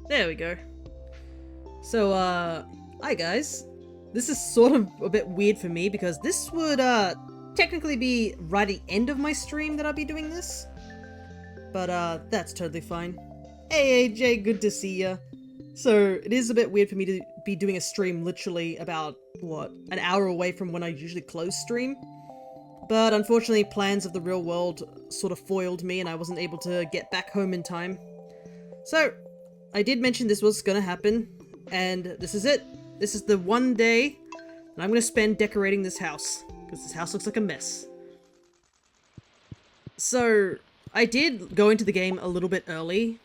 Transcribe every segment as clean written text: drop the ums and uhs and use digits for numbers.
There we go. So, hi guys. This is sort of a bit weird for me because this would, technically be right at the end of my stream that I'll be doing this. But, that's totally fine. Hey AJ, good to see ya. So, it is a bit weird for me to be doing a stream literally about, what, an hour away from when I usually close stream. But unfortunately, plans of the real world sort of foiled me and I wasn't able to get back home in time. So, I did mention this was gonna happen, and this is it. This is the one day that I'm gonna spend decorating this house, because this house looks like a mess. So, I did go into the game a little bit early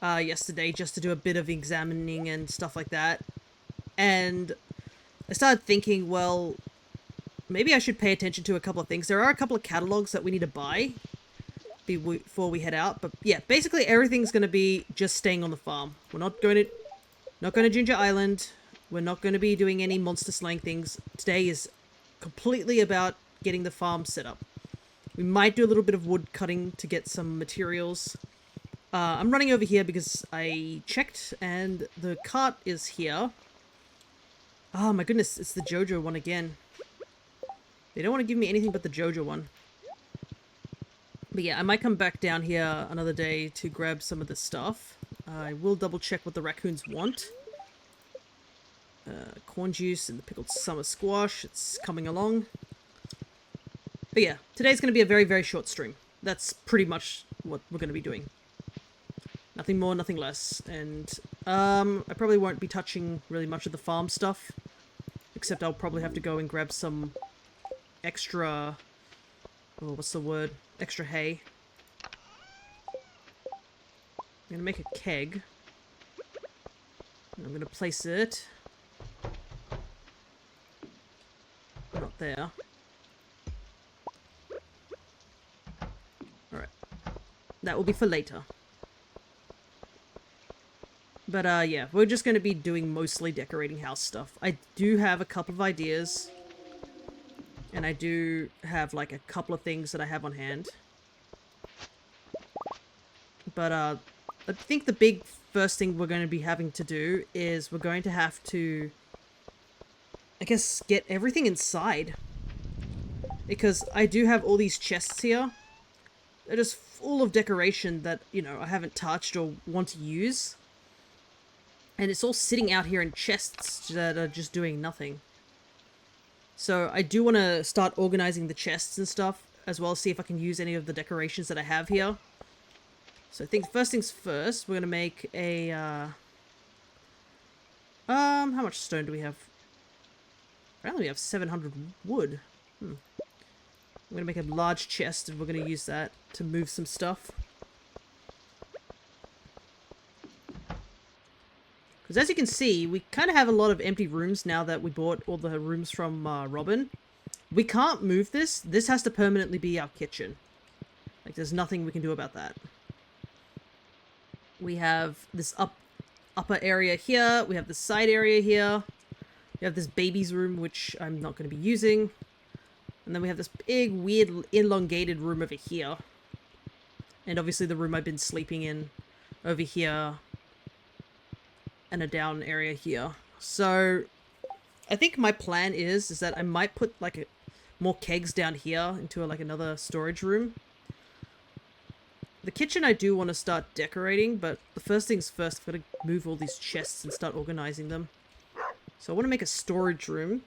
yesterday just to do a bit of examining and stuff like that, and I started thinking, well, maybe I should pay attention to a couple of things. There are a couple of catalogs that we need to buy before we head out, but yeah, basically everything's gonna be just staying on the farm. We're not going to Ginger Island. We're not going to be doing any monster slaying things. Today is completely about getting the farm set up. We might do a little bit of wood cutting to get some materials. I'm running over here because I checked and the cart is here. Oh my goodness, it's the JoJo one again. They don't want to give me anything but the JoJo one. But yeah, I might come back down here another day to grab some of the stuff. I will double check what the raccoons want. Corn juice and the pickled summer squash. It's coming along. But yeah, today's going to be a very, very short stream. That's pretty much what we're going to be doing. Nothing more, nothing less. And I probably won't be touching really much of the farm stuff. Except I'll probably have to go and grab some extra... oh, what's the word? Extra hay. I'm gonna make a keg. And I'm gonna place it... not there. Alright. That will be for later. But, yeah, we're just gonna be doing mostly decorating house stuff. I do have a couple of ideas. And I do have, like, a couple of things that I have on hand. But, I think the big first thing we're going to be having to do is we're going to have to, I guess, get everything inside. Because I do have all these chests here. They're just full of decoration that, you know, I haven't touched or want to use. And it's all sitting out here in chests that are just doing nothing. So I do want to start organizing the chests and stuff, as well as see if I can use any of the decorations that I have here. So I think first things first, we're going to make a, how much stone do we have? Apparently we have 700 wood. I'm going to make a large chest, and we're going to use that to move some stuff. Because as you can see, we kind of have a lot of empty rooms now that we bought all the rooms from Robin. We can't move this. This has to permanently be our kitchen. Like, there's nothing we can do about that. We have this upper area here. We have the side area here. We have this baby's room, which I'm not going to be using. And then we have this big, weird, elongated room over here. And obviously the room I've been sleeping in over here. And a down area here. So I think my plan is that I might put like more kegs down here into like another storage room. The kitchen I do want to start decorating, but the first things first, I've got to move all these chests and start organizing them. So I want to make a storage room.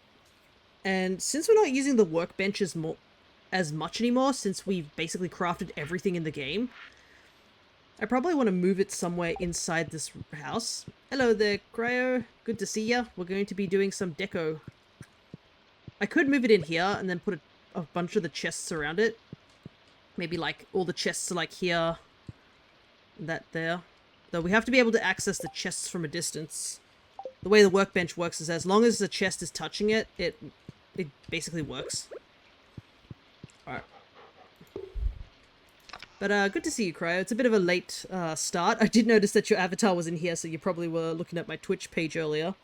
And since we're not using the workbench as much anymore, since we've basically crafted everything in the game, I probably want to move it somewhere inside this house. Hello there, Cryo. Good to see ya. We're going to be doing some deco. I could move it in here and then put a bunch of the chests around it. Maybe like all the chests are like here. That there. Though we have to be able to access the chests from a distance. The way the workbench works is as long as the chest is touching it, it basically works. Alright. But, good to see you, Cryo. It's a bit of a late, start. I did notice that your avatar was in here, so you probably were looking at my Twitch page earlier.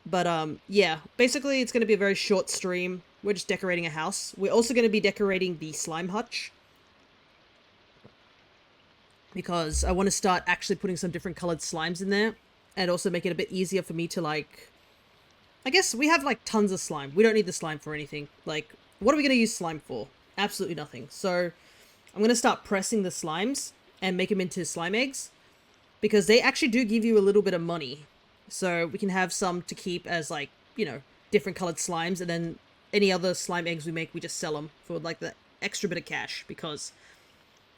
But, yeah. Basically, it's going to be a very short stream. We're just decorating a house. We're also going to be decorating the slime hutch. because I want to start actually putting some different colored slimes in there, and also make it a bit easier for me to, like, I guess we have like tons of slime. We don't need the slime for anything. Like, what are we going to use slime for? Absolutely nothing. So I'm going to start pressing the slimes and make them into slime eggs, because they actually do give you a little bit of money. So we can have some to keep as, like, you know, different colored slimes, and then any other slime eggs we make, we just sell them for like the extra bit of cash, because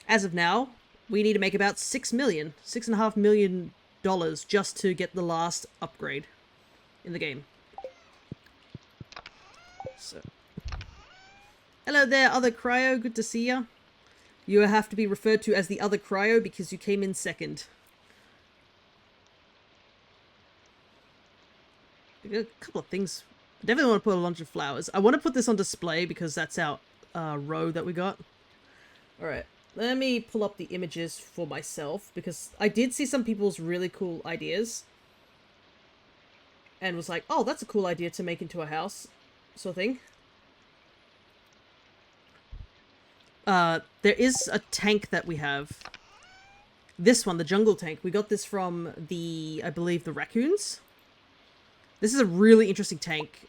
as of now, we need to make about $6.5 million just to get the last upgrade in the game. So, hello there, other cryo. Good to see ya. You have to be referred to as the other cryo because you came in second. A couple of things. I definitely want to put a bunch of flowers. I want to put this on display because that's our row that we got. Alright, let me pull up the images for myself, because I did see some people's really cool ideas. And was like, oh, that's a cool idea to make into a house, sort of thing. There is a tank that we have. This one, the jungle tank. We got this from the, I believe, the raccoons. This is a really interesting tank.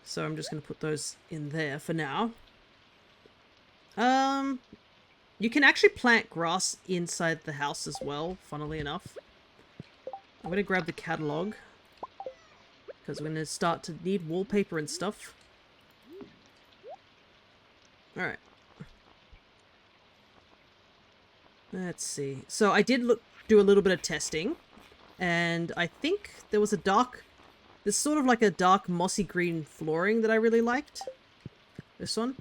So I'm just going to put those in there for now. You can actually plant grass inside the house as well, funnily enough. I'm going to grab the catalog, because we're going to start to need wallpaper and stuff. Alright. Let's see. So I did do a little bit of testing, and I think there was a dark... There's sort of like a dark mossy green flooring that I really liked. This one.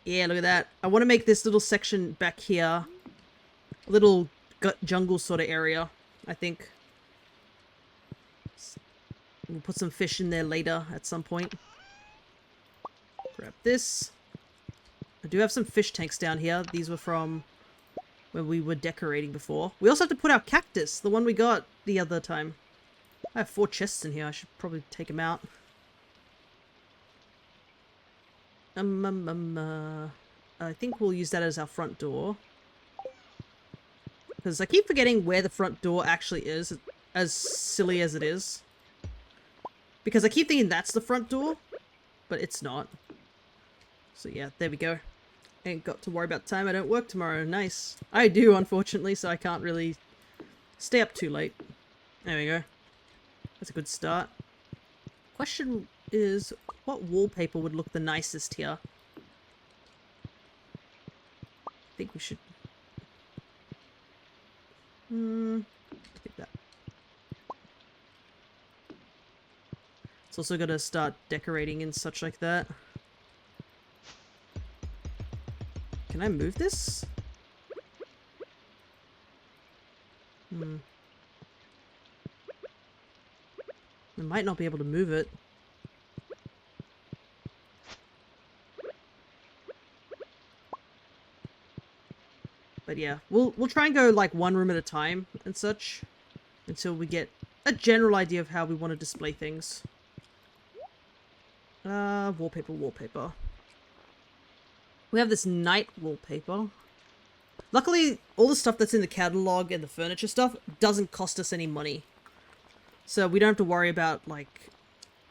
Yeah, look at that. I want to make this little section back here a little jungle sort of area, I think. We'll put some fish in there later at some point. Grab this. I do have some fish tanks down here. These were from when we were decorating before. We also have to put our cactus, the one we got the other time. I have 4 chests in here. I should probably take them out. I think we'll use that as our front door. Because I keep forgetting where the front door actually is, as silly as it is. Because I keep thinking that's the front door, but it's not. So yeah, there we go. Ain't got to worry about time. I don't work tomorrow. Nice. I do, unfortunately, so I can't really stay up too late. There we go. That's a good start. Question is, what wallpaper would look the nicest here? I think we should... take that. It's also got to start decorating and such like that. Can I move this? I might not be able to move it. But yeah, we'll try and go like one room at a time and such until we get a general idea of how we want to display things. Wallpaper. We have this night wallpaper. Luckily, all the stuff that's in the catalog and the furniture stuff doesn't cost us any money. So we don't have to worry about, like,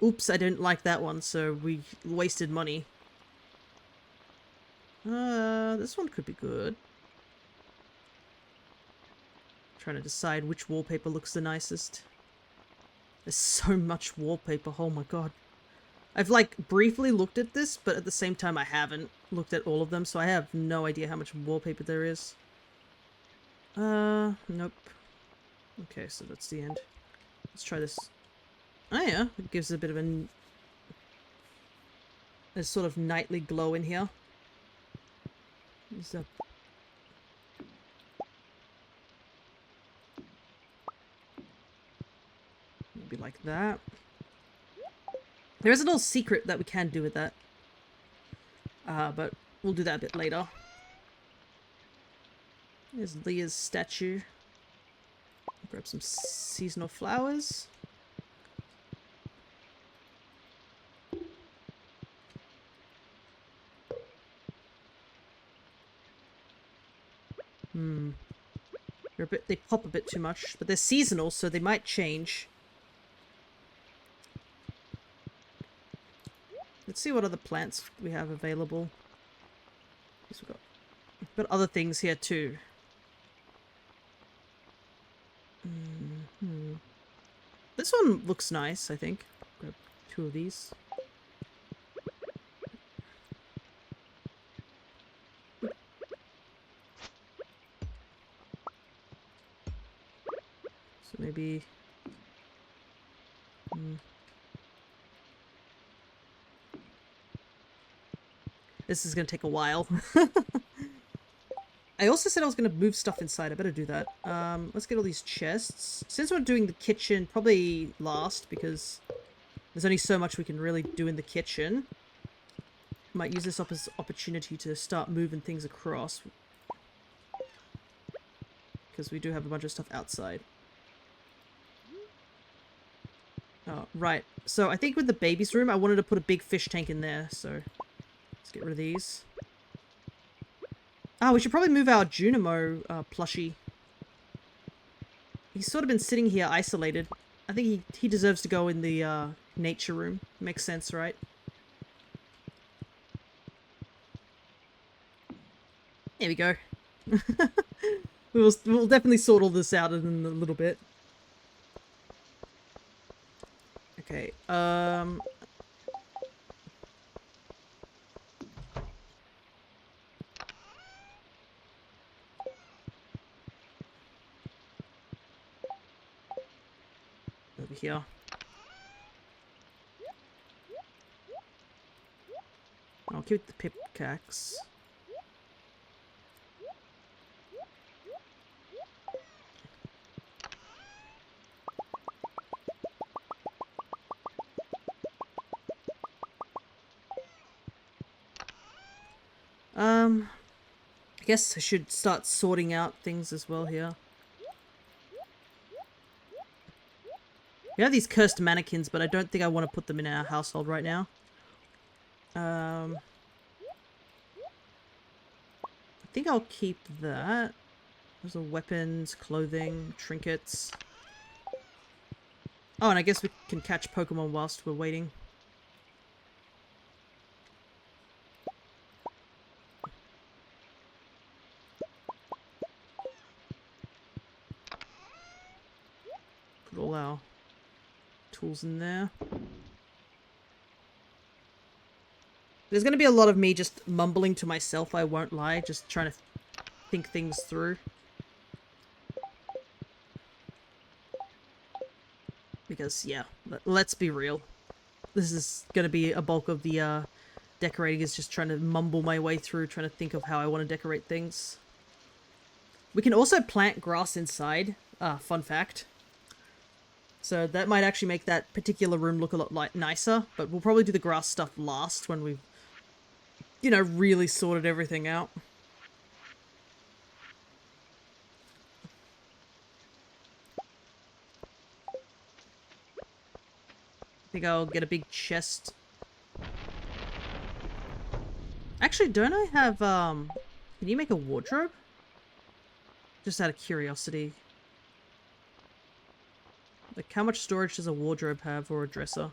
oops, I didn't like that one, so we wasted money. This one could be good. Trying to decide which wallpaper looks the nicest. There's so much wallpaper, oh my god. I've, like, briefly looked at this, but at the same time I haven't looked at all of them, so I have no idea how much wallpaper there is. Nope. Okay, so that's the end. Let's try this. Oh yeah, it gives a bit of a sort of nightly glow in here. Maybe like that. There is a little secret that we can do with that. But we'll do that a bit later. There's Leah's statue. Grab some seasonal flowers. They pop a bit too much, but they're seasonal, so they might change. Let's see what other plants we have available. We've got other things here too. This one looks nice, I think. Grab 2 of these. So maybe... This is going to take a while. I also said I was going to move stuff inside. I better do that. Let's get all these chests. Since we're doing the kitchen, probably last, because there's only so much we can really do in the kitchen. Might use this as opportunity to start moving things across. Because we do have a bunch of stuff outside. Oh, right. So I think with the baby's room, I wanted to put a big fish tank in there, so... Let's get rid of these. Ah, we should probably move our Junimo plushie. He's sort of been sitting here isolated. I think he deserves to go in the nature room. Makes sense, right? There we go. We'll definitely sort all this out in a little bit. Okay, over here. I'll keep the pickaxe. I guess I should start sorting out things as well here. We have these cursed mannequins, but I don't think I want to put them in our household right now. I think I'll keep that. Those are weapons, clothing, trinkets. Oh, and I guess we can catch Pokemon whilst we're waiting. Put all our tools in there. There's going to be a lot of me just mumbling to myself, I won't lie, just trying to think things through. Because, yeah, let's be real. This is going to be a bulk of the decorating, is just trying to mumble my way through, trying to think of how I want to decorate things. We can also plant grass inside, fun fact. So that might actually make that particular room look a lot nicer, but we'll probably do the grass stuff last when we've, you know, really sorted everything out. I think I'll get a big chest. Actually, don't I have, can you make a wardrobe? Just out of curiosity. Like, how much storage does a wardrobe have, or a dresser?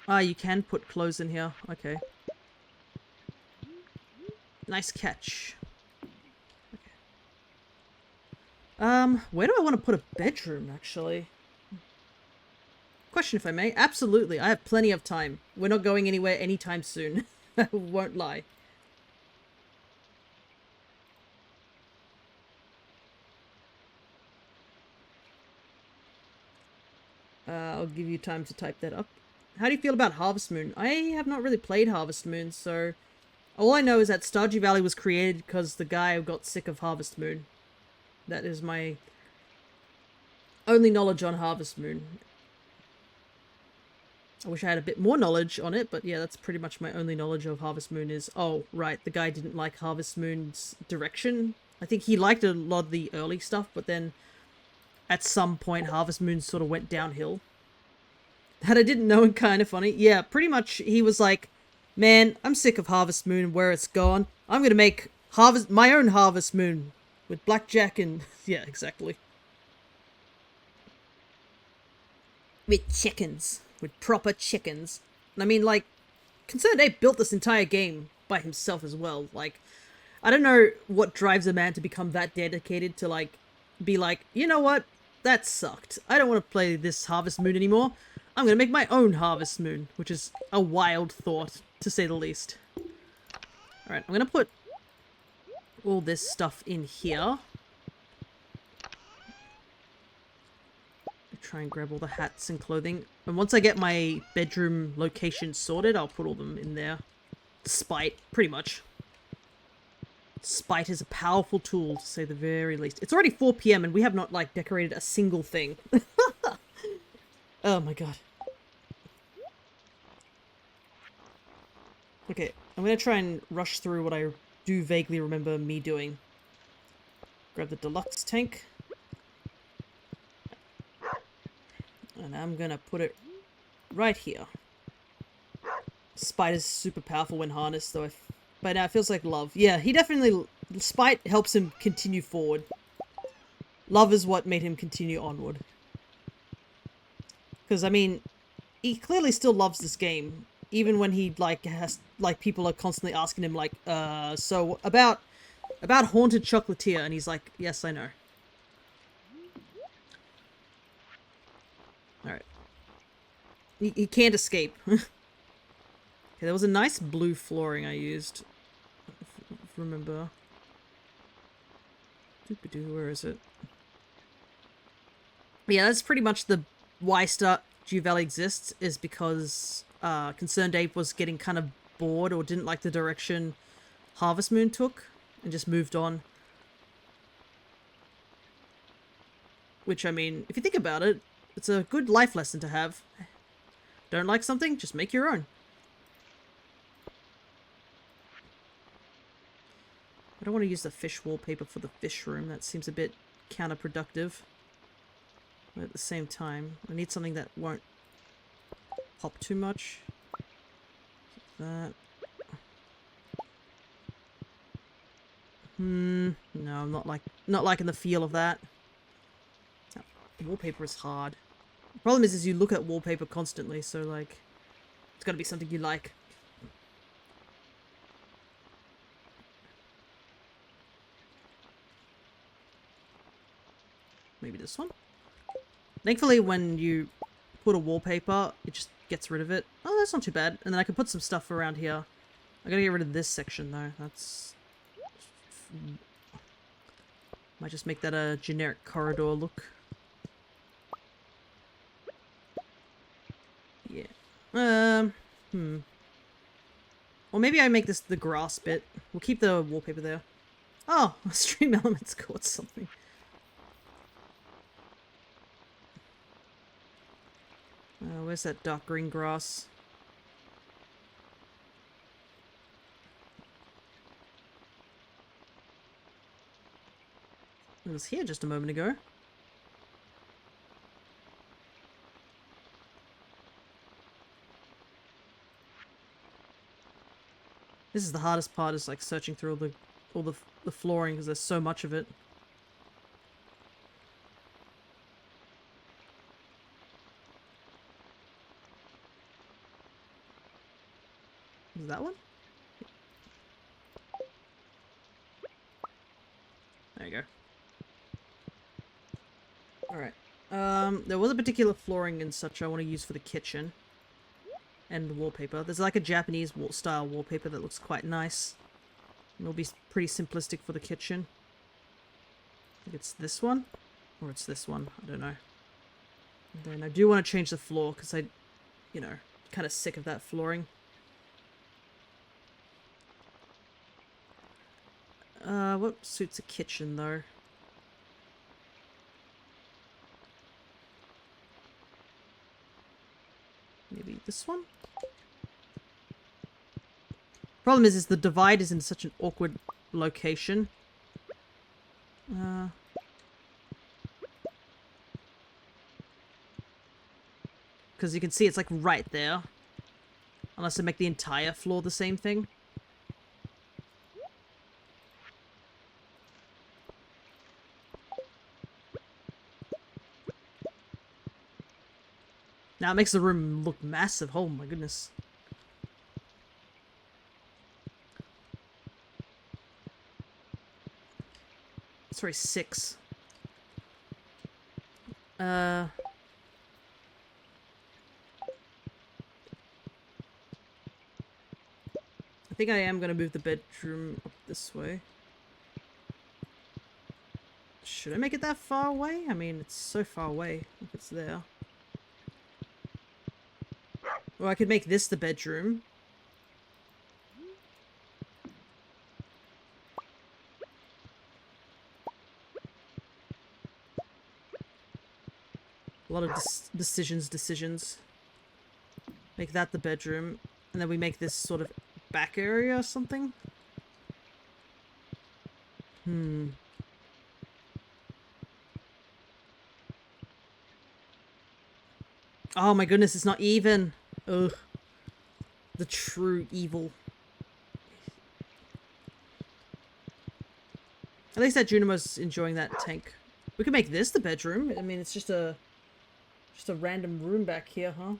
Ah, you can put clothes in here. Okay. Nice catch. Okay. Where do I want to put a bedroom, actually? Question, if I may. Absolutely, I have plenty of time. We're not going anywhere anytime soon. I won't lie. I'll give you time to type that up. How do you feel about Harvest Moon? I have not really played Harvest Moon, so... All I know is that Stardew Valley was created because the guy got sick of Harvest Moon. That is my only knowledge on Harvest Moon. I wish I had a bit more knowledge on it, but yeah, that's pretty much my only knowledge of Harvest Moon is... Oh, right, the guy didn't like Harvest Moon's direction. I think he liked a lot of the early stuff, but then... At some point, Harvest Moon sort of went downhill. That I didn't know, and kind of funny. Yeah, pretty much he was like, Man, I'm sick of Harvest Moon and where it's gone. I'm gonna make my own Harvest Moon with blackjack and yeah, exactly. With chickens, with proper chickens. And I mean, like, Concerned Ape built this entire game by himself as well. Like, I don't know what drives a man to become that dedicated to like be like, you know what? That sucked. I don't want to play this Harvest Moon anymore. I'm gonna make my own Harvest Moon, which is a wild thought, to say the least. Alright, I'm gonna put all this stuff in here. Try and grab all the hats and clothing. And once I get my bedroom location sorted, I'll put all them in there. Spite, pretty much. Spite is a powerful tool, to say the very least. It's already 4 PM and we have not, like, decorated a single thing. Oh my god. Okay, I'm gonna try and rush through what I do vaguely remember me doing. Grab the deluxe tank. And I'm gonna put it right here. Spite is super powerful when harnessed, though. By now it feels like love. Yeah, he definitely... Spite helps him continue forward. Love is what made him continue onward. Because, I mean, he clearly still loves this game. Even when he, like, has... Like, people are constantly asking him, like, so, about Haunted Chocolatier. And he's like, yes, I know. Alright. He can't escape. Okay, there was a nice blue flooring I used. If you remember. Where is it? Yeah, that's pretty much the why Stardew Valley exists, is because Concerned Ape was getting kind of bored or didn't like the direction Harvest Moon took and just moved on. Which, I mean, if you think about it, it's a good life lesson to have. Don't like something? Just make your own. I don't want to use the fish wallpaper for the fish room. That seems a bit counterproductive. But at the same time, I need something that won't pop too much. That. No, I'm not liking the feel of that. Wallpaper is hard. The problem is you look at wallpaper constantly, so like, it's gotta be something you like. Maybe this one? Thankfully, when you put a wallpaper, it just gets rid of it. Oh, that's not too bad. And then I can put some stuff around here. I gotta get rid of this section, though. That's... Might just make that a generic corridor look. Yeah. Or maybe I make this the grass bit. We'll keep the wallpaper there. Oh, Stream Elements caught something. Where's that dark green grass? It was here just a moment ago. This is the hardest part, is like searching through all the flooring because there's so much of it. Is that one? There you go. Alright. There was a particular flooring and such I want to use for the kitchen. And the wallpaper. There's like a Japanese style wallpaper that looks quite nice. And it'll be pretty simplistic for the kitchen. I think it's this one? Or it's this one. I don't know. And then I do want to change the floor because I, you know, kind of sick of that flooring. What suits a kitchen though? Maybe this one? Problem is the divide is in such an awkward location. Because you can see it's like right there. Unless I make the entire floor the same thing. Now it makes the room look massive. Oh my goodness. Sorry, 6. I think I am gonna move the bedroom up this way. Should I make it that far away? I mean, it's so far away if it's there. Or I could make this the bedroom. A lot of decisions. Make that the bedroom. And then we make this sort of back area or something. Oh my goodness, it's not even. Ugh. The true evil. At least that Junimo's enjoying that tank. We could make this the bedroom. I mean, it's just a random room back here, huh?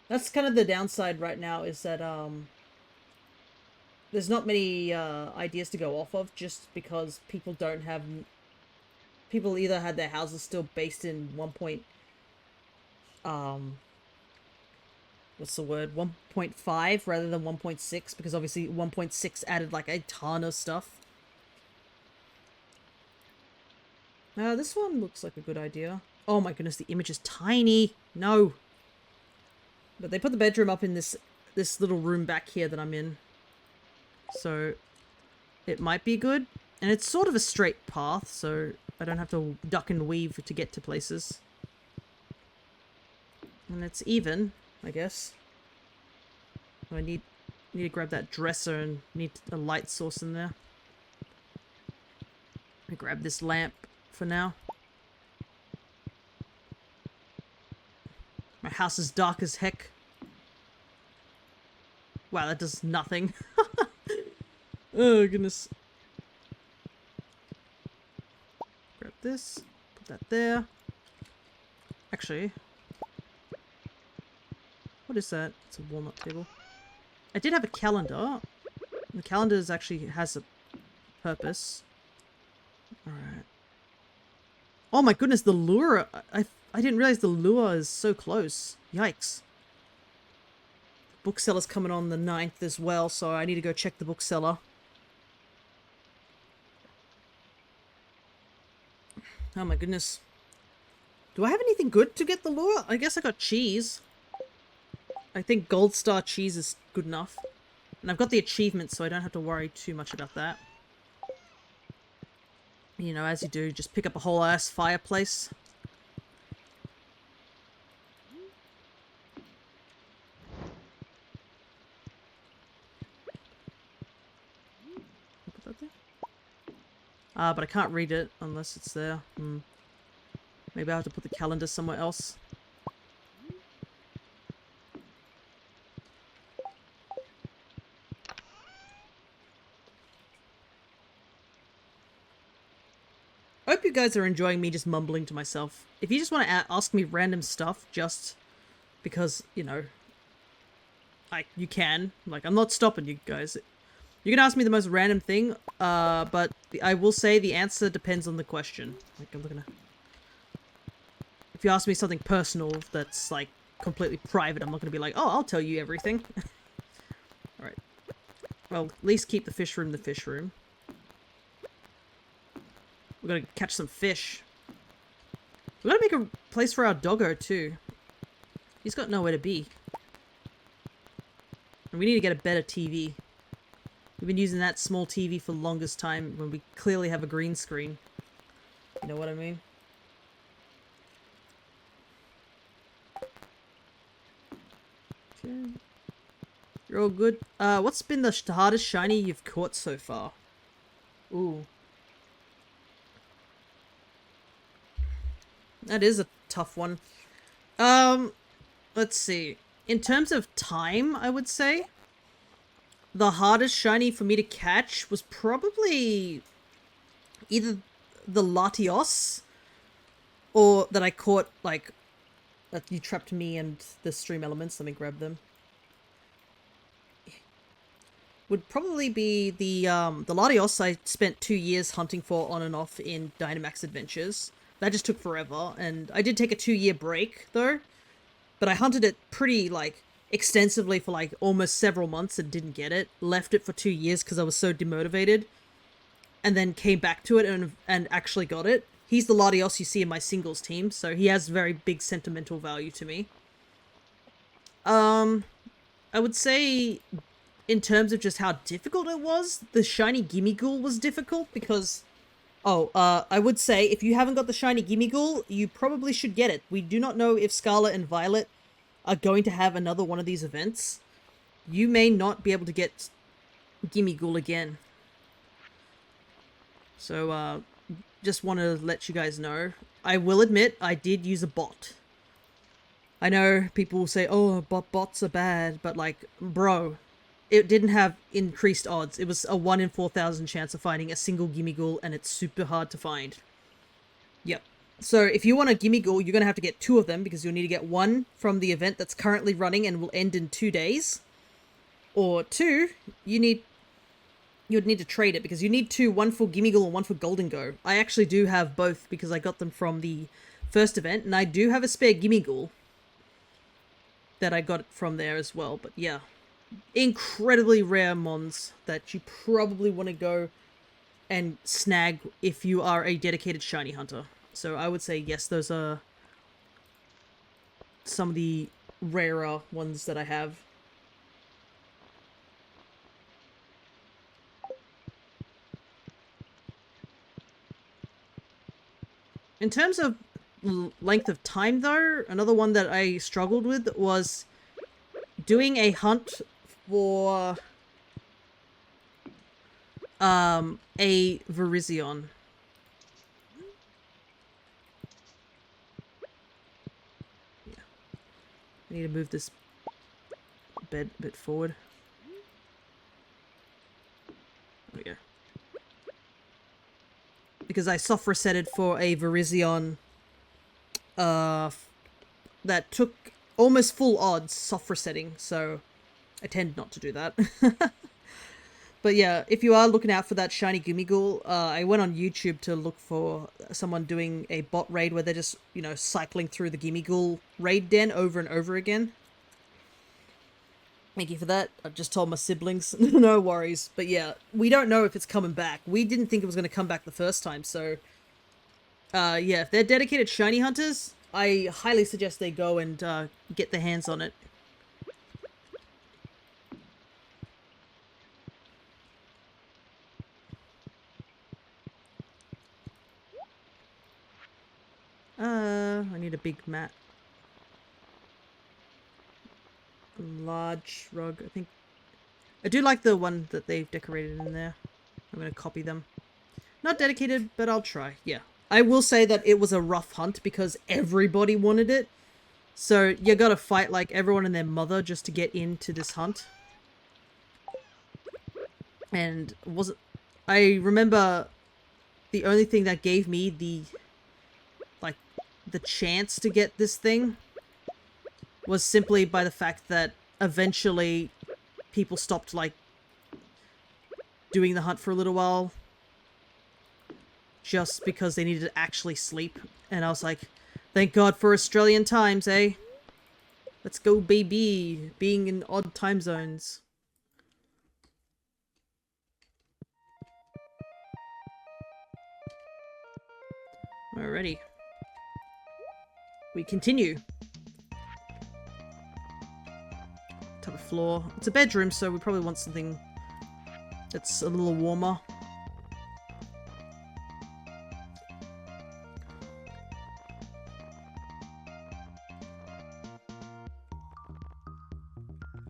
That's kind of the downside right now, is that there's not many ideas to go off of, just because people don't have... People either had their houses still based in 1. What's the word? 1.5 rather than 1.6, because obviously 1.6 added like a ton of stuff. This one looks like a good idea. Oh my goodness, the image is tiny. No. But they put the bedroom up in this little room back here that I'm in. So it might be good. And it's sort of a straight path, so I don't have to duck and weave to get to places. And it's even, I guess. I need to grab that dresser and need a light source in there. I grab this lamp for now. My house is dark as heck. Wow, that does nothing. Oh, goodness. Grab this. Put that there. Actually. What is that? It's a walnut table. I did have a calendar. The calendar actually has a purpose. Alright. Oh my goodness, the lure! I didn't realize the lure is so close. Yikes. The bookseller's coming on the 9th as well, so I need to go check the bookseller. Oh my goodness. Do I have anything good to get the lure? I guess I got cheese. I think Gold Star cheese is good enough. And I've got the achievement, so I don't have to worry too much about that. You know, as you do, just pick up a whole ass fireplace. Put that there? But I can't read it unless it's there. Maybe I have to put the calendar somewhere else. I hope you guys are enjoying me just mumbling to myself. If you just want to ask me random stuff just because, you know, you can. Like, I'm not stopping you guys. You can ask me the most random thing, but I will say the answer depends on the question. Like, I'm looking at... If you ask me something personal that's, like, completely private, I'm not going to be like, oh, I'll tell you everything. Alright. Well, at least keep the fish room the fish room. We're gonna catch some fish. We're gonna make a place for our doggo, too. He's got nowhere to be. And we need to get a better TV. We've been using that small TV for the longest time when we clearly have a green screen. You know what I mean? Okay. You're all good. What's been the hardest shiny you've caught so far? Ooh. That is a tough one. Let's see. in terms of time, I would say the hardest shiny for me to catch was probably either the Latios or that I caught, like, that you trapped me and the stream elements. Let me grab them. Would probably be the Latios I spent 2 years hunting for on and off in Dynamax Adventures. That just took forever, and I did take a 2-year break, though. But I hunted it pretty, like, extensively for, like, almost several months and didn't get it. Left it for 2 years because I was so demotivated. And then came back to it and actually got it. He's the Latios you see in my singles team, so he has very big sentimental value to me. I would say, in terms of just how difficult it was, the shiny Gimmighoul was difficult because... I would say, if you haven't got the shiny Gimmighoul, you probably should get it. We do not know if Scarlet and Violet are going to have another one of these events. You may not be able to get Gimmighoul again. So, just want to let you guys know. I will admit, I did use a bot. I know people will say, oh, bots are bad, but like, bro... It didn't have increased odds. It was a 1 in 4,000 chance of finding a single Gimmighoul, and it's super hard to find. Yep. So if you want a Gimmighoul, you're going to have to get 2 of them, because you'll need to get 1 from the event that's currently running and will end in 2 days. Or 2, you'd need to trade it, because you need 2, 1 for Gimmighoul and 1 for Golden Go. I actually do have both, because I got them from the first event, and I do have a spare Gimmighoul that I got from there as well, but yeah. Incredibly rare mons that you probably want to go and snag if you are a dedicated shiny hunter. So I would say yes, those are some of the rarer ones that I have. In terms of length of time though, another one that I struggled with was doing a hunt for a Virizion. Yeah. I need to move this bed a bit forward. There we go. Because I soft resetted for a Virizion that took almost full odds soft resetting, so I tend not to do that. But yeah, if you are looking out for that shiny Gimmighoul, I went on YouTube to look for someone doing a bot raid where they're just, you know, cycling through the Gimmighoul raid den over and over again. Thank you for that. I just told my siblings. No worries. But yeah, we don't know if it's coming back. We didn't think it was going to come back the first time, so... yeah, if they're dedicated shiny hunters, I highly suggest they go and get their hands on it. I need a big mat. A large rug, I think. I do like the one that they've decorated in there. I'm going to copy them. Not dedicated, but I'll try. Yeah. I will say that it was a rough hunt because everybody wanted it. So you gotta fight like everyone and their mother just to get into this hunt. And I remember the only thing that gave me the chance to get this thing was simply by the fact that eventually people stopped like doing the hunt for a little while just because they needed to actually sleep. And I was like, thank God for Australian times, eh? Let's go, baby. Being in odd time zones. Alrighty. We continue. Type of floor. It's a bedroom, so we probably want something that's a little warmer.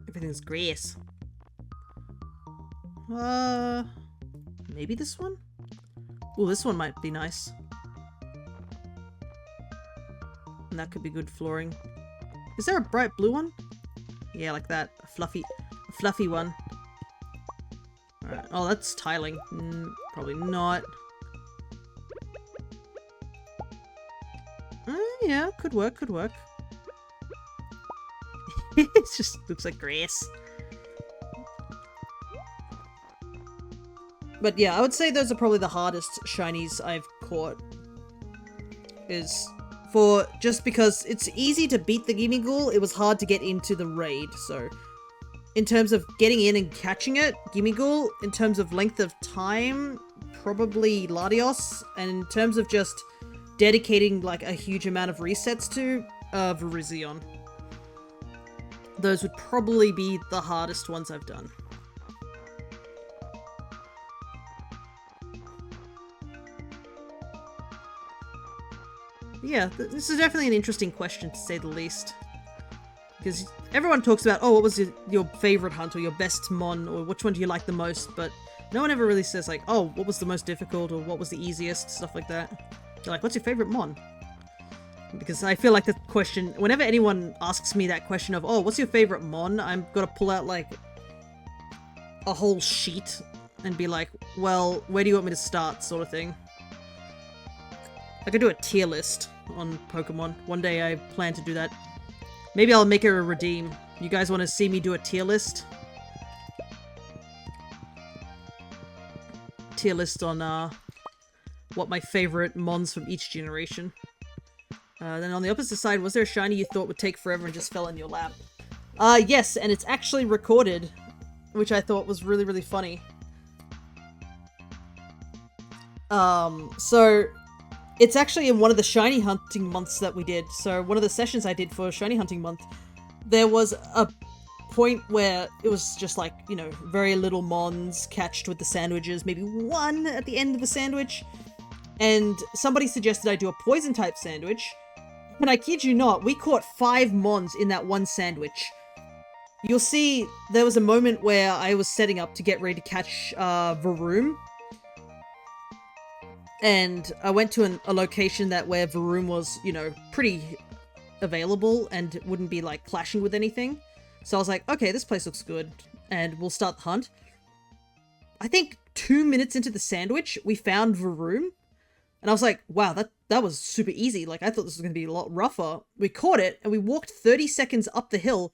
Everything's grass. Maybe this one? Oh, this one might be nice. And that could be good flooring. Is there a bright blue one? Yeah, like that. A fluffy one. Alright. Oh, that's tiling. Probably not. Yeah, could work, could work. It just looks like grass. But yeah, I would say those are probably the hardest shinies I've caught. Just because it's easy to beat the Gimme Ghoul, it was hard to get into the raid, so... In terms of getting in and catching it, Gimme Ghoul. In terms of length of time, probably Latios. And in terms of just dedicating, like, a huge amount of resets to, Virizion. Those would probably be the hardest ones I've done. Yeah, this is definitely an interesting question, to say the least. Because everyone talks about, oh, what was your favorite hunt, or your best mon, or which one do you like the most, but no one ever really says, like, oh, what was the most difficult, or what was the easiest, stuff like that. They're like, what's your favorite mon? Because I feel like the question, whenever anyone asks me that question of, oh, what's your favorite mon, I'm gonna pull out, like, a whole sheet and be like, well, where do you want me to start, sort of thing. I could do a tier list on Pokemon. One day I plan to do that. Maybe I'll make it a redeem. You guys want to see me do a tier list? Tier list on, what my favorite mons from each generation. Then on the opposite side, was there a shiny you thought would take forever and just fell in your lap? Yes, and it's actually recorded, which I thought was really, really funny. So... It's actually in one of the shiny hunting months that we did. So one of the sessions I did for shiny hunting month, there was a point where it was just like, you know, very little mons catched with the sandwiches, maybe one at the end of the sandwich. And somebody suggested I do a poison type sandwich. And I kid you not, we caught 5 mons in that one sandwich. You'll see there was a moment where I was setting up to get ready to catch Varoom. And I went to a location where Varoom was, you know, pretty available and wouldn't be, like, clashing with anything. So I was like, okay, this place looks good, and we'll start the hunt. I think 2 minutes into the sandwich, we found Varoom. And I was like, wow, that was super easy. Like, I thought this was going to be a lot rougher. We caught it, and we walked 30 seconds up the hill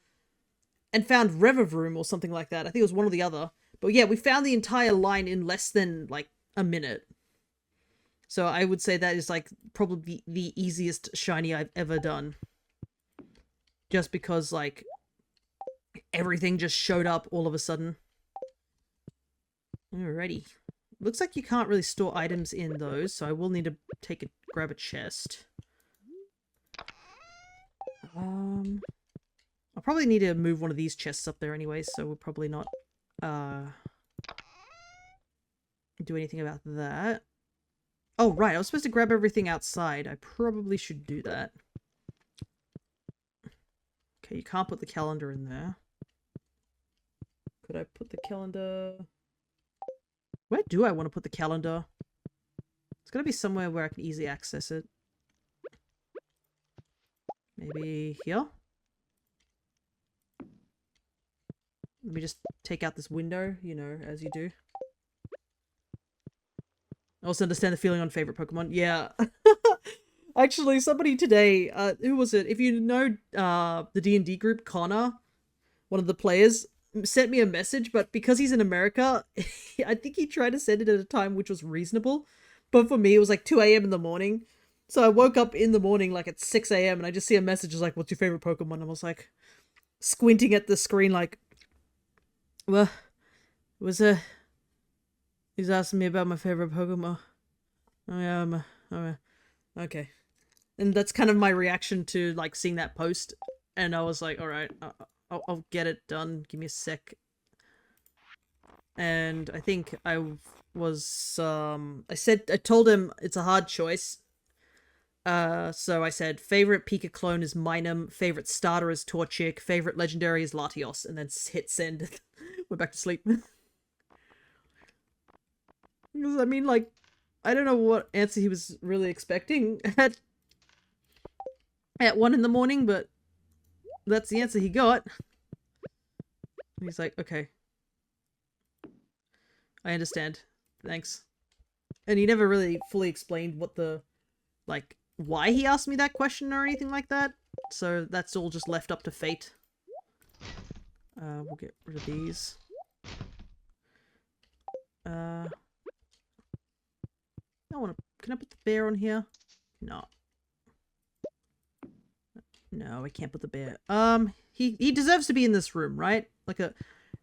and found Revavroom or something like that. I think it was one or the other. But yeah, we found the entire line in less than, like, a minute. So I would say that is, like, probably the easiest shiny I've ever done. Just because, like, everything just showed up all of a sudden. Alrighty. Looks like you can't really store items in those, so I will need to grab a chest. I'll probably need to move one of these chests up there anyway, so we'll probably not, do anything about that. Oh, right, I was supposed to grab everything outside. I probably should do that. Okay, you can't put the calendar in there. Could I put the calendar... Where do I want to put the calendar? It's gotta be somewhere where I can easily access it. Maybe here? Let me just take out this window, you know, as you do. I also understand the feeling on favorite Pokemon. Yeah. Actually, somebody today, who was it? If you know the D&D group, Connor, one of the players, sent me a message, but because he's in America, I think he tried to send it at a time which was reasonable. But for me, it was like 2 a.m. in the morning. So I woke up in the morning like at 6 a.m. and I just see a message like, what's your favorite Pokemon? And I was like, squinting at the screen like, well, he's asking me about my favorite Pokemon. Oh yeah, okay. And that's kind of my reaction to, like, seeing that post. And I was like, alright, I'll get it done. Give me a sec. And I think I was, I told him it's a hard choice. So I said, favorite Pika clone is Minun, favorite starter is Torchic, favorite legendary is Latios, and then hit send. Went back to sleep. Because, I mean, like, I don't know what answer he was really expecting at 1 in the morning, but that's the answer he got. And he's like, okay. I understand. Thanks. And he never really fully explained what the, like, why he asked me that question or anything like that. So that's all just left up to fate. We'll get rid of these. I want to... Can I put the bear on here? No. No, I can't put the bear. He deserves to be in this room, right? Like if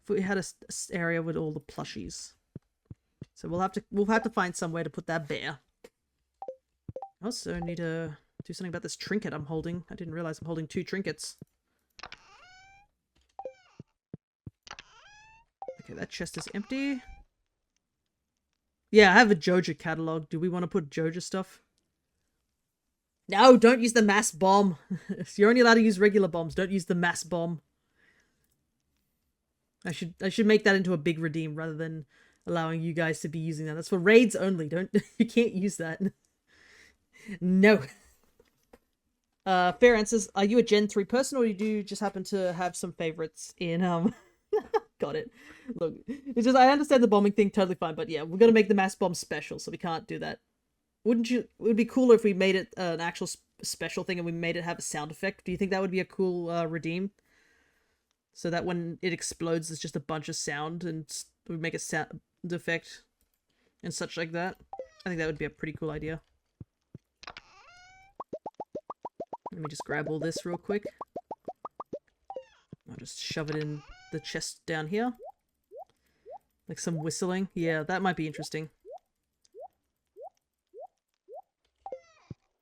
we had a area with all the plushies. So we'll have to find somewhere to put that bear. I also need to do something about this trinket I'm holding. I didn't realize I'm holding 2 trinkets. Okay, that chest is empty. Yeah, I have a Joja catalog. Do we want to put Joja stuff? No, don't use the mass bomb. You're only allowed to use regular bombs. Don't use the mass bomb. I should make that into a big redeem rather than allowing you guys to be using that. That's for raids only. You can't use that. No. Fair answers. Are you a Gen 3 person, or do you just happen to have some favorites in got it. Look, it's just I understand the bombing thing totally fine, but yeah, we're gonna make the mass bomb special, so we can't do that. Wouldn't you? It would be cooler if we made it an actual special thing and we made it have a sound effect. Do you think that would be a cool redeem? So that when it explodes, there's just a bunch of sound and we make a sound effect and such like that. I think that would be a pretty cool idea. Let me just grab all this real quick. I'll just shove it in the chest down here. Like some whistling. Yeah, that might be interesting.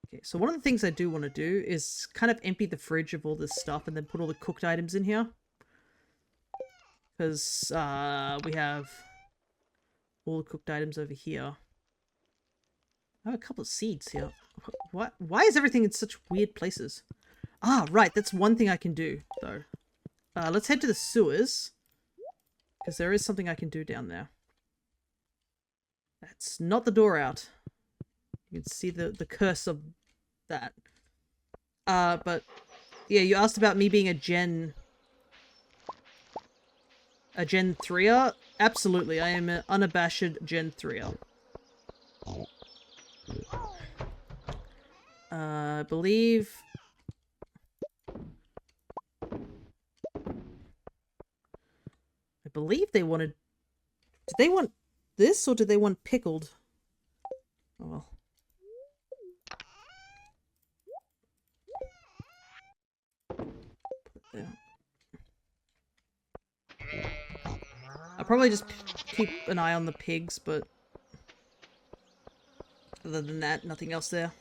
Okay, so one of the things I do want to do is kind of empty the fridge of all this stuff and then put all the cooked items in here. Because we have all the cooked items over here. I have a couple of seeds here. What? Why is everything in such weird places? Ah, right. That's one thing I can do, though. Let's head to the sewers. Because there is something I can do down there. That's not the door out. You can see the curse of that. But yeah, you asked about me being a Gen 3er? Absolutely, I am an unabashed Gen 3er. I believe... they wanted... Did they want this, or did they want pickled? Oh well. There. I'll probably just keep an eye on the pigs, but... Other than that, nothing else there.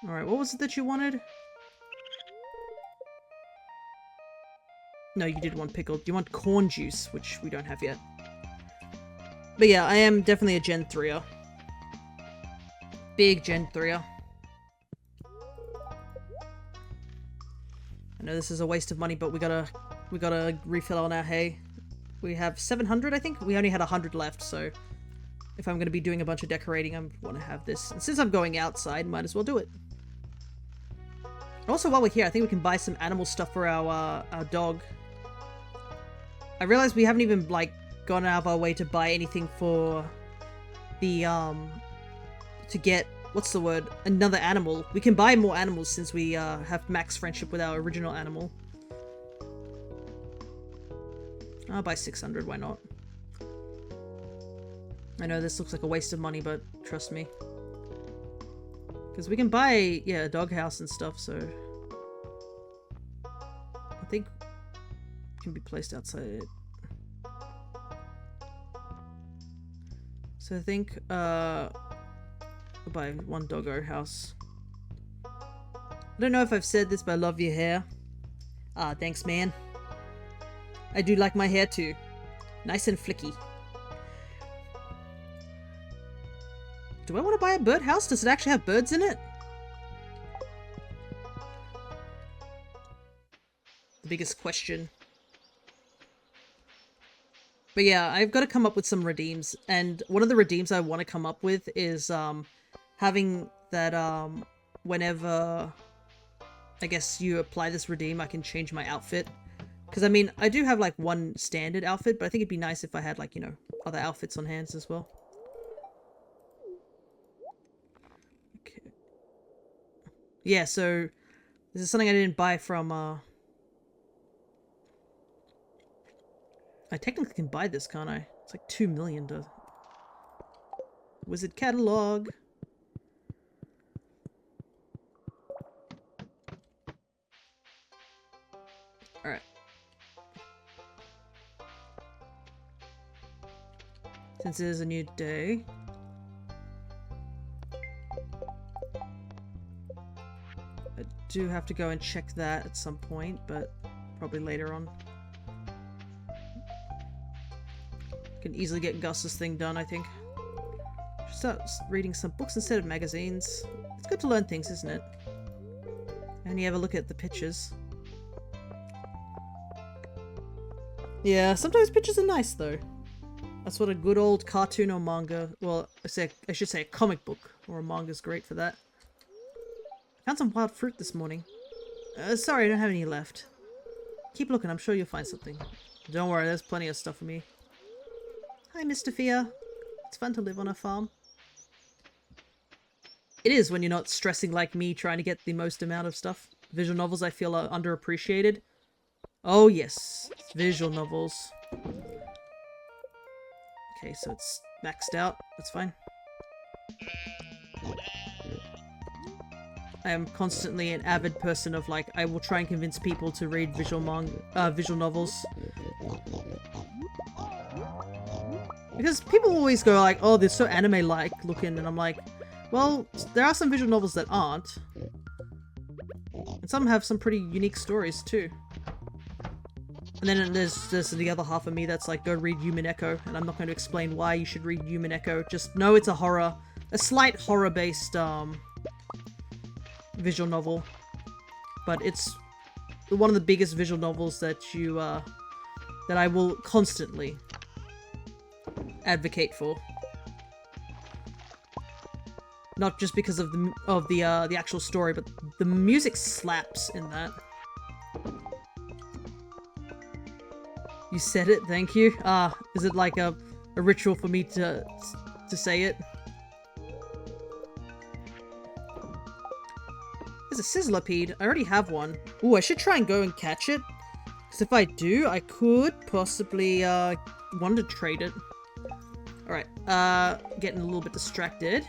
Alright, what was it that you wanted? No, you did want pickled. You want corn juice, which we don't have yet. But yeah, I am definitely a Gen 3er. Big Gen 3er. I know this is a waste of money, but we gotta refill on our hay. We have 700, I think? We only had 100 left, so... If I'm gonna be doing a bunch of decorating, I want to have this. And since I'm going outside, might as well do it. Also, while we're here, I think we can buy some animal stuff for our dog. I realize we haven't even, like, gone out of our way to buy anything for the, to get, what's the word? Another animal. We can buy more animals since we, have max friendship with our original animal. I'll buy 600, why not? I know this looks like a waste of money, but trust me. Because we can buy, yeah, a doghouse and stuff, so... I think it can be placed outside it. So I think, we'll buy one doggo house. I don't know if I've said this, but I love your hair. Ah, thanks, man. I do like my hair too. Nice and flicky. Do I want to buy a birdhouse? Does it actually have birds in it? The biggest question. But yeah, I've got to come up with some redeems. And one of the redeems I want to come up with is having that whenever I guess you apply this redeem, I can change my outfit. Because, I mean, I do have, like, one standard outfit, but I think it'd be nice if I had, like, you know, other outfits on hands as well. Okay. Yeah, so this is something I didn't buy from, I technically can buy this, can't I? It's like 2 million to... Wizard catalog. Alright. Since it is a new day. I do have to go and check that at some point, but probably later on. Can easily get Gus's thing done, I think. Should start reading some books instead of magazines. It's good to learn things, isn't it? And you ever look at the pictures. Yeah, sometimes pictures are nice, though. That's what a good old cartoon or manga... Well, I should say a comic book or a manga is great for that. Found some wild fruit this morning. Sorry, I don't have any left. Keep looking, I'm sure you'll find something. Don't worry, there's plenty of stuff for me. Hi, Mr. Fia. It's fun to live on a farm. It is when you're not stressing like me trying to get the most amount of stuff. Visual novels I feel are underappreciated. Oh yes, visual novels. Okay, so it's maxed out. That's fine. I am constantly an avid person of like, I will try and convince people to read visual novels. Because people always go like, oh, they're so anime-like looking, and I'm like, well, there are some visual novels that aren't. And some have some pretty unique stories too. And then there's the other half of me that's like, go read Human Echo, and I'm not going to explain why you should read Human Echo. Just know it's a slight horror-based visual novel. But it's one of the biggest visual novels that that I will constantly advocate for. Not just because of the actual story, but the music slaps in that. You said it, thank you. Is it like a ritual for me to say it? There's a sizzlipede. I already have one. Ooh, I should try and go and catch it. Because if I do, I could possibly want to trade it. Alright, getting a little bit distracted.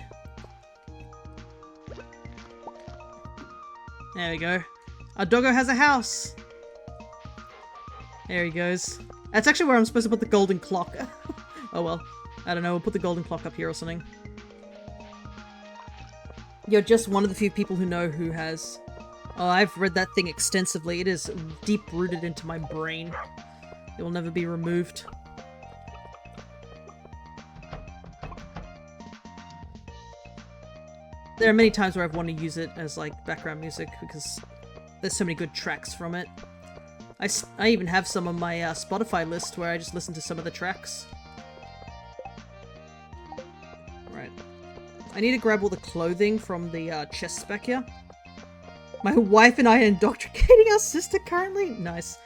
There we go. Our doggo has a house! There he goes. That's actually where I'm supposed to put the golden clock. Oh well. I don't know, we'll put the golden clock up here or something. You're just one of the few people who know who has. Oh, I've read that thing extensively. It is deep-rooted into my brain. It will never be removed. There are many times where I've wanted to use it as like background music because there's so many good tracks from it. I even have some on my Spotify list where I just listen to some of the tracks. Right. I need to grab all the clothing from the chests back here. My wife and I are indoctrinating our sister currently. Nice.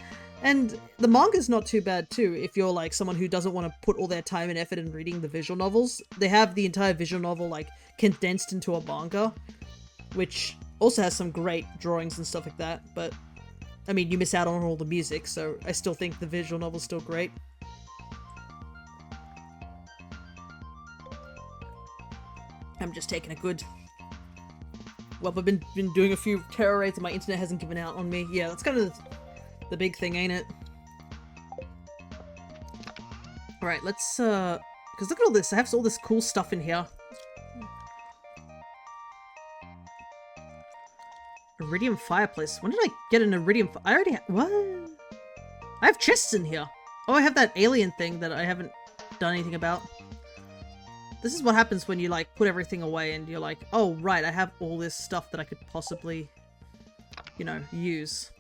And the manga's not too bad too if you're like someone who doesn't want to put all their time and effort in reading the visual novels. They have the entire visual novel like condensed into a manga, which also has some great drawings and stuff like that, but I mean, you miss out on all the music, so I still think the visual novel's still great. I'm just taking a good... Well, I've been doing a few terror raids and my internet hasn't given out on me. Yeah, that's kind of the big thing, ain't it? Alright, let's, because look at all this. I have all this cool stuff in here. Iridium fireplace. When did I get an iridium I already what? I have chests in here. Oh, I have that alien thing that I haven't done anything about. This is what happens when you, like, put everything away and you're like, oh, right, I have all this stuff that I could possibly, you know, use.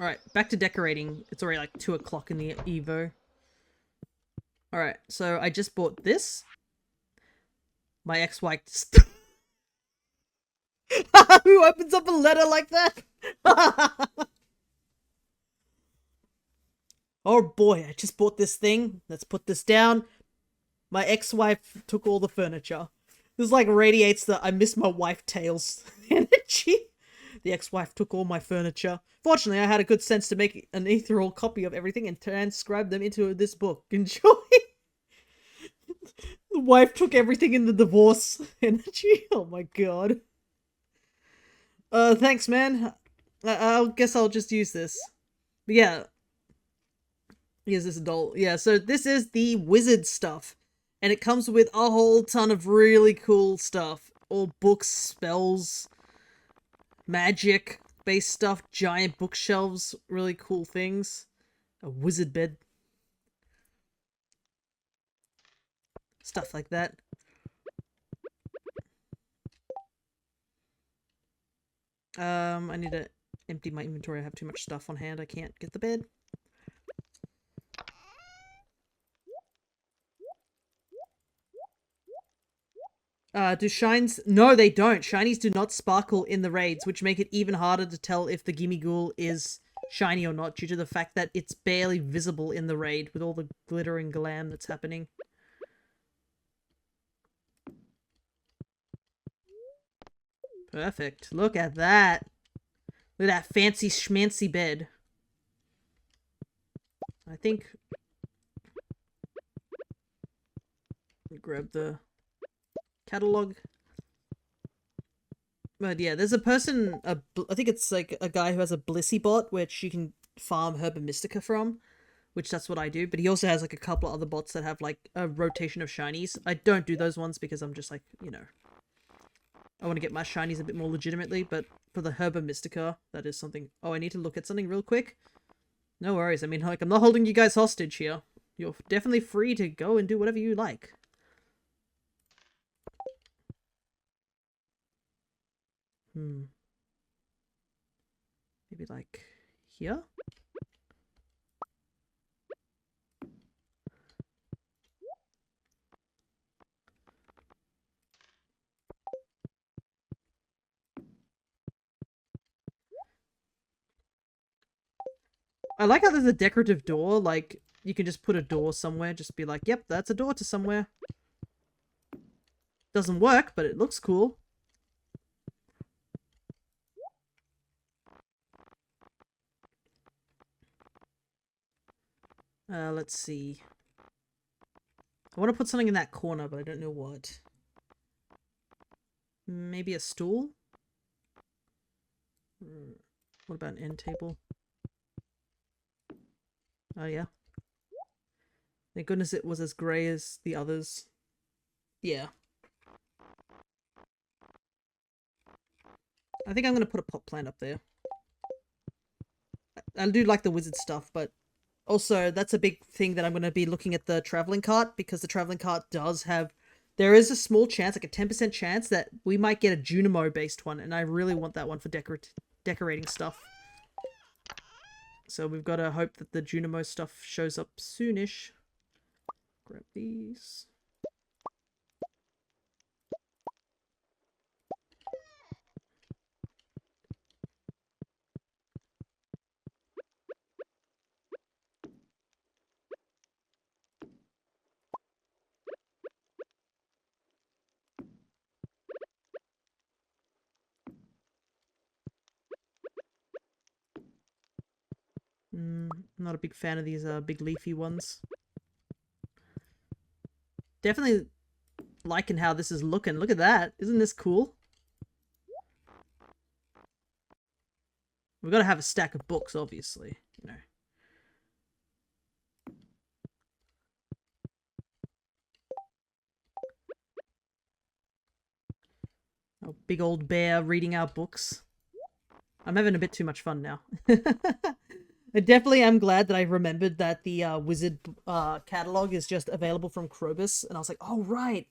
Alright, back to decorating. It's already like 2 o'clock in the Evo. Alright, so I just bought this. My ex-wife... Who opens up a letter like that? Oh boy, I just bought this thing. Let's put this down. My ex-wife took all the furniture. This like radiates the I miss my wife tales energy. The ex-wife took all my furniture. Fortunately, I had a good sense to make an ethereal copy of everything and transcribe them into this book. Enjoy. The wife took everything in the divorce energy. Oh my god. Thanks, man. I guess I'll just use this. But yeah. Here's this doll. Yeah, so this is the wizard stuff. And it comes with a whole ton of really cool stuff. All books, spells, magic-based stuff, giant bookshelves, really cool things. A wizard bed. Stuff like that. I need to empty my inventory. I have too much stuff on hand. I can't get the bed. Do shines? No, they don't. Shinies do not sparkle in the raids, which make it even harder to tell if the Gimme Ghoul is shiny or not, due to the fact that it's barely visible in the raid with all the glitter and glam that's happening. Perfect. Look at that. Look at that fancy schmancy bed. I think... grab the catalog. But yeah, there's a person, I think it's like a guy who has a Blissey bot, which you can farm Herba Mystica from, which that's what I do. But he also has like a couple of other bots that have like a rotation of shinies. I don't do those ones because I'm just like, you know, I want to get my shinies a bit more legitimately. But for the Herba Mystica, that is something. Oh, I need to look at something real quick. No worries. I mean, like, I'm not holding you guys hostage here. You're definitely free to go and do whatever you like. Maybe like here? I like how there's a decorative door, like, you can just put a door somewhere, just be like, yep, that's a door to somewhere. Doesn't work, but it looks cool. Let's see. I want to put something in that corner, but I don't know what. Maybe a stool? What about an end table? Oh, yeah. Thank goodness it was as grey as the others. Yeah. I think I'm going to put a pot plant up there. I do like the wizard stuff, but also that's a big thing that I'm going to be looking at the traveling cart, because the traveling cart does have... There is a small chance, like a 10% chance, that we might get a Junimo-based one, and I really want that one for decorating stuff. So we've got to hope that the Junimo stuff shows up soonish. Grab these. I'm not a big fan of these big leafy ones. Definitely liking how this is looking. Look at that. Isn't this cool? We've got to have a stack of books, obviously. You know. Oh, big old bear reading our books. I'm having a bit too much fun now. I definitely am glad that I remembered that the Wizard catalog is just available from Krobus, and I was like, oh, right.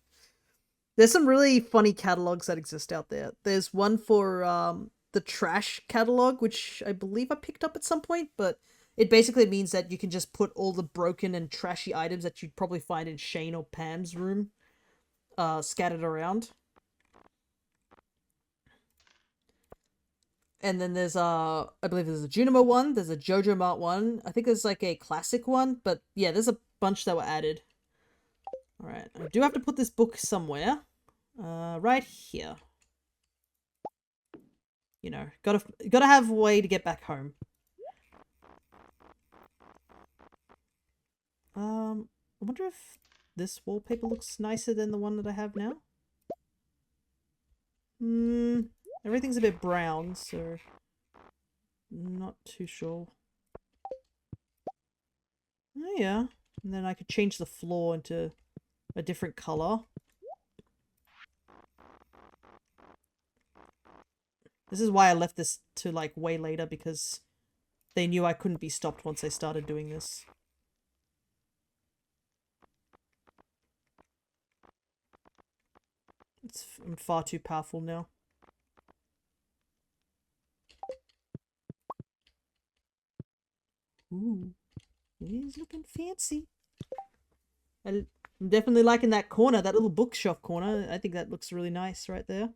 There's some really funny catalogs that exist out there. There's one for the trash catalog, which I believe I picked up at some point, but It basically means that you can just put all the broken and trashy items that you'd probably find in Shane or Pam's room scattered around. And then there's I believe there's a Junimo one, there's a Jojo Mart one. I think there's like a classic one, but yeah, there's a bunch that were added. Alright, I do have to put this book somewhere. Right here. You know, gotta have a way to get back home. I wonder if this wallpaper looks nicer than the one that I have now. Everything's a bit brown, so not too sure. Oh yeah, and then I could change the floor into a different color. This is why I left this to like way later, because they knew I couldn't be stopped once I started doing this. I'm far too powerful now. Ooh, it is looking fancy. I'm definitely liking that corner, that little bookshelf corner. I think that looks really nice right there.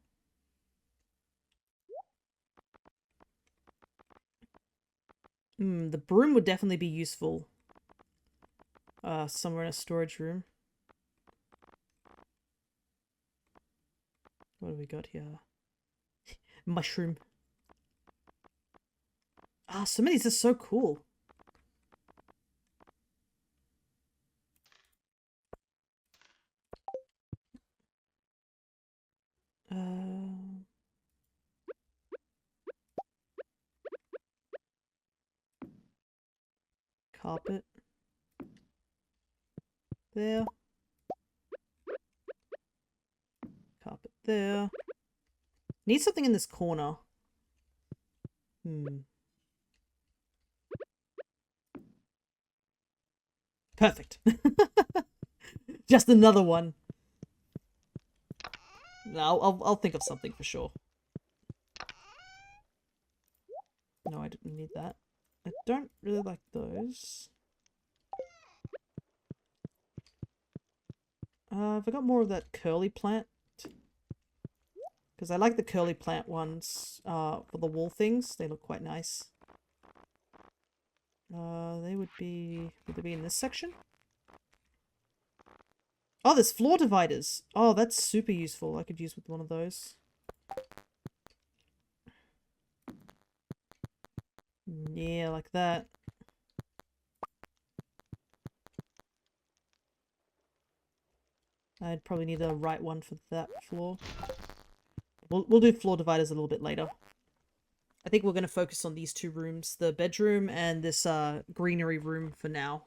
The broom would definitely be useful. Somewhere in a storage room. What do we got here? Mushroom. Ah, some of these are so cool. Carpet. There. Carpet there. Need something in this corner. Perfect. Just another one. No, I'll think of something for sure. No, I didn't need that. I don't really like those. Have I got more of that curly plant? Because I like the curly plant ones for the wall things. They look quite nice. Would they be in this section? Oh, there's floor dividers. Oh, that's super useful. I could use with one of those. Yeah, like that. I'd probably need a right one for that floor. We'll do floor dividers a little bit later. I think we're going to focus on these two rooms, the bedroom and this greenery room for now.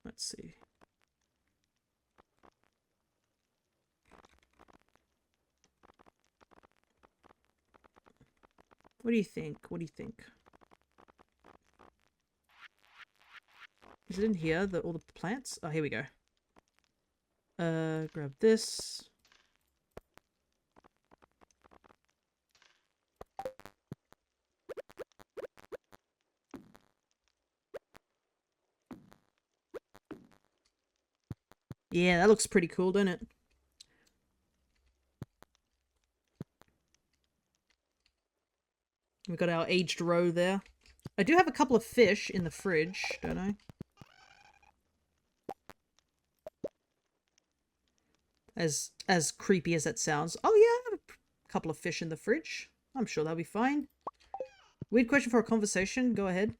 Let's see. What do you think? What do you think? Is it in here, all the plants? Oh, here we go. Grab this. Yeah, that looks pretty cool, doesn't it? We've got our aged roe there. I do have a couple of fish in the fridge, don't I? As creepy as that sounds. Oh yeah, I have a couple of fish in the fridge. I'm sure that'll be fine. Weird question for a conversation. Go ahead.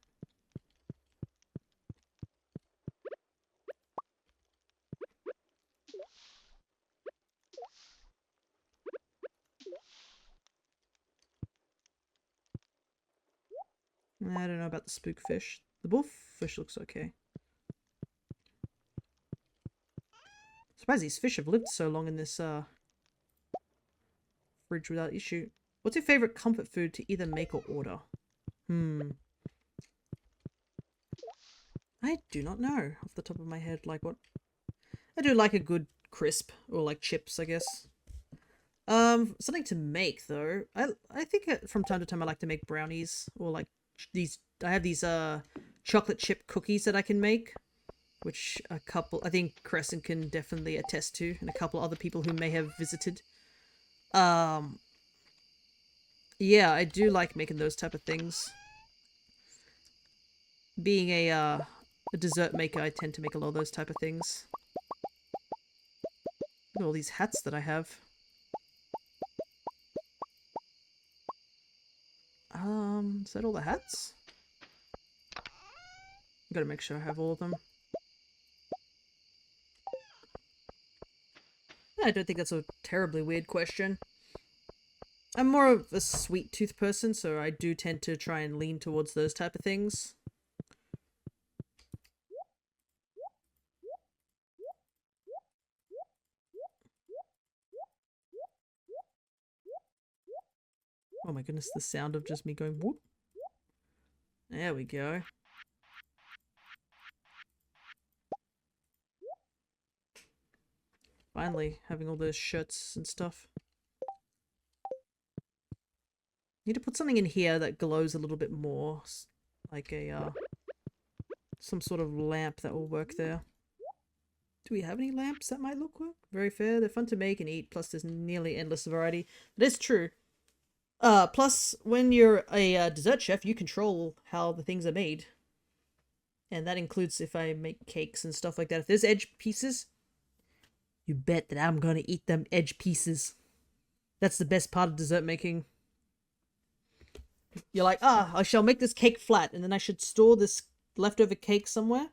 I don't know about the spookfish. The bullfish looks okay. Surprised these fish have lived so long in this fridge without issue. What's your favorite comfort food to either make or order? I do not know off the top of my head. Like what? I do like a good crisp, or like chips, I guess. Something to make though. I think from time to time I like to make brownies or like these. I have these chocolate chip cookies that I can make, which I think Crescent can definitely attest to, and a couple other people who may have visited. Um, yeah, I do like making those type of things. Being a dessert maker, I tend to make a lot of those type of things. Look at all these hats that I have. Is that all the hats? Gotta make sure I have all of them. I don't think that's a terribly weird question. I'm more of a sweet tooth person, so I do tend to try and lean towards those type of things. Oh my goodness, the sound of just me going whoop. There we go. Finally, having all those shirts and stuff. Need to put something in here that glows a little bit more. Like a, some sort of lamp that will work there. Do we have any lamps that might look work? Very fair. They're fun to make and eat, plus there's nearly endless variety. That is true. Plus, when you're a dessert chef, you control how the things are made. And that includes if I make cakes and stuff like that. If there's edge pieces, you bet that I'm gonna eat them edge pieces. That's the best part of dessert making. You're like, I shall make this cake flat, and then I should store this leftover cake somewhere,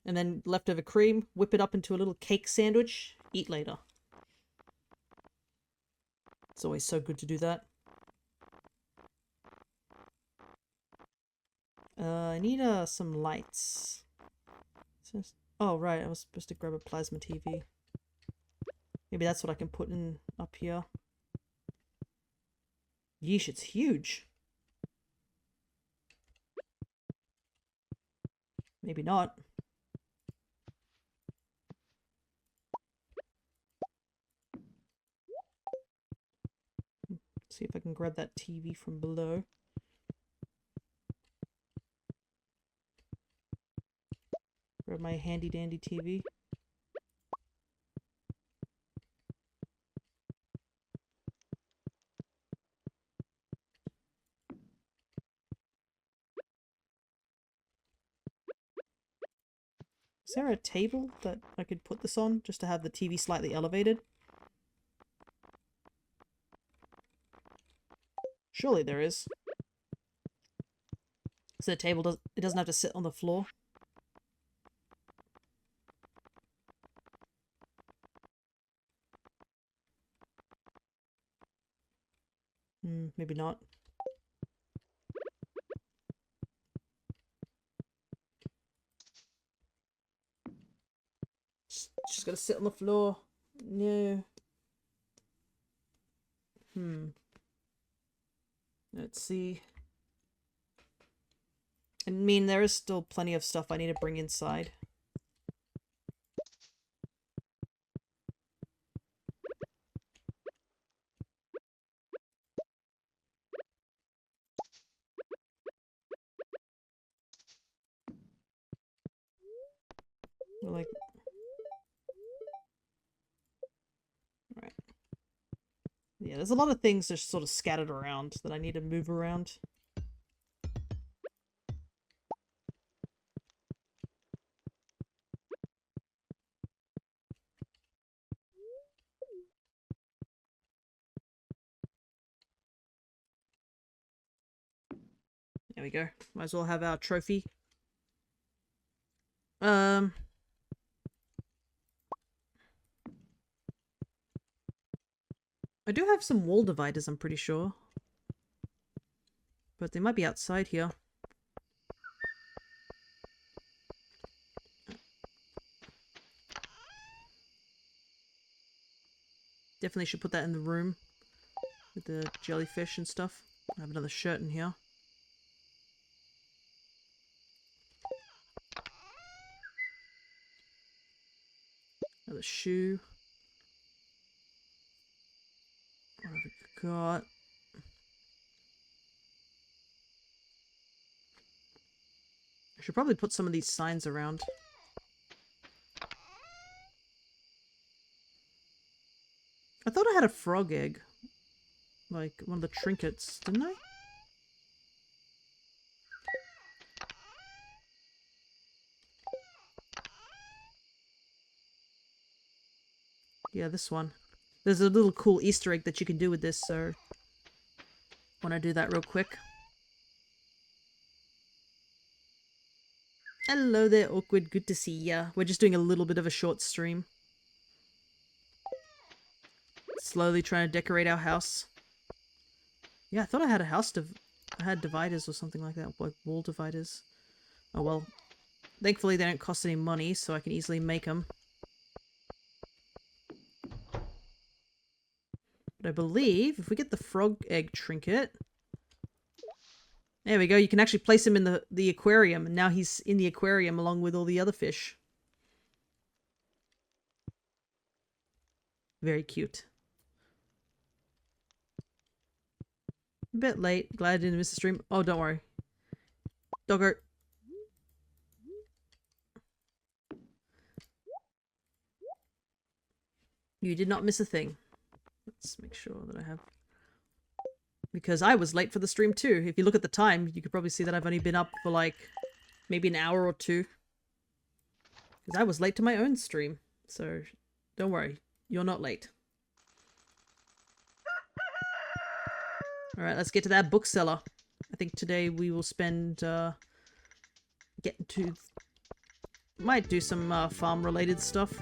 and then leftover cream, whip it up into a little cake sandwich, eat later. It's always so good to do that. I need some lights. Oh, right, I was supposed to grab a plasma TV. Maybe that's what I can put in up here. Yeesh, it's huge. Maybe not. See if I can grab that TV from below. Grab my handy dandy TV. Is there a table that I could put this on just to have the TV slightly elevated? Surely there is. So the table doesn't have to sit on the floor. Maybe not. Just gotta sit on the floor. No. Let's see. I mean, there is still plenty of stuff I need to bring inside. Like, right. Yeah, there's a lot of things just sort of scattered around that I need to move around. There we go. Might as well have our trophy. I do have some wall dividers, I'm pretty sure. But they might be outside here. Definitely should put that in the room. With the jellyfish and stuff. I have another shirt in here. Another shoe. What have we got? I should probably put some of these signs around. I thought I had a frog egg. Like, one of the trinkets, didn't I? Yeah, this one. There's a little cool Easter egg that you can do with this, so... I want to do that real quick. Hello there, Awkward. Good to see ya. We're just doing a little bit of a short stream. Slowly trying to decorate our house. Yeah, I thought I had a house I had dividers or something like that, like wall dividers. Oh well. Thankfully they don't cost any money, so I can easily make them. But I believe if we get the frog egg trinket... There we go, you can actually place him in the aquarium, and now he's in the aquarium along with all the other fish. Very cute. A bit late. Glad I didn't miss the stream. Oh, don't worry. Doggo. You did not miss a thing. Let's make sure that I have... Because I was late for the stream too. If you look at the time, you could probably see that I've only been up for like maybe an hour or two. Because I was late to my own stream. So don't worry. You're not late. Alright, let's get to that bookseller. I think today we will spend getting to... Might do some farm related stuff.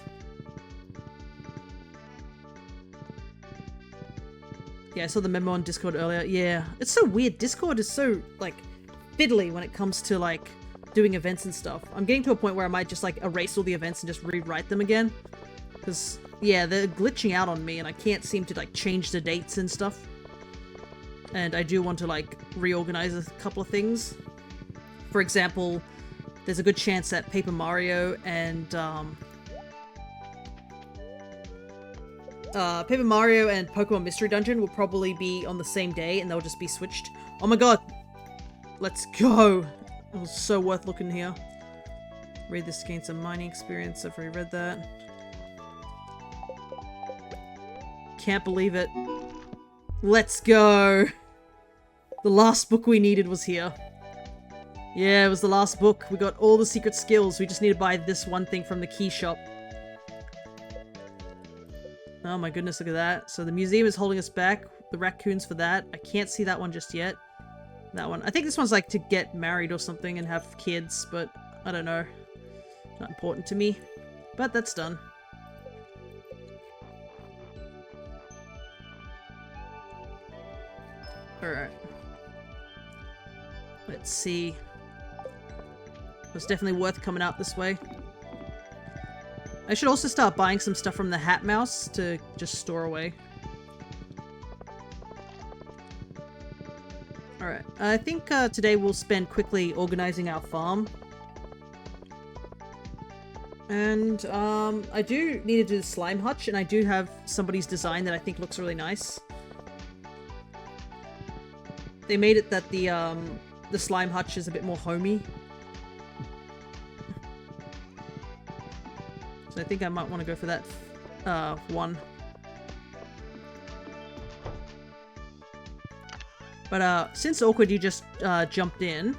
Yeah, I saw the memo on Discord earlier. Yeah, it's so weird. Discord is so, like, fiddly when it comes to, like, doing events and stuff. I'm getting to a point where I might just, like, erase all the events and just rewrite them again. Because, yeah, they're glitching out on me and I can't seem to, like, change the dates and stuff. And I do want to, like, reorganize a couple of things. For example, there's a good chance that Paper Mario and Pokemon Mystery Dungeon will probably be on the same day and they'll just be switched. Oh my god! Let's go! It was so worth looking here. Read this to gain some mining experience. I've already read that. Can't believe it. Let's go! The last book we needed was here. Yeah, it was the last book. We got all the secret skills. We just need to buy this one thing from the key shop. Oh my goodness, look at that. So the museum is holding us back. The raccoons for that. I can't see that one just yet. That one. I think this one's like to get married or something and have kids, but I don't know. Not important to me. But that's done. Alright. Let's see. It's definitely worth coming out this way. I should also start buying some stuff from the Hat Mouse to just store away. Alright, I think today we'll spend quickly organizing our farm. And I do need to do the slime hutch, and I do have somebody's design that I think looks really nice. They made it that the slime hutch is a bit more homey. So I think I might want to go for that one. But since Awkward you just jumped in,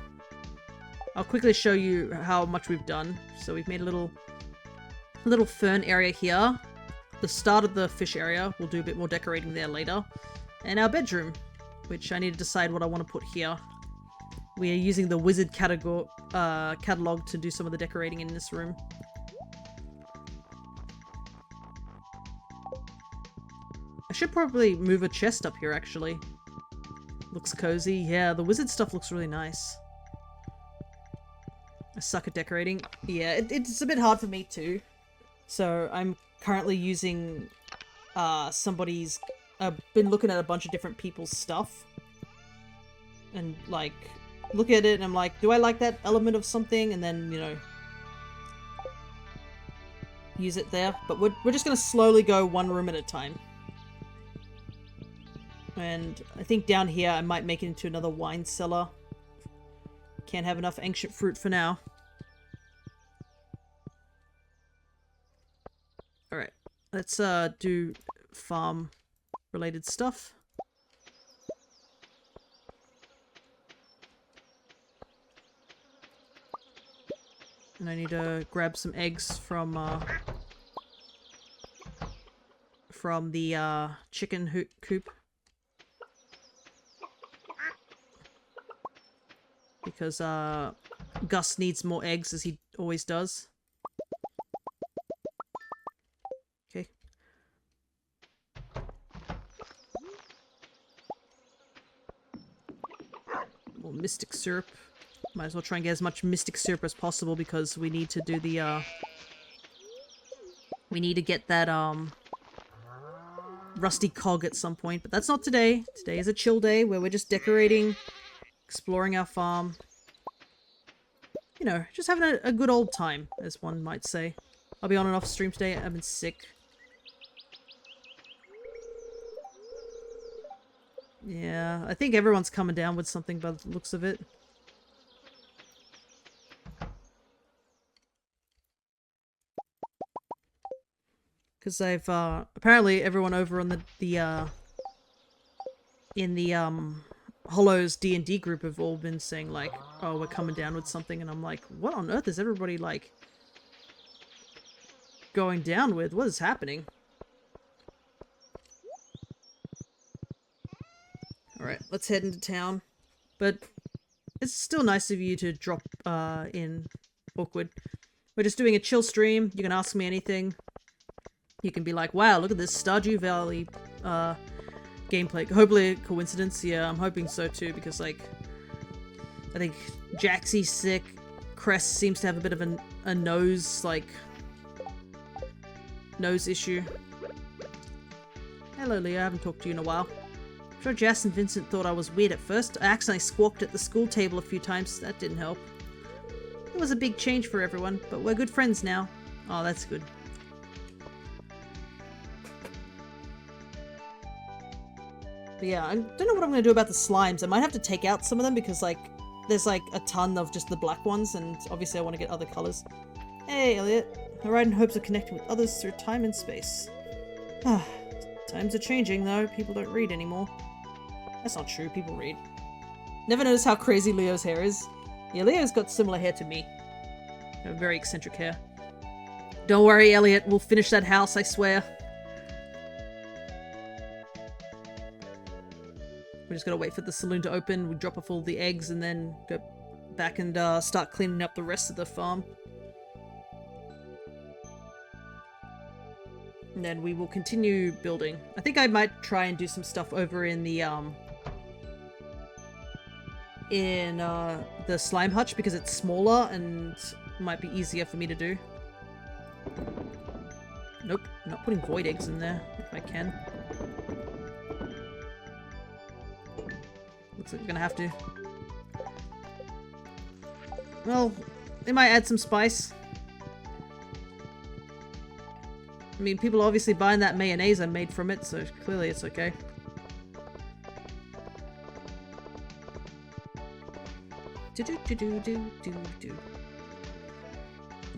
I'll quickly show you how much we've done. So we've made a little fern area here. The start of the fish area, we'll do a bit more decorating there later. And our bedroom, which I need to decide what I want to put here. We are using the wizard catalog to do some of the decorating in this room. I should probably move a chest up here, actually. Looks cozy. Yeah, the wizard stuff looks really nice. I suck at decorating. Yeah, it's a bit hard for me too. So I'm currently using somebody's... I've been looking at a bunch of different people's stuff. And like, look at it and I'm like, do I like that element of something? And then, you know... use it there. But we're just going to slowly go one room at a time. And I think down here I might make it into another wine cellar. Can't have enough ancient fruit for now. Alright, let's do farm related stuff. And I need to grab some eggs from the chicken coop. Because Gus needs more eggs, as he always does. Okay. More mystic syrup. Might as well try and get as much mystic syrup as possible because we need to do the we need to get that rusty cog at some point, but that's not today. Today is a chill day where we're just decorating, exploring our farm. You know, just having a good old time, as one might say. I'll be on and off stream today. I've been sick. Yeah, I think everyone's coming down with something by the looks of it. Because I've, apparently everyone over on in the Hollows D&D group have all been saying, like, oh, we're coming down with something, and I'm like, what on earth is everybody, like, going down with? What is happening? Alright, let's head into town. But it's still nice of you to drop in, Awkward. We're just doing a chill stream. You can ask me anything. You can be like, wow, look at this Stardew Valley gameplay. Hopefully a coincidence. Yeah, I'm hoping so too, because, like, I think Jaxie's sick. Crest seems to have a bit of a nose, like, nose issue. Hello, Leo. I haven't talked to you in a while. I'm sure Jess and Vincent thought I was weird at first. I accidentally squawked at the school table a few times. That didn't help. It was a big change for everyone, but we're good friends now. Oh, that's good. But yeah, I don't know what I'm going to do about the slimes. I might have to take out some of them because, like, there's, like, a ton of just the black ones, and obviously I want to get other colors. Hey, Elliot. I ride in hopes of connecting with others through time and space. Times are changing, though. People don't read anymore. That's not true. People read. Never noticed how crazy Leo's hair is. Yeah, Leo's got similar hair to me. Very eccentric hair. Don't worry, Elliot. We'll finish that house, I swear. We're just gonna wait for the saloon to open, we drop off all the eggs, and then go back and start cleaning up the rest of the farm. And then we will continue building. I think I might try and do some stuff over in the slime hutch because it's smaller and might be easier for me to do. Nope, I'm not putting void eggs in there if I can. Looks like we're gonna have to. Well, they might add some spice. I mean, people are obviously buying that mayonnaise I made from it, so clearly it's okay. Do-do-do-do-do-do-do.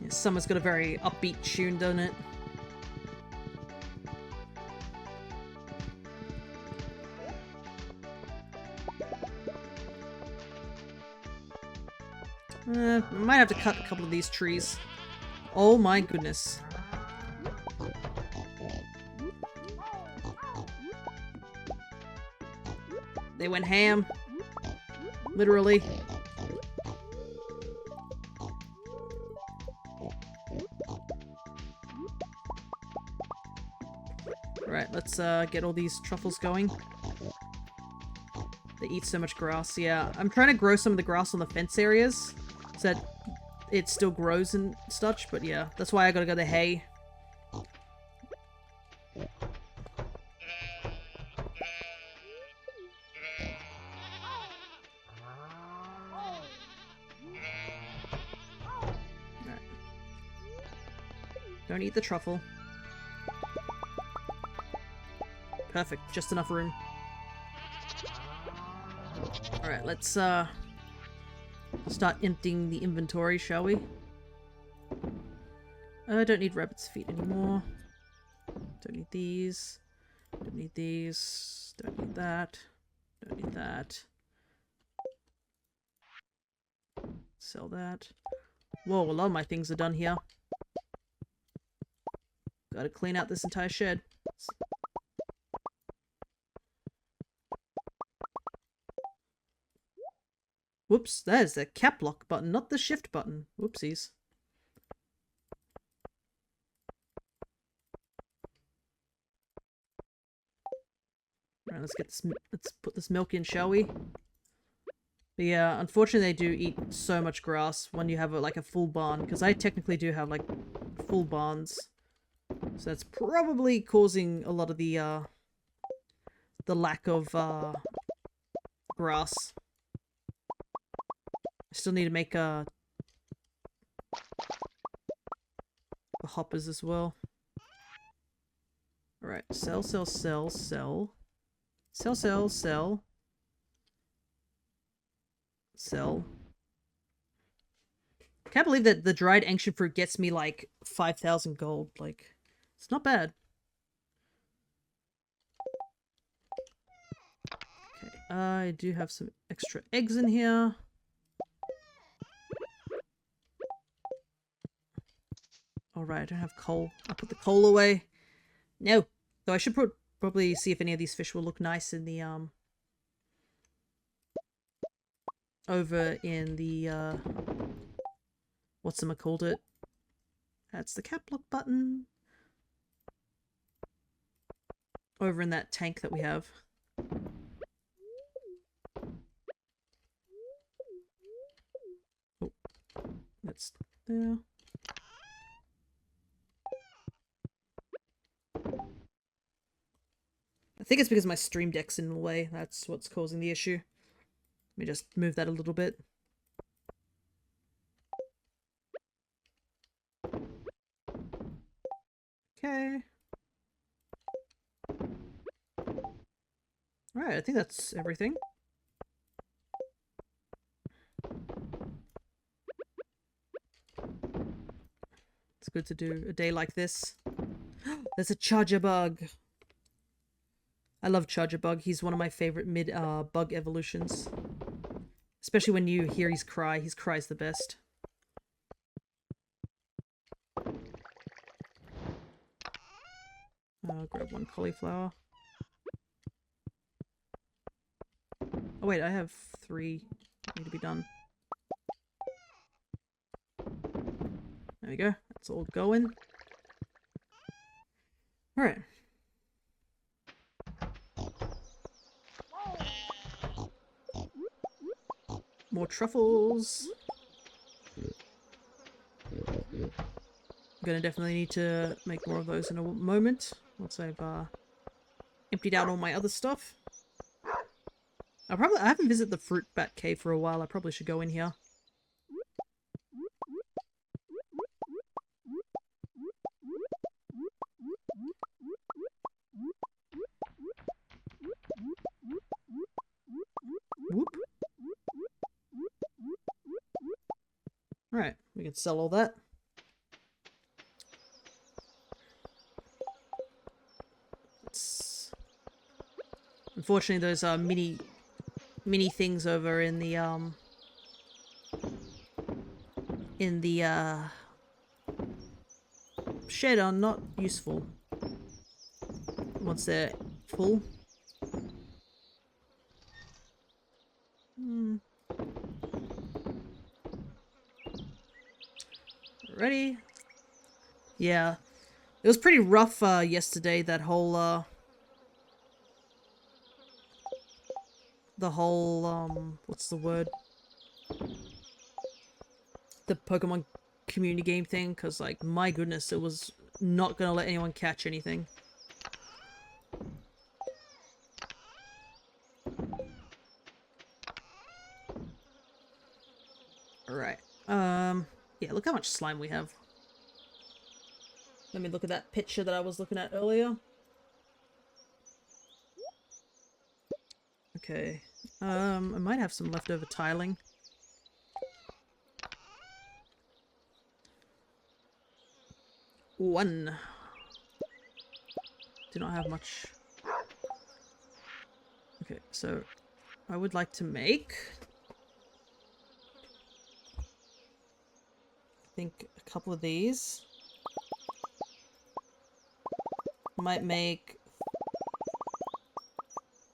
Yeah, summer's got a very upbeat tune, doesn't it? I might have to cut a couple of these trees. Oh my goodness. They went ham. Literally. Alright, let's get all these truffles going. They eat so much grass. Yeah, I'm trying to grow some of the grass on the fence areas so that it still grows and such, but yeah, that's why I gotta go the hay. Don't eat the truffle. Perfect. Just enough room. Alright, let's start emptying the inventory, shall we? I don't need rabbit's feet anymore. Don't need these. Don't need these. Don't need that. Don't need that. Sell that. Whoa, a lot of my things are done here. Gotta clean out this entire shed. Whoops, there's the cap lock button, not the shift button. Whoopsies. Alright, let's get this. Let's put this milk in, shall we? But yeah, unfortunately, they do eat so much grass when you have like a full barn. Because I technically do have like full barns, so that's probably causing a lot of the lack of grass. I still need to make the hoppers as well. Alright, sell, sell, sell, sell. Sell, sell, sell. Sell. Can't believe that the dried ancient fruit gets me like 5,000 gold. Like, it's not bad. Okay, I do have some extra eggs in here. Alright, I don't have coal. I'll put the coal away. No. Though I should probably see if any of these fish will look nice in the, over in the, whatchamacallit it? That's the cap lock button. Over in that tank that we have. Oh. That's there. I think it's because my stream deck's in the way. That's what's causing the issue. Let me just move that a little bit. Okay. Alright, I think that's everything. It's good to do a day like this. There's a charger bug. I love charger bug. He's one of my favorite mid bug evolutions. Especially when you hear his cry. His cry's the best. I'll grab one cauliflower. Oh wait, I have 3 that need to be done. There we go. That's all going. Alright. More truffles. I'm gonna definitely need to make more of those in a moment. Once I've emptied out all my other stuff. I haven't visited the fruit bat cave for a while. I probably should go in here. Whoop. Alright, we can sell all that. Unfortunately, those are mini things over in the shed are not useful once they're full. Ready? Yeah, it was pretty rough yesterday. That whole what's the word? The Pokemon community game thing, because, like, my goodness, it was not gonna let anyone catch anything. Alright. Yeah, look how much slime we have. Let me look at that picture that I was looking at earlier. Okay. I might have some leftover tiling. One. Do not have much. Okay, so I would like to make, I think, a couple of these. Might make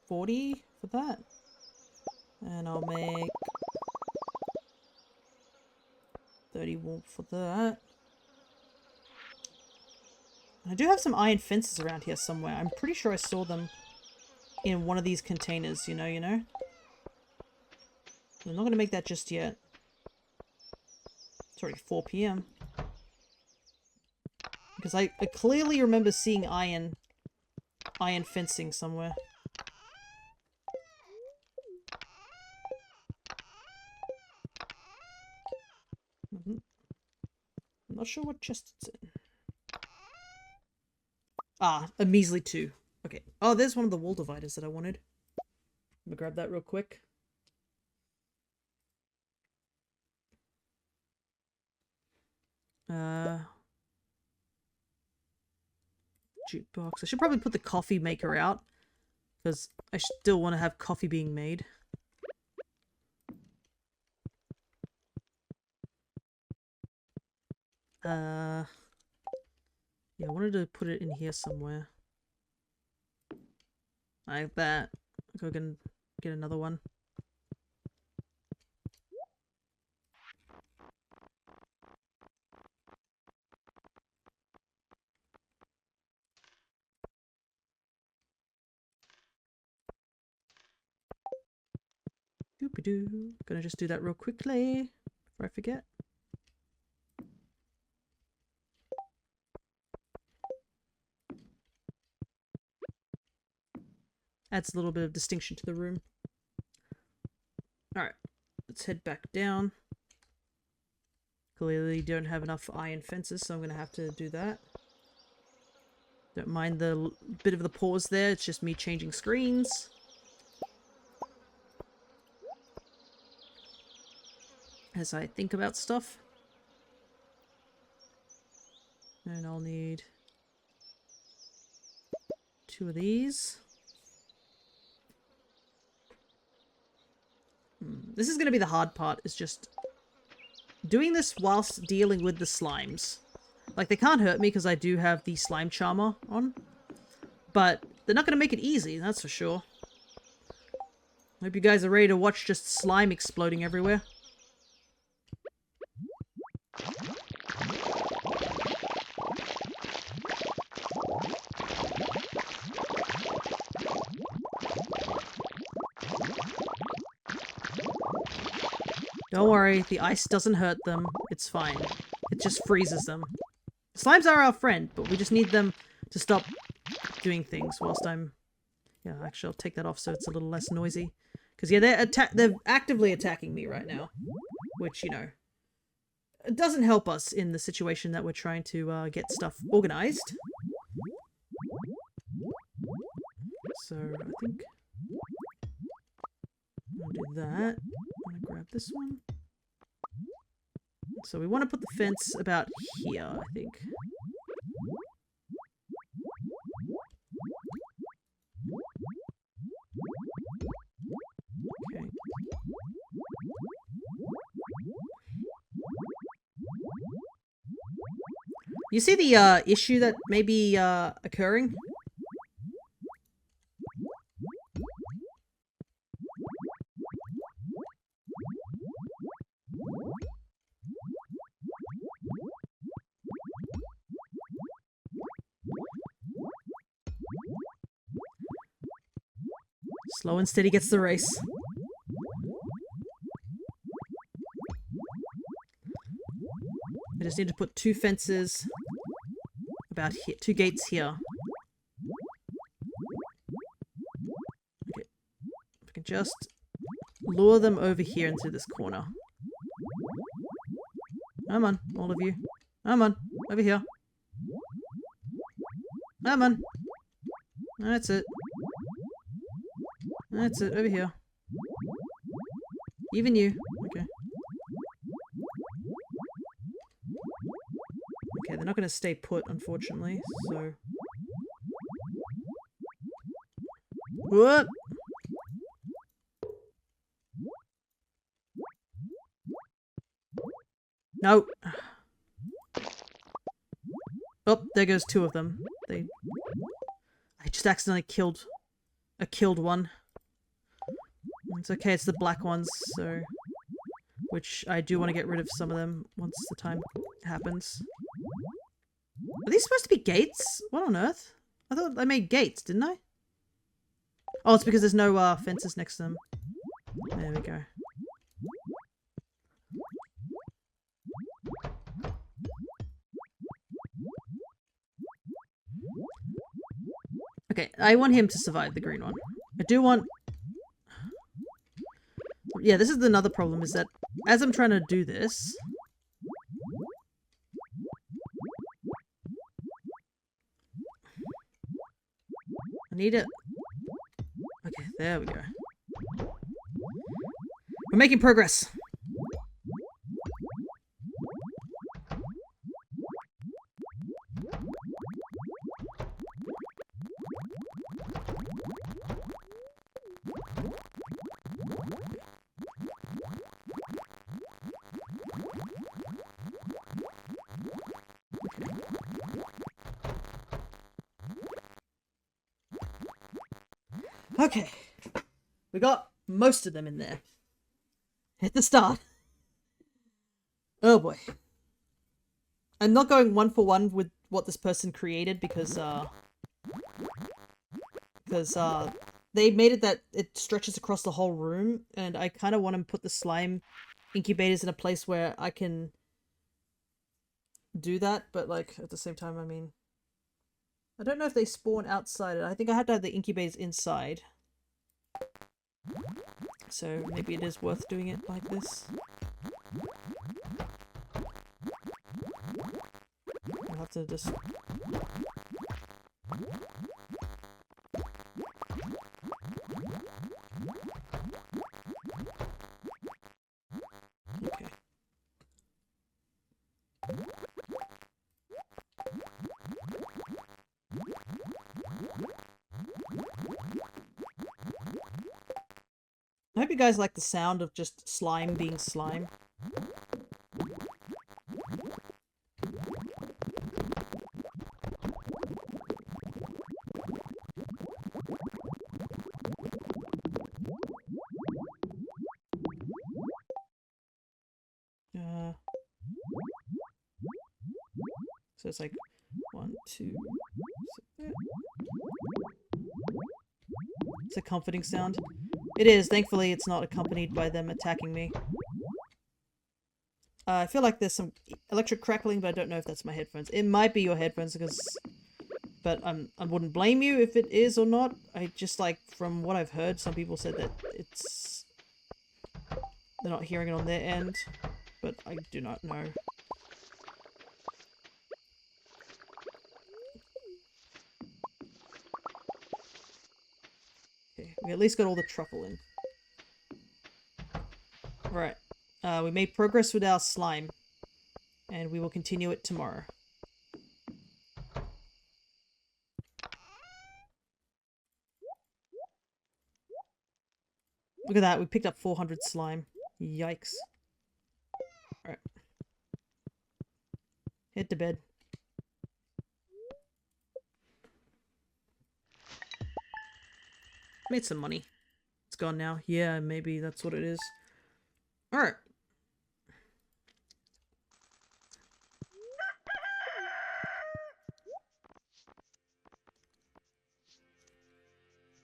40 for that. And I'll make 30 wool for that. I do have some iron fences around here somewhere. I'm pretty sure I saw them in one of these containers, you know. I'm not going to make that just yet. It's already 4 p.m. Because I clearly remember seeing iron fencing somewhere. I'm not sure what chest it's in. Ah, a measly 2. Okay. Oh, there's one of the wall dividers that I wanted. Let me grab that real quick. Jukebox. I should probably put the coffee maker out, because I still want to have coffee being made. Yeah, I wanted to put it in here somewhere. Like that. I'll go get another one. Doopy-doo. Gonna just do that real quickly before I forget. Adds a little bit of distinction to the room. Alright, let's head back down. Clearly don't have enough iron fences, so I'm going to have to do that. Don't mind the bit of the pause there, it's just me changing screens. As I think about stuff. And I'll need 2 of these. This is going to be the hard part, is just doing this whilst dealing with the slimes. Like, they can't hurt me because I do have the slime charmer on. But they're not going to make it easy, that's for sure. Hope you guys are ready to watch just slime exploding everywhere. Don't worry, the ice doesn't hurt them. It's fine. It just freezes them. Slimes are our friend, but we just need them to stop doing things whilst I'm... Yeah, actually, I'll take that off so it's a little less noisy. Because, yeah, they're actively attacking me right now. Which, you know, it doesn't help us in the situation that we're trying to get stuff organized. So, I think... I'll do that. I'm gonna grab this one. So we want to put the fence about here, I think. Okay. You see the issue that may be occurring? Slow and steady gets the race. I just need to put 2 fences about here, 2 gates here. Okay. If I can just lure them over here into this corner. Come on, all of you. Come on, over here. Come on. That's it. That's it. Over here. Even you. Okay. Okay, they're not going to stay put, unfortunately, so... What? No. Oh, there goes two of them. I just accidentally killed one. It's okay, it's the black ones, so... Which I do want to get rid of some of them once the time happens. Are these supposed to be gates? What on earth? I thought I made gates, didn't I? Oh, it's because there's no fences next to them. There we go. Okay, I want him to survive, the green one. I do want... Yeah, this is another problem, is that as I'm trying to do this... I need it. Okay, there we go. We're making progress. Okay. We got most of them in there. Hit the start. Oh boy. I'm not going one for one with what this person created because they made it that it stretches across the whole room, and I kind of want to put the slime incubators in a place where I can do that, but like at the same time, I mean, I don't know if they spawn outside. I think I had to have the incubators inside. So maybe it is worth doing it like this. I'll have to just... Okay. I hope you guys like the sound of just slime being slime. So it's like 1, 2. It's a comforting sound. It is. Thankfully, it's not accompanied by them attacking me. I feel like there's some electric crackling, but I don't know if that's my headphones. It might be your headphones, because... But I wouldn't blame you if it is or not. I just, like, from what I've heard, some people said that it's... They're not hearing it on their end, but I do not know. Okay, we at least got all the truffle in. Right. We made progress with our slime, and we will continue it tomorrow. Look at that, we picked up 400 slime. Yikes. Alright. Head to bed. Made some money. It's gone now. Yeah, maybe that's what it is. Alright.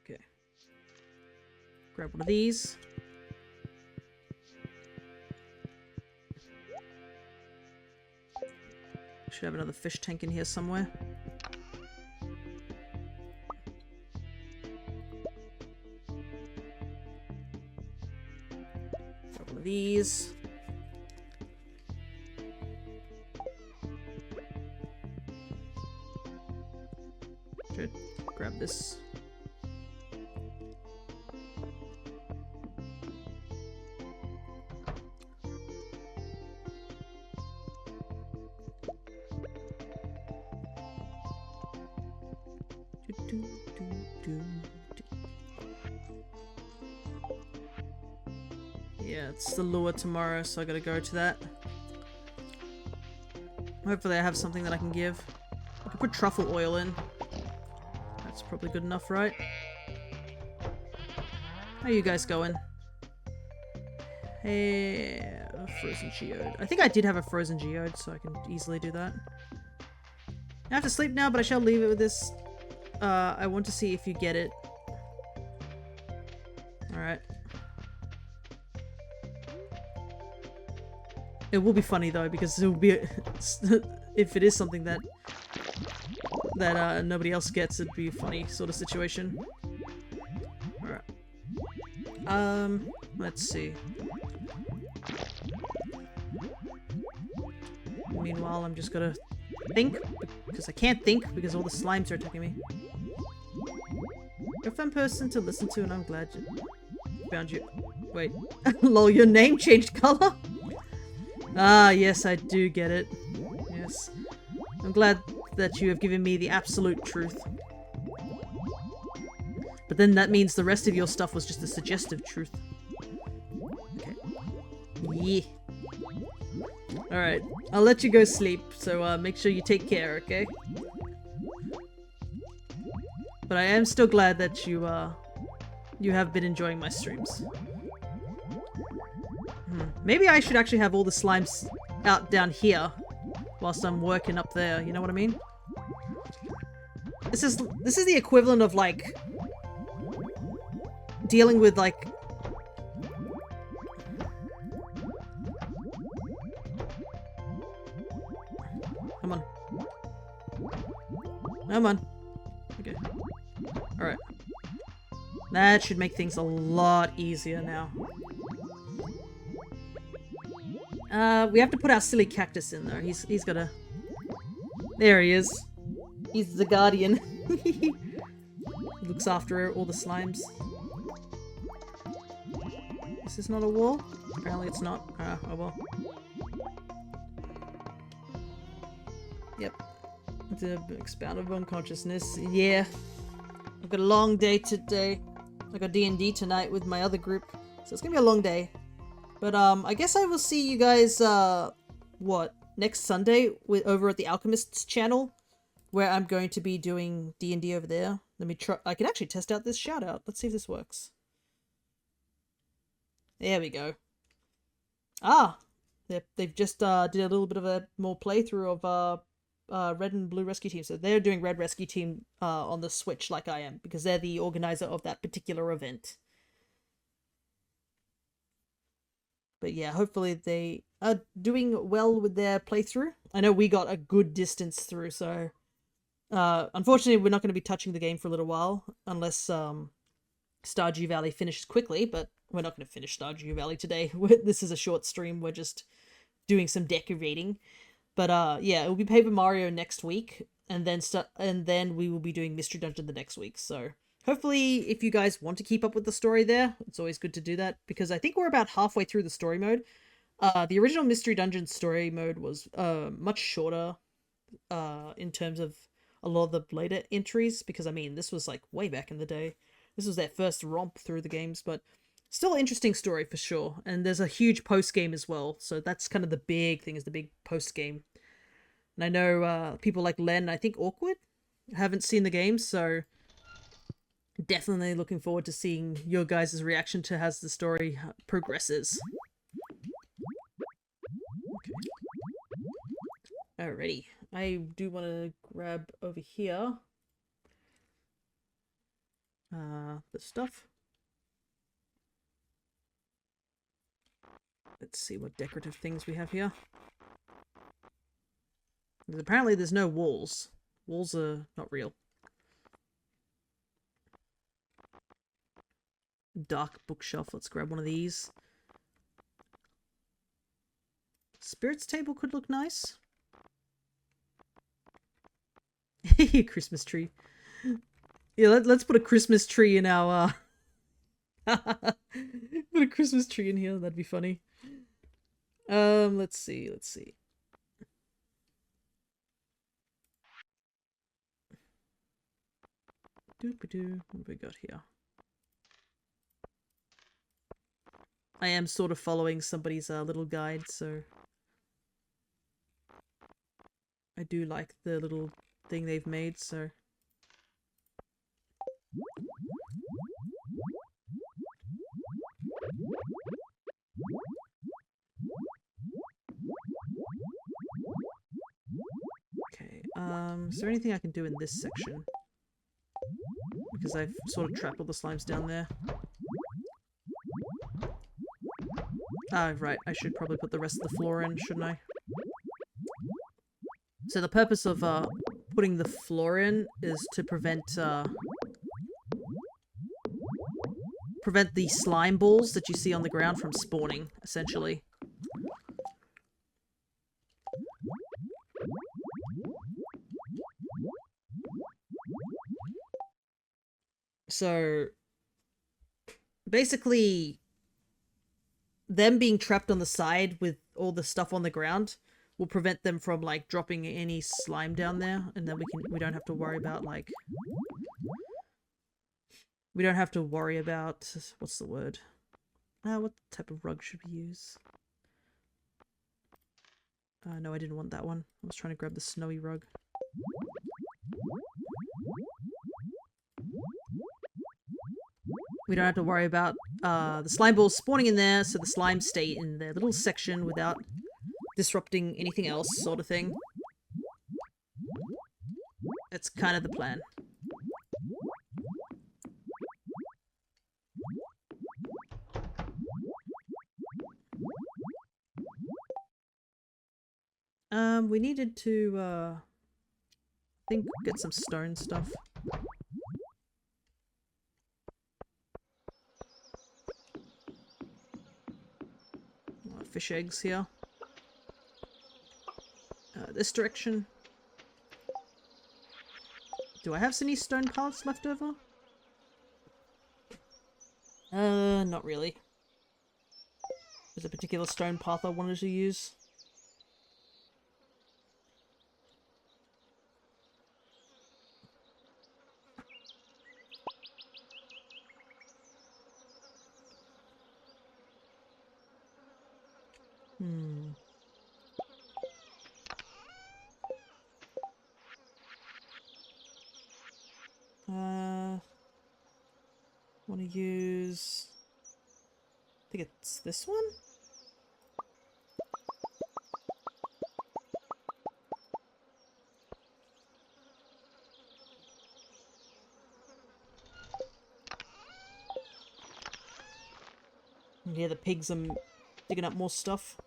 Okay. Grab one of these. Should have another fish tank in here somewhere. Grab one of these. Should grab this. Yeah, it's the lure tomorrow, so I gotta go to that. Hopefully I have something that I can give. I can put truffle oil in. That's probably good enough, right? How are you guys going? Hey, frozen geode. I think I did have a frozen geode, so I can easily do that. I have to sleep now, but I shall leave it with this. I want to see if you get it. Alright. It will be funny though, because it will be if it is something that nobody else gets, it'd be a funny sort of situation. Alright. Let's see. Meanwhile, I'm just gonna think, because I can't think because all the slimes are attacking me. You're a fun person to listen to, and I'm glad you found you. Wait, lol, your name changed color? Ah, yes, I do get it. Yes. I'm glad that you have given me the absolute truth. But then that means the rest of your stuff was just a suggestive truth. Okay. Yeah. Alright, I'll let you go sleep, so make sure you take care, okay? But I am still glad that you have been enjoying my streams. Maybe I should actually have all the slimes out down here whilst I'm working up there, you know what I mean? This is the equivalent of like dealing with like come on. Come on. Okay. Alright. That should make things a lot easier now. We have to put our silly cactus in there. He's gotta... There he is. He's the guardian. He looks after all the slimes. Is this not a wall? Apparently it's not. Oh well. Yep. The expounded on consciousness. Yeah. I've got a long day today. I got D&D tonight with my other group. So it's gonna be a long day. But I guess I will see you guys what? Next Sunday over at the Alchemist's channel, where I'm going to be doing D&D over there. Let me try. I can actually test out this shout out. Let's see if this works. There we go. Ah, they've just did a little bit of a more playthrough of Red and Blue Rescue Team. So they're doing Red Rescue Team on the Switch like I am, because they're the organizer of that particular event. But yeah, hopefully they are doing well with their playthrough. I know we got a good distance through, so unfortunately we're not going to be touching the game for a little while, unless Stardew Valley finishes quickly, but we're not going to finish Stardew Valley today. This is a short stream, we're just doing some decorating. But yeah, it will be Paper Mario next week, and then we will be doing Mystery Dungeon the next week, so... Hopefully, if you guys want to keep up with the story there, it's always good to do that, because I think we're about halfway through the story mode. The original Mystery Dungeon story mode was much shorter in terms of a lot of the later entries, because, I mean, this was, like, way back in the day. This was their first romp through the games, but still an interesting story for sure. And there's a huge post-game as well, so that's kind of the big thing, is the big post-game. And I know people like Len, I think Awkward, haven't seen the game, so... Definitely looking forward to seeing your guys' reaction to as the story progresses. Okay. Alrighty. I do want to grab over here the stuff. Let's see what decorative things we have here. Apparently there's no walls. Walls are not real. Dark bookshelf. Let's grab one of these. Spirits table could look nice. Christmas tree. Yeah, let's put a Christmas tree in our, put a Christmas tree in here, that'd be funny. Let's see. Doop-a-doo. What have we got here? I am sort of following somebody's little guide, so I do like the little thing they've made, so. Okay, is there anything I can do in this section? Because I've sort of trapped all the slimes down there. Ah, right, I should probably put the rest of the floor in, shouldn't I? So the purpose of putting the floor in is to prevent the slime balls that you see on the ground from spawning, essentially. So basically, them being trapped on the side with all the stuff on the ground will prevent them from like dropping any slime down there, and then we don't have to worry about like what's the word? What type of rug should we use? No, I didn't want that one. I was trying to grab the snowy rug. We don't have to worry about the slime balls spawning in there, so the slimes stay in their little section without disrupting anything else, sort of thing. That's kind of the plan. We needed to, I think, get some stone stuff. Fish eggs here. This direction. Do I have any stone paths left over? Not really. There's a particular stone path I wanted to use. Want to use... I think it's this one? Yeah, the pigs are digging up more stuff.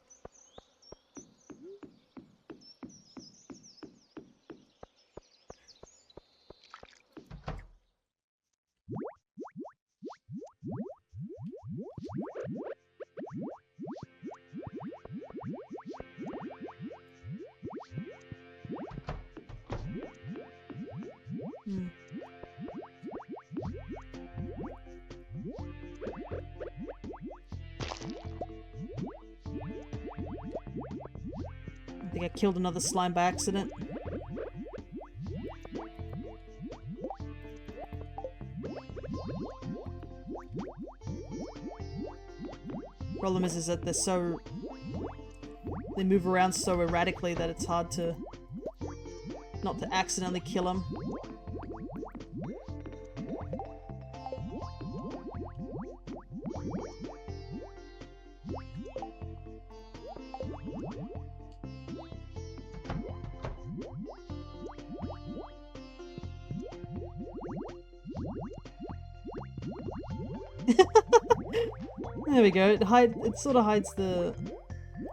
I think I killed another slime by accident. Problem is that they move around so erratically that it's hard to not to accidentally kill them. There we go. It sort of hides the...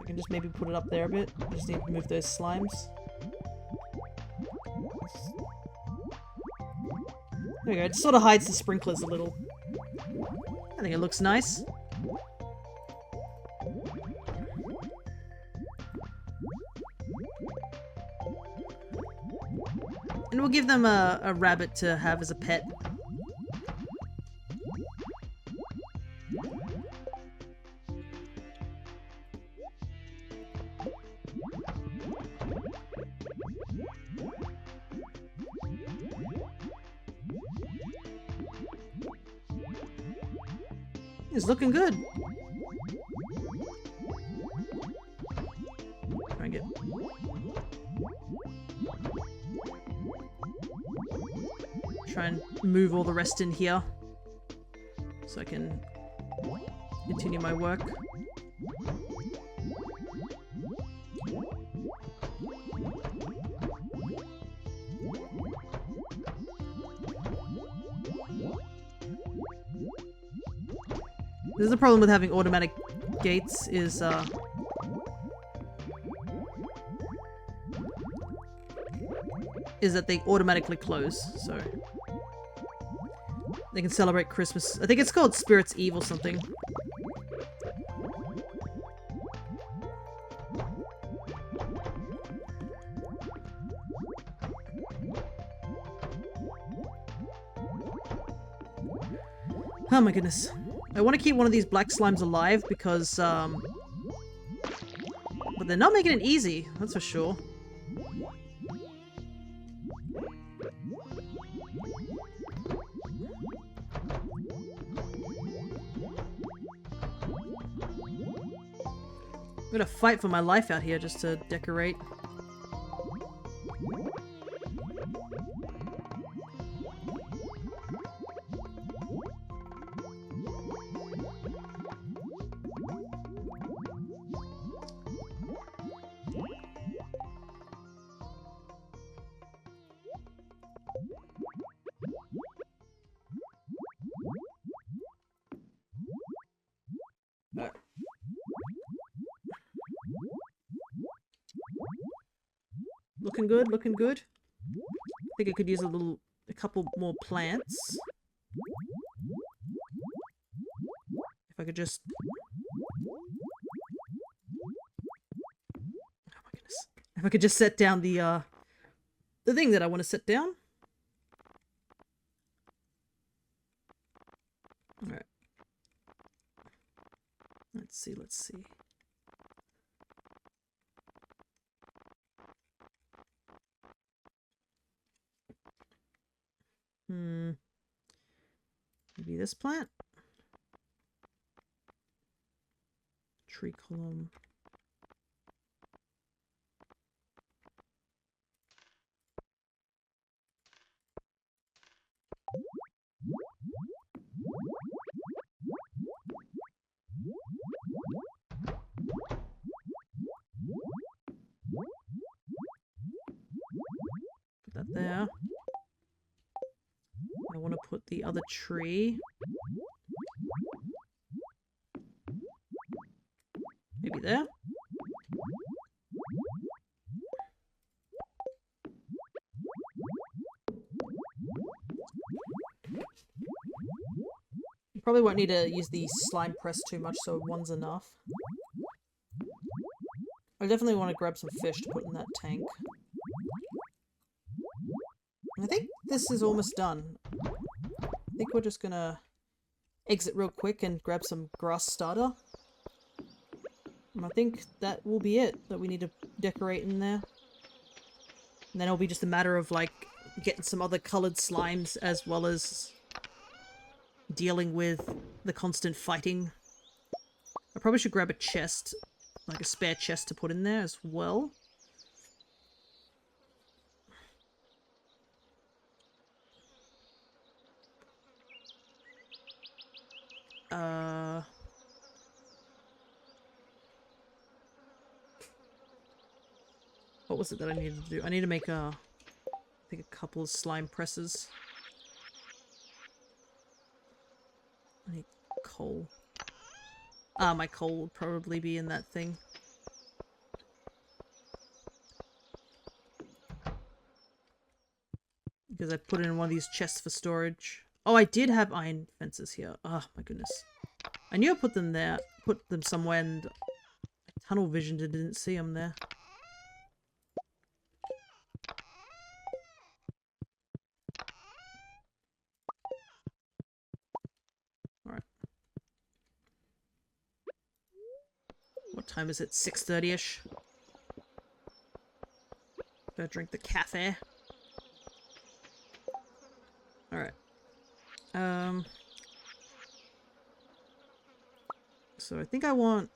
I can just maybe put it up there a bit. I just need to move those slimes. There we go. It sort of hides the sprinklers a little. I think it looks nice. And we'll give them a rabbit to have as a pet. It's looking good. Try and get... Try and move all the rest in here so I can continue my work. This is the problem with having automatic gates is that they automatically close, so they can celebrate Christmas. I think it's called Spirit's Eve or something. Oh my goodness. I want to keep one of these black slimes alive because, but they're not making it easy, that's for sure. I'm gonna fight for my life out here just to decorate. Looking good, looking good. I think I could use a couple more plants. If I could just... Oh my goodness. If I could just set down the thing that I want to set down. Alright. Let's see, let's see. Maybe this plant? Tree column. Put that there. I want to put the other tree. Maybe there. You probably won't need to use the slime press too much, so one's enough. I definitely want to grab some fish to put in that tank. I think this is almost done. I think we're just gonna exit real quick and grab some grass starter. And I think that will be it that we need to decorate in there. And then it'll be just a matter of like getting some other colored slimes as well as dealing with the constant fighting. I probably should grab a chest, like a spare chest to put in there as well. What was it that I needed to do? I need to make I think a couple of slime presses. I need coal. My coal would probably be in that thing. Because I put it in one of these chests for storage. Oh, I did have iron fences here. Oh, my goodness. I knew I put them there. Put them somewhere and I tunnel visioned and didn't see them there. time is it? 6:30ish. Go drink the cafe. Alright. So I think I want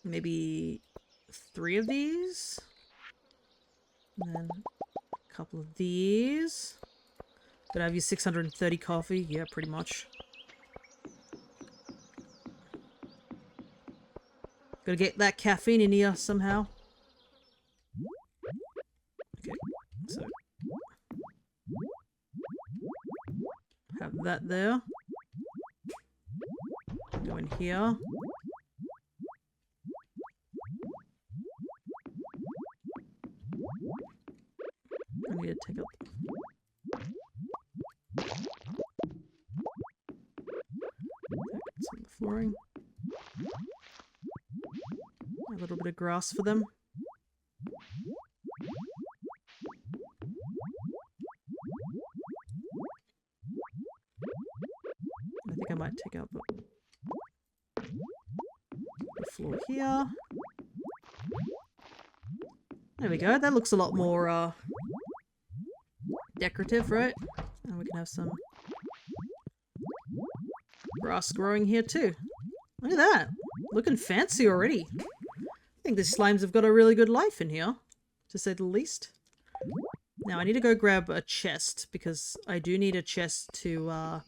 maybe 3 of these. And then a couple of these. Gonna have you 630 coffee? Yeah, pretty much. Gotta get that caffeine in here somehow. Okay, so have that there. Go in here. I need to take up some of the flooring. A little bit of grass for them. I think I might take out the floor here. There we go. That looks a lot more decorative, right? And we can have some grass growing here too. Look at that. Looking fancy already. I think these slimes have got a really good life in here, to say the least. Now I need to go grab a chest, because I do need a chest to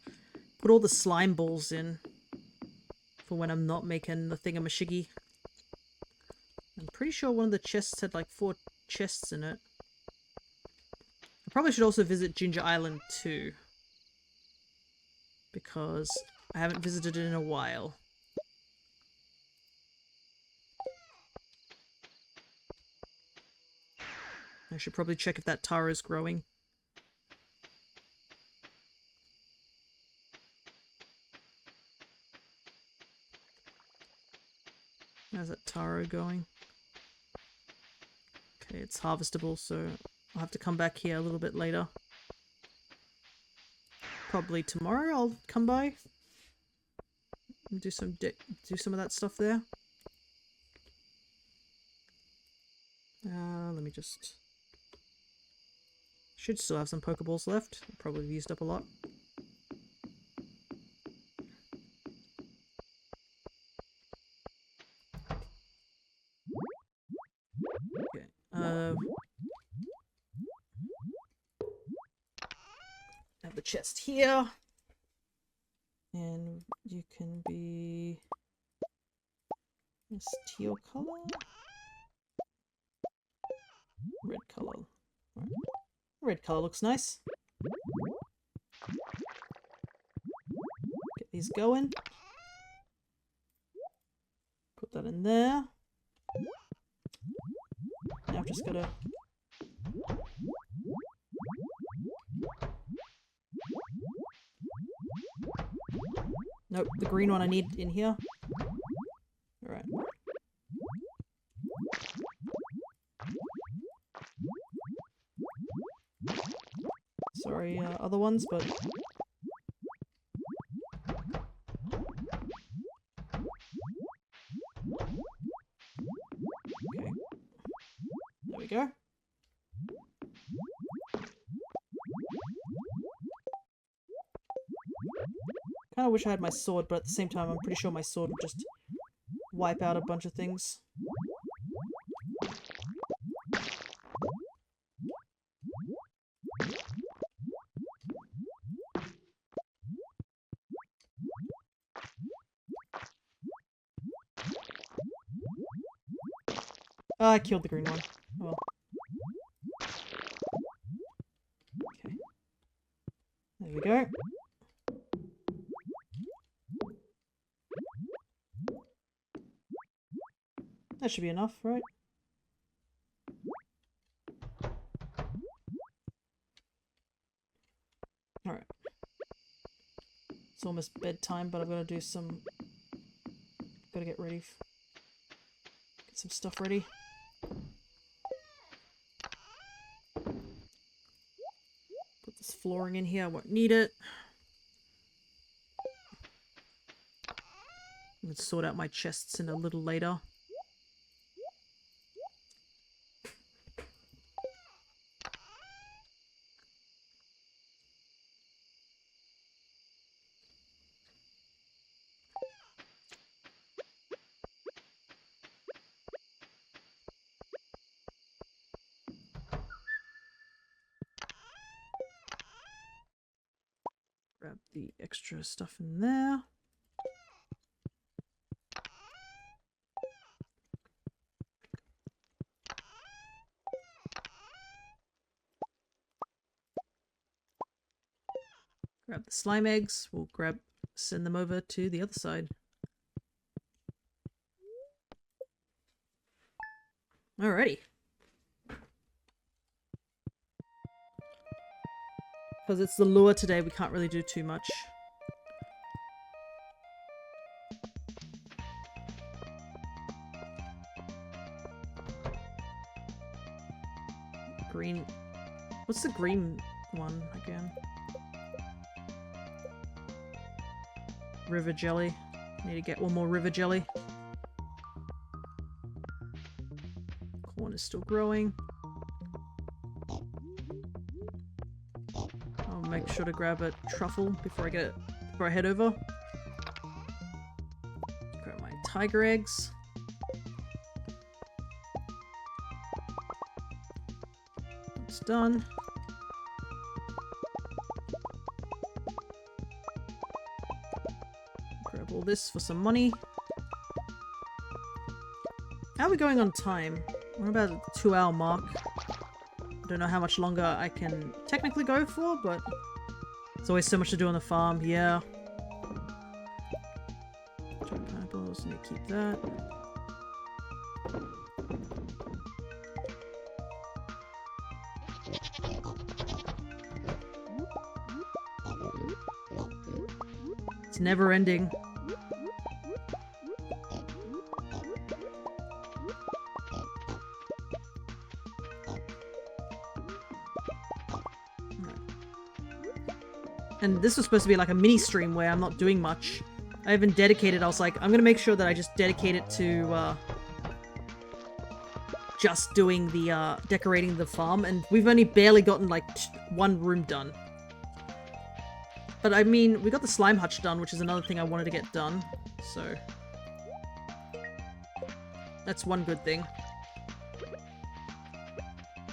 put all the slime balls in for when I'm not making the thingamashiggy. I'm pretty sure one of the chests had like 4 chests in it. I probably should also visit Ginger Island too, because I haven't visited it in a while. I should probably check if that taro is growing. How's that taro going? Okay, it's harvestable, so I'll have to come back here a little bit later. Probably tomorrow I'll come by and do some of that stuff there. Let me just... Should still have some Pokeballs left. Probably used up a lot. Okay. Have the chest here. And you can be this teal color. Red color. Right. Red color looks nice. Get these going. Put that in there. Now I've just gotta... Nope, the green one I need in here. Alright. Sorry, other ones, but... Okay. There we go. Kinda wish I had my sword, but at the same time I'm pretty sure my sword would just wipe out a bunch of things. Oh, I killed the green one. Oh well. Okay. There we go. That should be enough, right? Alright. It's almost bedtime, but I've got to do some... Gotta get ready. Get some stuff ready. Put this flooring in here, I won't need it. can sort out my chests in a little later. Grab the extra stuff in there. Grab the slime eggs. We'll send them over to the other side. Alrighty. Because it's the lure today, we can't really do too much. Green. What's the green one again? River jelly. Need to get one more river jelly. Corn is still growing. I'll make sure to grab a truffle before I head over. Grab my tiger eggs. It's done. Grab all this for some money. How are we going on time? We're about a 2-hour mark. I don't know how much longer I can technically go for, but there's always so much to do on the farm. Yeah. Dried pineapples, need to keep that. It's never ending. And this was supposed to be like a mini stream where I'm not doing much. I even dedicated, I was like, I'm gonna make sure that I just dedicate it to just doing the decorating the farm, and we've only barely gotten like one room done. But I mean, we got the slime hutch done, which is another thing I wanted to get done, so that's one good thing.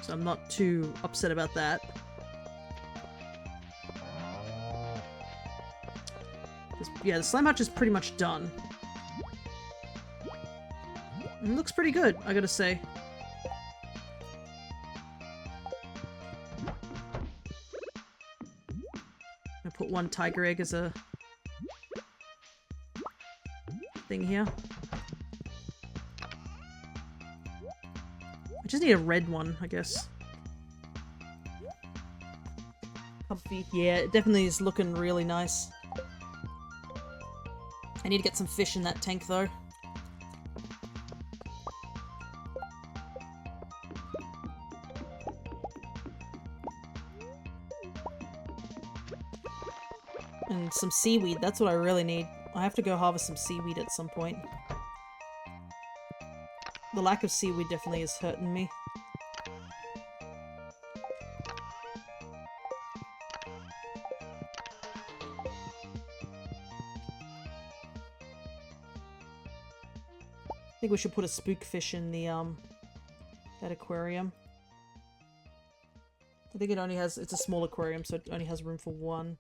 So I'm not too upset about that. Yeah, the slime hutch is pretty much done. It looks pretty good, I gotta say. I'm gonna put one tiger egg as a thing here. I just need a red one, I guess. Comfy. Yeah, it definitely is looking really nice. I need to get some fish in that tank, though. And some seaweed, that's what I really need. I have to go harvest some seaweed at some point. The lack of seaweed definitely is hurting me. I think we should put a spookfish in the that aquarium. I think it's a small aquarium, so it only has room for one.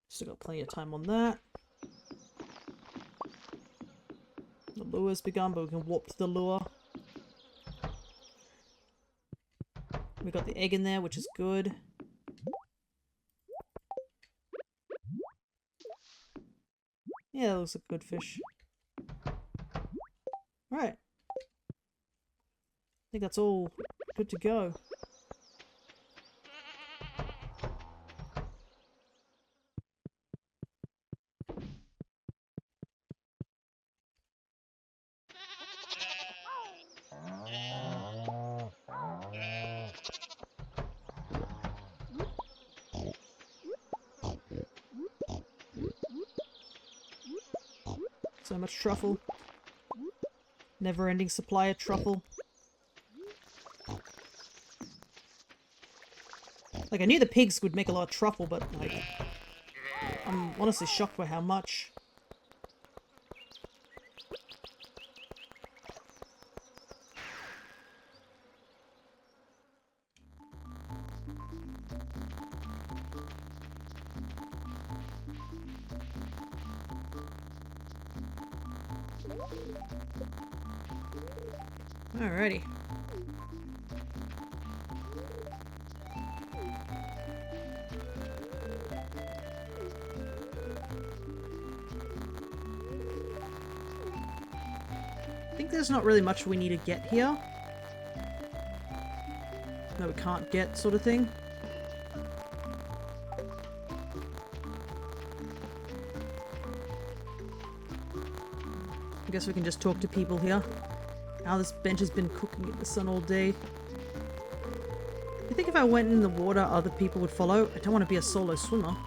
Still got plenty of time on that. The lure's begun, but we can warp to the lure. We got the egg in there, which is good. Yeah, that looks like a good fish. Alright. I think that's all good to go. So much truffle. Never-ending supply of truffle. Like, I knew the pigs would make a lot of truffle, but, like, I'm honestly shocked by how much. Alrighty. I think there's not really much we need to get here. That we can't get, sort of thing. I guess we can just talk to people here. Now this bench has been cooking in the sun all day. You think if I went in the water, other people would follow? I don't want to be a solo swimmer.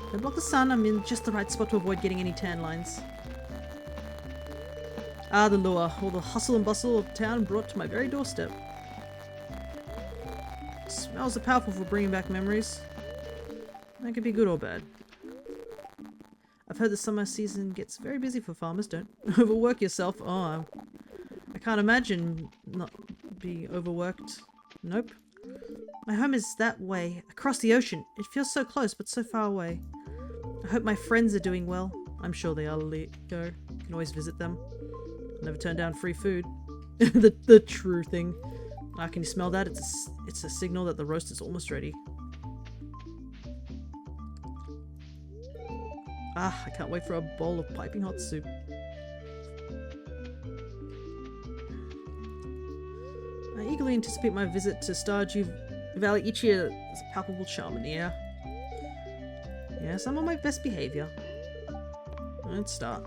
Don't block the sun, I'm in just the right spot to avoid getting any tan lines. Ah, the lure. All the hustle and bustle of town brought to my very doorstep. Smells are powerful for bringing back memories. That could be good or bad. I've heard the summer season gets very busy for farmers. Don't overwork yourself. Oh, I can't imagine not being overworked. Nope. My home is that way, across the ocean. It feels so close, but so far away. I hope my friends are doing well. I'm sure they are, Leo. You can always visit them. Never turn down free food. the true thing. Ah, can you smell that? It's a signal that the roast is almost ready. Ah, I can't wait for a bowl of piping hot soup. I eagerly anticipate my visit to Stardew Valley each year. There's a palpable charm in the air. Yes, I'm on my best behavior. Let's start.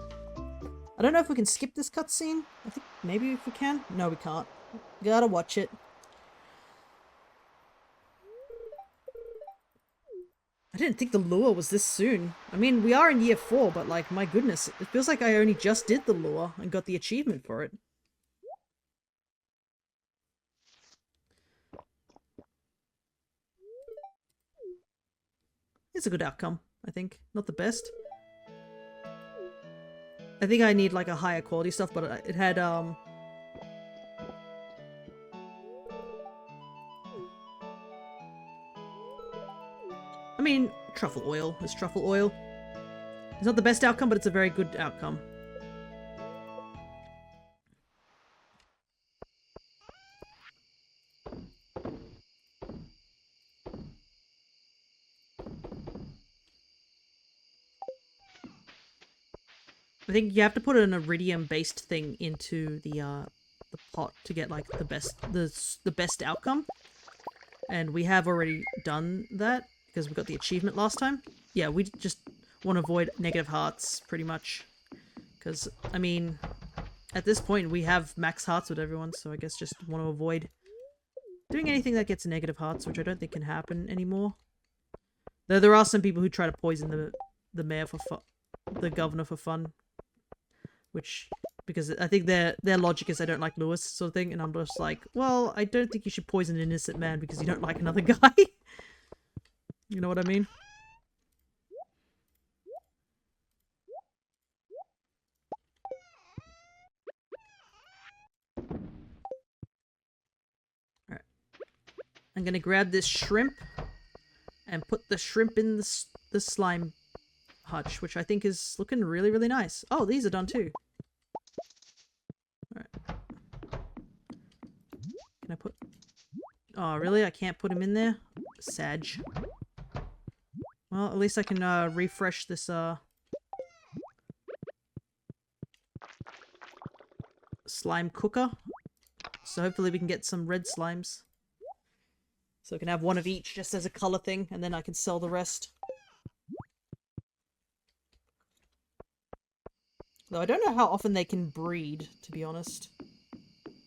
I don't know if we can skip this cutscene. I think maybe if we can. No, we can't. Gotta watch it. I didn't think the lure was this soon. I mean, we are in year 4, but like, my goodness, it feels like I only just did the lure and got the achievement for it. It's a good outcome, I think. Not the best. I think I need like a higher quality stuff, but it had I mean, truffle oil is truffle oil. It's not the best outcome, but it's a very good outcome. I think you have to put an iridium-based thing into the pot to get like the best outcome. And we have already done that because we got the achievement last time. Yeah, we just want to avoid negative hearts pretty much. Because I mean, at this point we have max hearts with everyone, so I guess just want to avoid doing anything that gets negative hearts, which I don't think can happen anymore. Though there are some people who try to poison the mayor for the governor for fun. Which, because I think their logic is I don't like Lewis sort of thing, and I'm just like, well, I don't think you should poison an innocent man because you don't like another guy. You know what I mean? Alright. I'm gonna grab this shrimp and put the shrimp in the slime hutch, which I think is looking really, really nice. Oh, these are done too. Alright. Can I put... Oh, really? I can't put him in there? Sag. Well, at least I can refresh this slime cooker. So hopefully we can get some red slimes. So I can have one of each just as a color thing, and then I can sell the rest. Though I don't know how often they can breed, to be honest.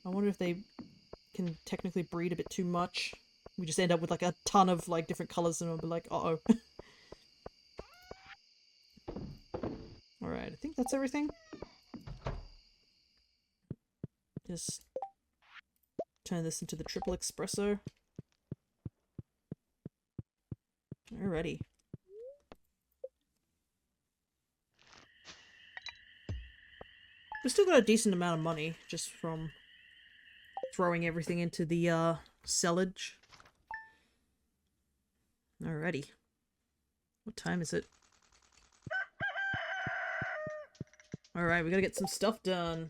I wonder if they can technically breed a bit too much. We just end up with like a ton of like different colors and I'll be like, uh-oh. Alright. I think that's everything. Just turn this into the triple espresso. Alrighty. We still got a decent amount of money just from throwing everything into the sellage. Alrighty. What time is it? Alright, we gotta get some stuff done.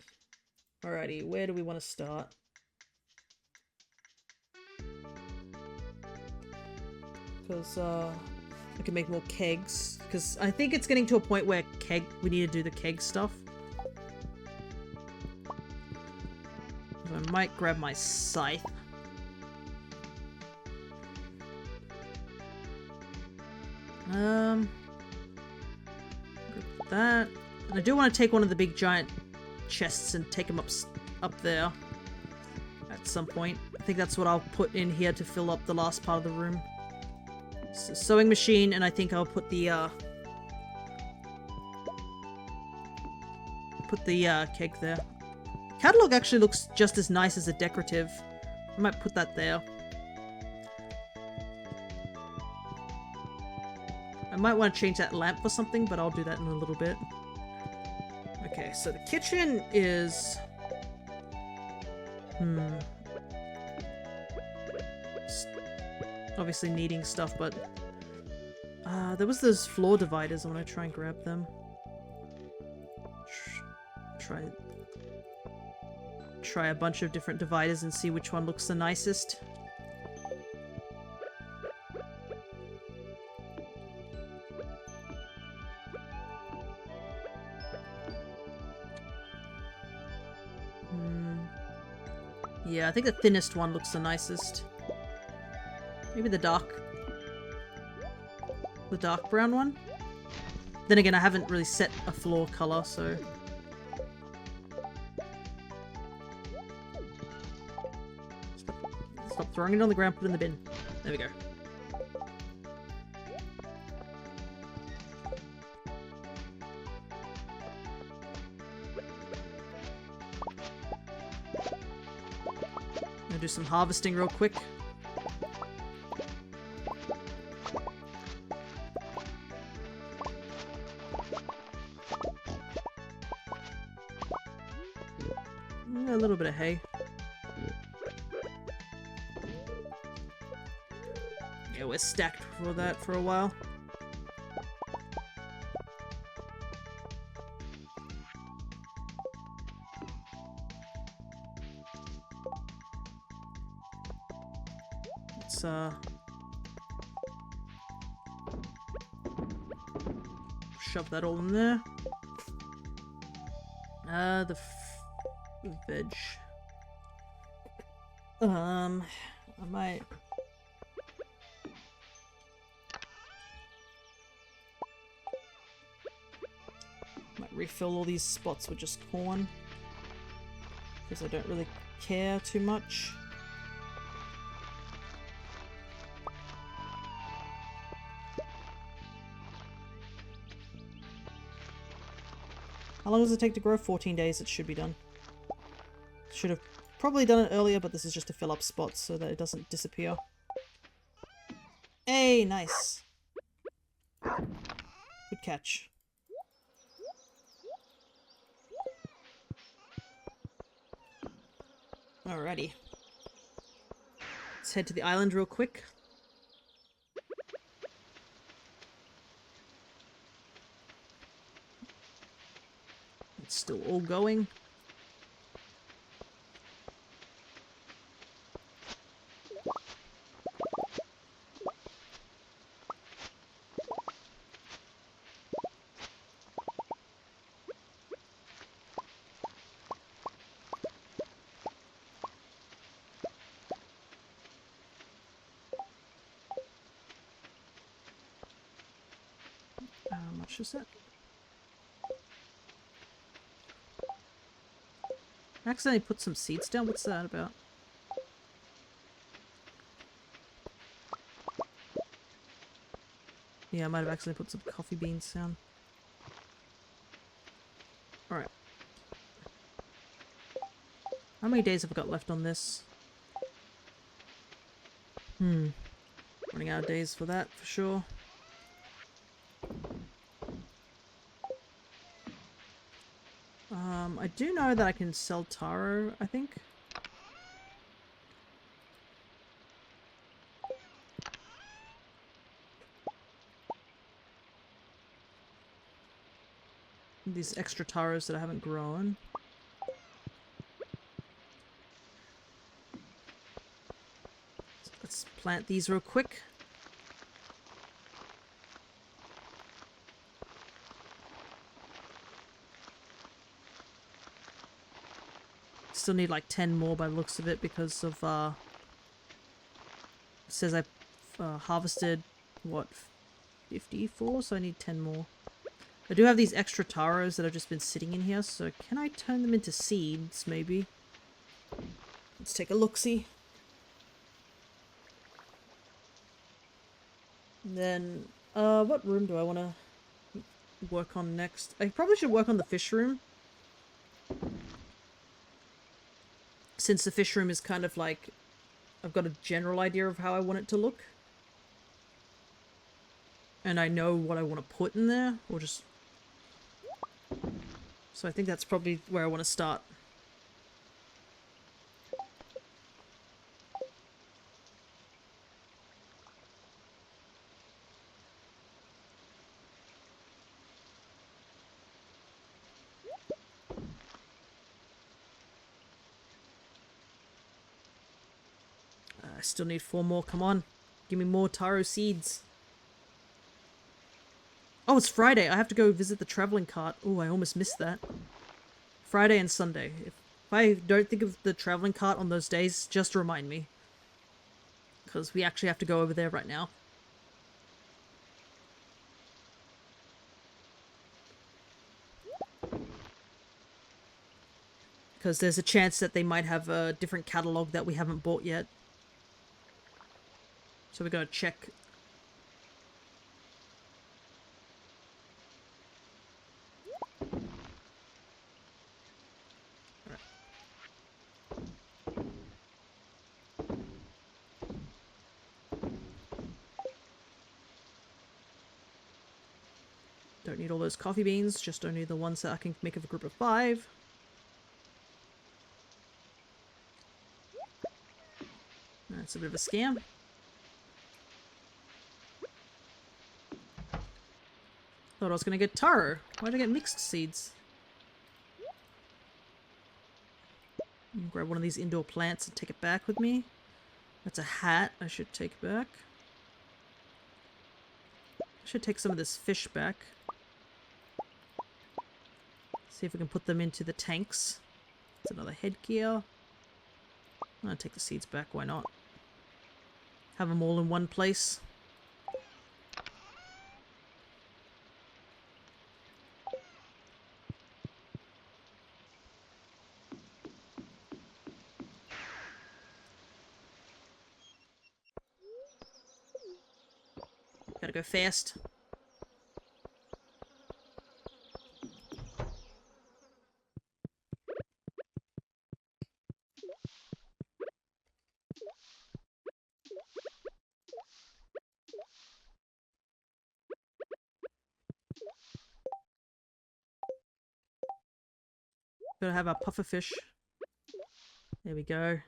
Alrighty, where do we want to start? Because, I can make more kegs. Because I think it's getting to a point where we need to do the keg stuff. I might grab my scythe. Grab that. And I do want to take one of the big giant chests and take them up there at some point. I think that's what I'll put in here to fill up the last part of the room. So, sewing machine, and I think I'll put the keg there. Catalog actually looks just as nice as a decorative. I might put that there. I might want to change that lamp for something, but I'll do that in a little bit. Okay, so the kitchen is... obviously needing stuff, but... there was those floor dividers. I want to try and grab them. Try a bunch of different dividers and see which one looks the nicest. Yeah, I think the thinnest one looks the nicest. Maybe the dark brown one? Then again, I haven't really set a floor color, so... Stop throwing it on the ground, put it in the bin. There we go. Gonna do some harvesting real quick. A little bit of hay. Yeah, we're stacked for that for a while. Let's shove that all in there. The veg. I might refill all these spots with just corn because I don't really care too much. How long does it take to grow? 14 days. It should be done. Should have probably done it earlier, but this is just to fill up spots so that it doesn't disappear. Hey, nice. Good catch. Alrighty. Let's head to the island real quick. It's still all going. How much is it? I accidentally put some seeds down. What's that about? Yeah, I might have accidentally put some coffee beans down. Alright. How many days have I got left on this? Running out of days for that, for sure. I do know that I can sell taro, I think. These extra taros that I haven't grown. Let's plant these real quick. Still need like 10 more by the looks of it because of, it says I harvested, what, 54? So I need 10 more. I do have these extra taros that have just been sitting in here, so can I turn them into seeds, maybe? Let's take a look-see. Then, what room do I want to work on next? I probably should work on the fish room. Since the fish room is kind of like, I've got a general idea of how I want it to look. And I know what I want to put in there, or just... So I think that's probably where I want to start. I still need 4 more, come on. Give me more taro seeds. Oh, it's Friday. I have to go visit the traveling cart. Oh, I almost missed that. Friday and Sunday. If I don't think of the traveling cart on those days, just remind me. Because we actually have to go over there right now. Because there's a chance that they might have a different catalog that we haven't bought yet. So we're going to check. Don't need all those coffee beans, just only the ones that I can make of a group of 5. That's a bit of a scam. Thought I was going to get taro. Why did I get mixed seeds? Grab one of these indoor plants and take it back with me. That's a hat I should take back. I should take some of this fish back. See if we can put them into the tanks. That's another headgear. I'm gonna take the seeds back, why not? Have them all in one place. Gotta go fast. Gotta have our pufferfish. There we go.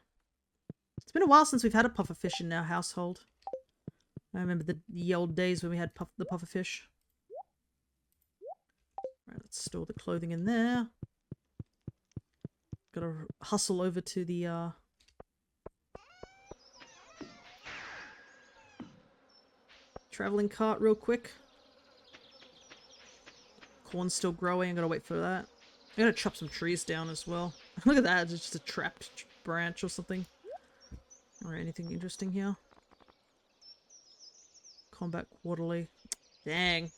It's been a while since we've had a pufferfish in our household. I remember the old days when we had the pufferfish. Right, let's store the clothing in there. Gotta hustle over to the traveling cart real quick. Corn's still growing, I gotta wait for that. I gotta chop some trees down as well. Look at that, it's just a trapped branch or something. Alright, anything interesting here? Combat quarterly. Dang.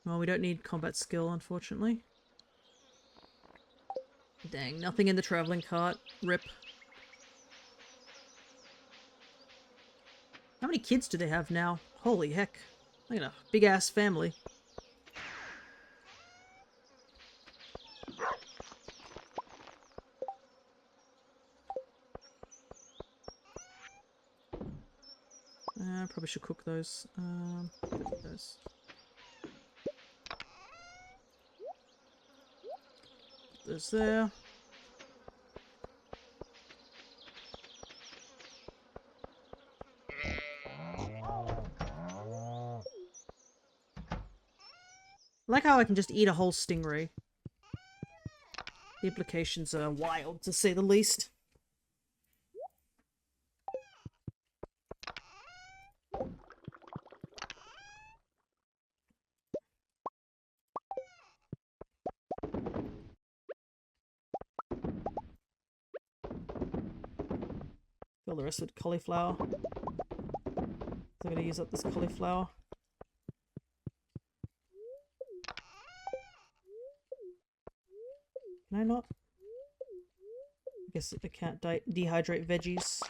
Well, we don't need combat skill, unfortunately. Dang, nothing in the traveling cart. Rip. How many kids do they have now? Holy heck. Look at a big-ass family. Probably should cook those. Cook those. Put those there. I like how I can just eat a whole stingray. The implications are wild, to say the least. Fill the rest with cauliflower. So I'm going to use up this cauliflower. Can I not? I guess I can't dehydrate veggies.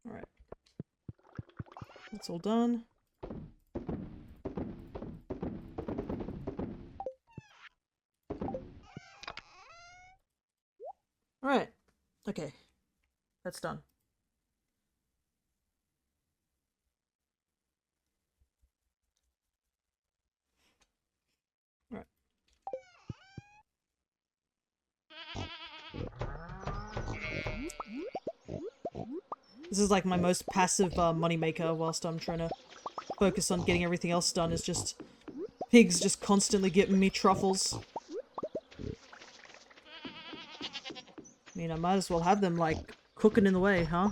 Alright. That's all done. Alright. Okay. That's done. Alright. This is like my most passive moneymaker whilst I'm trying to focus on getting everything else done, is just pigs just constantly giving me truffles. I mean, I might as well have them, like, cooking in the way, huh?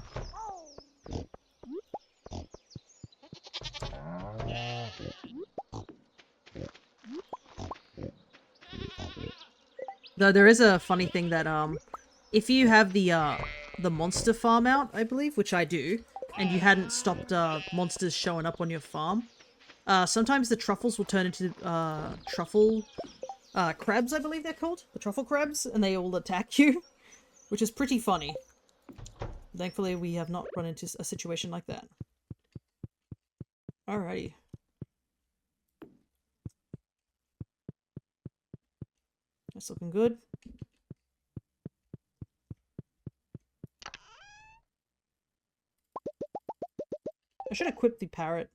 Though there is a funny thing that, if you have the monster farm out, I believe, which I do, and you hadn't stopped, monsters showing up on your farm, sometimes the truffles will turn into, truffle, crabs, I believe they're called? The truffle crabs, and they all attack you, which is pretty funny. Thankfully, we have not run into a situation like that. Alrighty. That's looking good. I should equip the parrot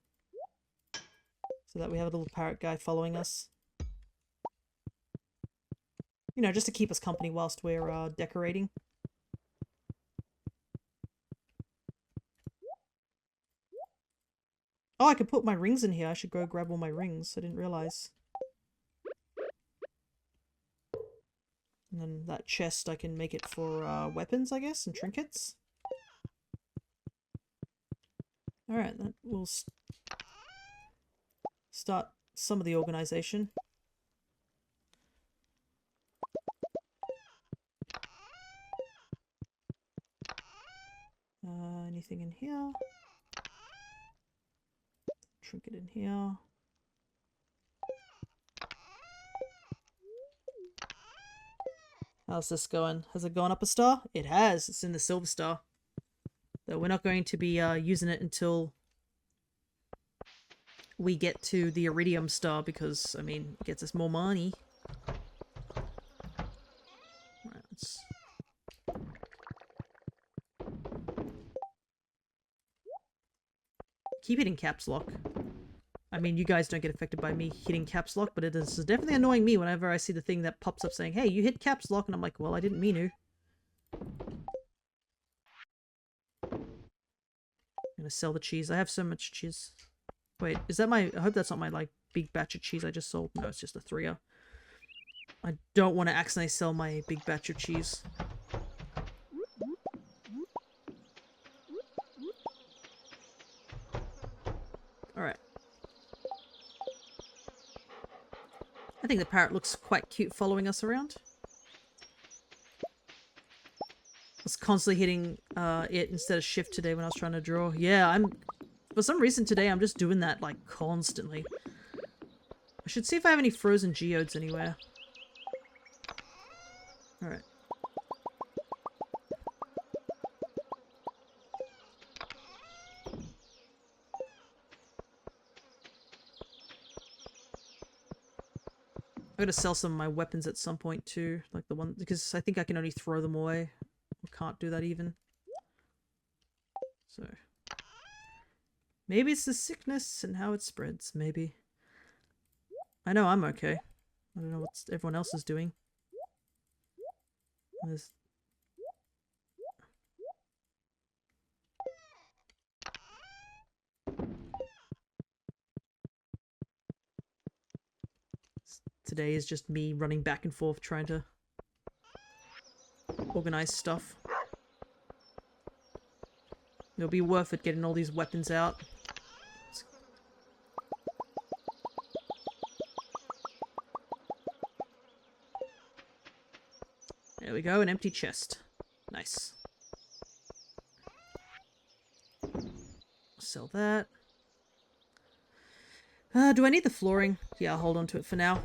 so that we have a little parrot guy following us. You know, just to keep us company whilst we're decorating. Oh, I could put my rings in here. I should go grab all my rings. I didn't realize. And then that chest, I can make it for weapons, I guess, and trinkets. Alright, that will start some of the organization. Anything in here? Trinket in here. How's this going? Has it gone up a star? It has. It's in the silver star. Though we're not going to be using it until we get to the iridium star because, I mean, it gets us more money. Right, let's... Keep it in caps lock. I mean, you guys don't get affected by me hitting caps lock, but it is definitely annoying me whenever I see the thing that pops up saying, hey, you hit caps lock, and I'm like, well, I didn't mean to. I'm gonna sell the cheese. I have so much cheese. Wait, is that my... I hope that's not my, like, big batch of cheese I just sold. No, it's just a 3er. I don't want to accidentally sell my big batch of cheese. Alright. I think the parrot looks quite cute following us around. I was constantly hitting it instead of shift today when I was trying to draw. Yeah, for some reason today I'm just doing that, like, constantly. I should see if I have any frozen geodes anywhere. Alright. I'm gonna sell some of my weapons at some point too, like the the one, because I think I can only throw them away. I can't do that even. So maybe it's the sickness and how it spreads, maybe. I know I'm okay. I don't know what everyone else is doing. There's... Today is just me running back and forth trying to organize stuff. It'll be worth it getting all these weapons out. There we go, an empty chest. Nice. Sell that. Do I need the flooring? Yeah, I'll hold on to it for now.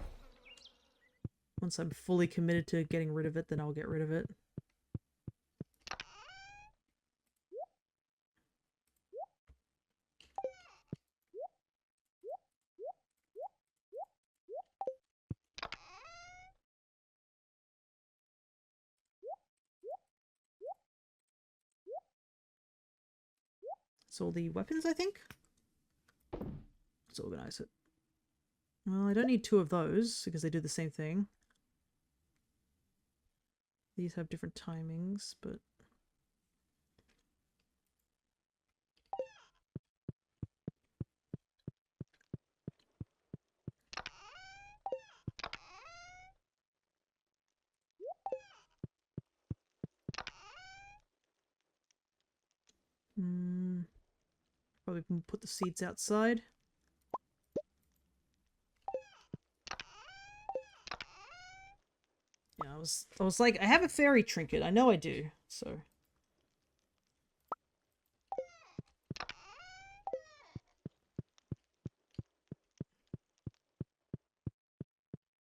Once I'm fully committed to getting rid of it, then I'll get rid of it. That's all the weapons, I think? Let's organize it. Well, I don't need two of those, because they do the same thing. These have different timings, but... Probably can put the seeds outside. Yeah, I was like, I have a fairy trinket. I know I do, so...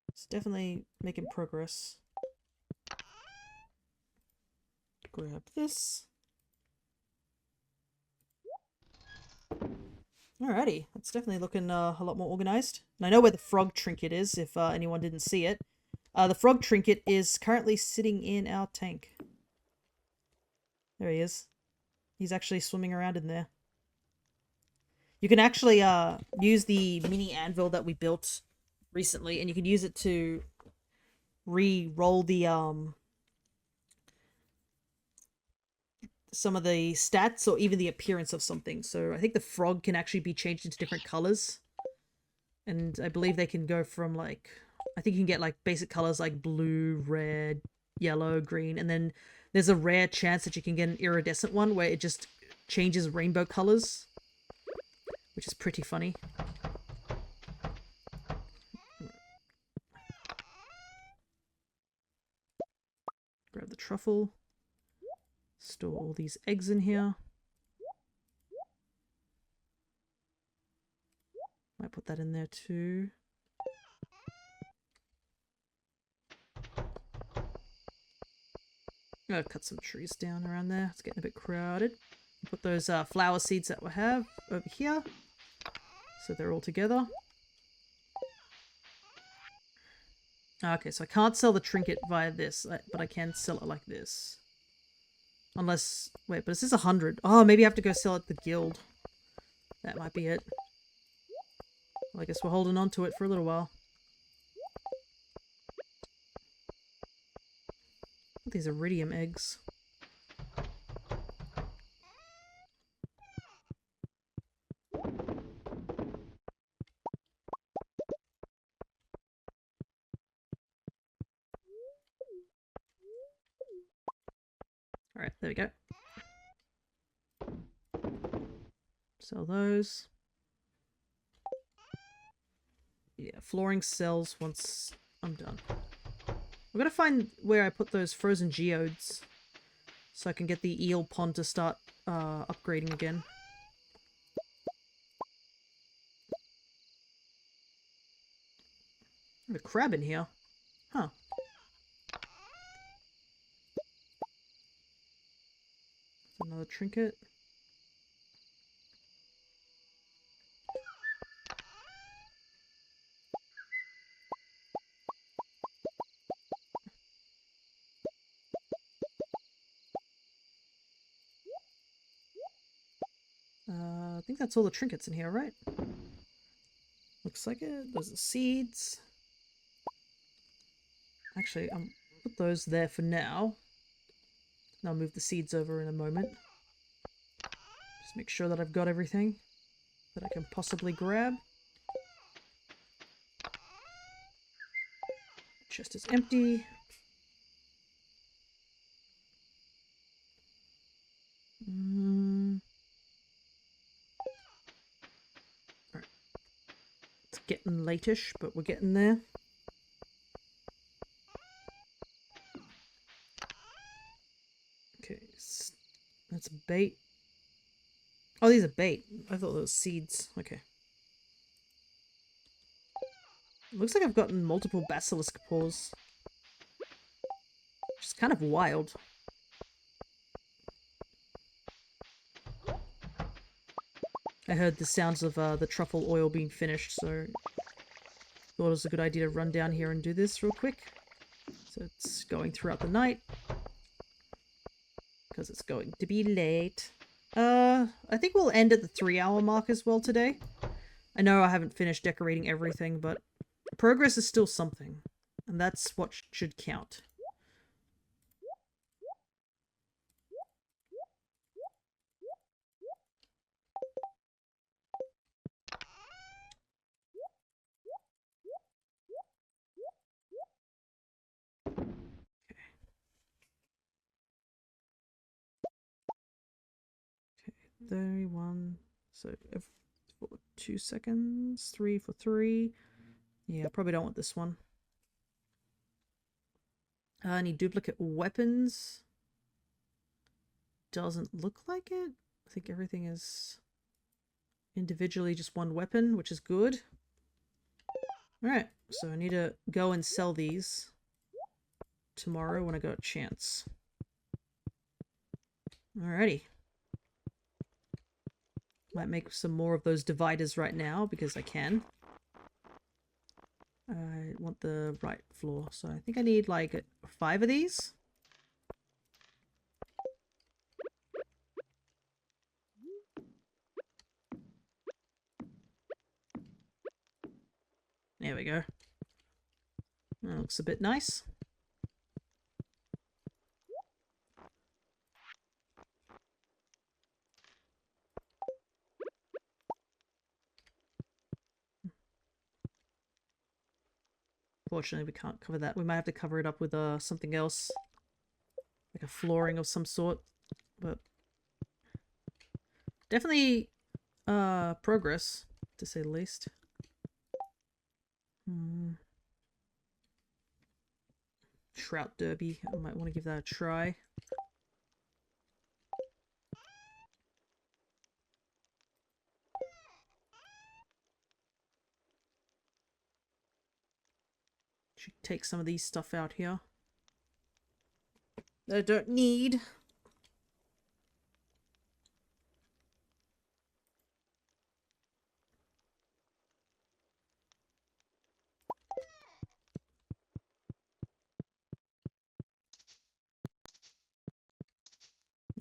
It's definitely making progress. Grab this. Alrighty, that's definitely looking a lot more organized. And I know where the frog trinket is, if anyone didn't see it. The frog trinket is currently sitting in our tank. There he is. He's actually swimming around in there. You can actually use the mini anvil that we built recently, and you can use it to re-roll the some of the stats or even the appearance of something. So I think the frog can actually be changed into different colors. And I believe they can go from like, I think you can get like basic colors like blue, red, yellow, green, and then there's a rare chance that you can get an iridescent one where it just changes rainbow colors, which is pretty funny. Grab the truffle. Store all these eggs in here. Might put that in there too. I'm gonna cut some trees down around there. It's getting a bit crowded. Put those flower seeds that we have over here. So they're all together. Okay, so I can't sell the trinket via this, but I can sell it like this. Unless... Wait, but it says 100. Oh, maybe I have to go sell it at the guild. That might be it. Well, I guess we're holding on to it for a little while. These iridium eggs. Alright, there we go. Sell those. Yeah, flooring sells once I'm done. I've got to find where I put those frozen geodes so I can get the eel pond to start upgrading again. I have a crab in here. Huh. Another trinket. I think that's all the trinkets in here, right? Looks like it. Those are seeds. Actually, I'll put those there for now. And I'll move the seeds over in a moment. Just make sure that I've got everything that I can possibly grab. Chest is empty. Alright. It's getting late-ish, but we're getting there. Okay, that's bait. Oh, these are bait. I thought those were seeds. Okay. Looks like I've gotten multiple basilisk paws. Which is kind of wild. I heard the sounds of the truffle oil being finished, so thought it was a good idea to run down here and do this real quick. So it's going throughout the night. Because it's going to be late. I think we'll end at the 3-hour mark as well today. I know I haven't finished decorating everything, but progress is still something. And that's what should count. Okay. 31. So for 2 seconds. 3 for 3. Yeah, I probably don't want this one. I need duplicate weapons. Doesn't look like it. I think everything is individually just one weapon, which is good. Alright, so I need to go and sell these tomorrow when I got a chance. Alrighty. Might make some more of those dividers right now because I can. I want the right floor, so I think I need like 5 of these. There we go. That looks a bit nice. Fortunately, we can't cover that. We might have to cover it up with something else. Like a flooring of some sort. But definitely progress, to say the least. Trout derby. I might want to give that a try. Should take some of these stuff out here that I don't need.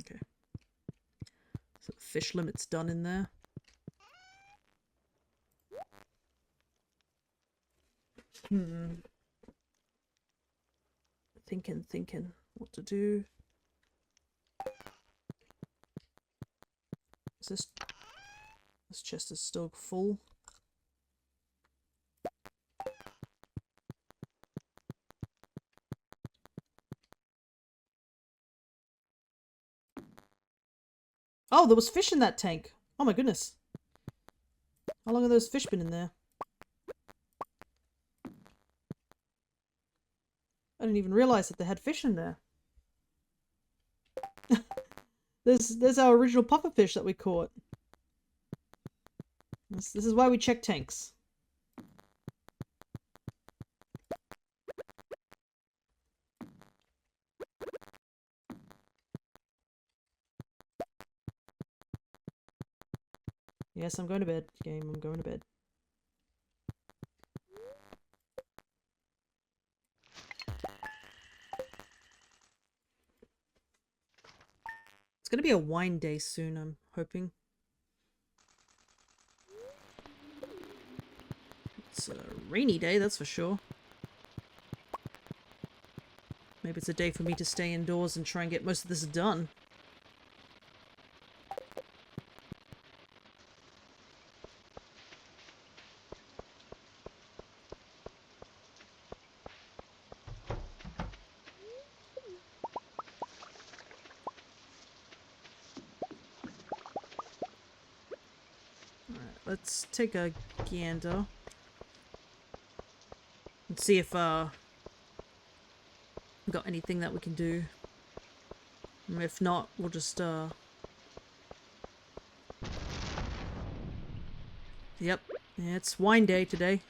Okay. So the fish limit's done in there. Thinking what to do. Is this chest is still full? Oh, there was fish in that tank. Oh my goodness. How long have those fish been in there? I didn't even realize that they had fish in there. There's our original pufferfish that we caught. This is why we check tanks. Yes, I'm going to bed. Game, I'm going to bed. It's going to be a wine day soon, I'm hoping. It's a rainy day, that's for sure. Maybe it's a day for me to stay indoors and try and get most of this done. Let's take a gander and see if we've got anything that we can do. And if not, we'll just Yep, yeah, it's wine day today.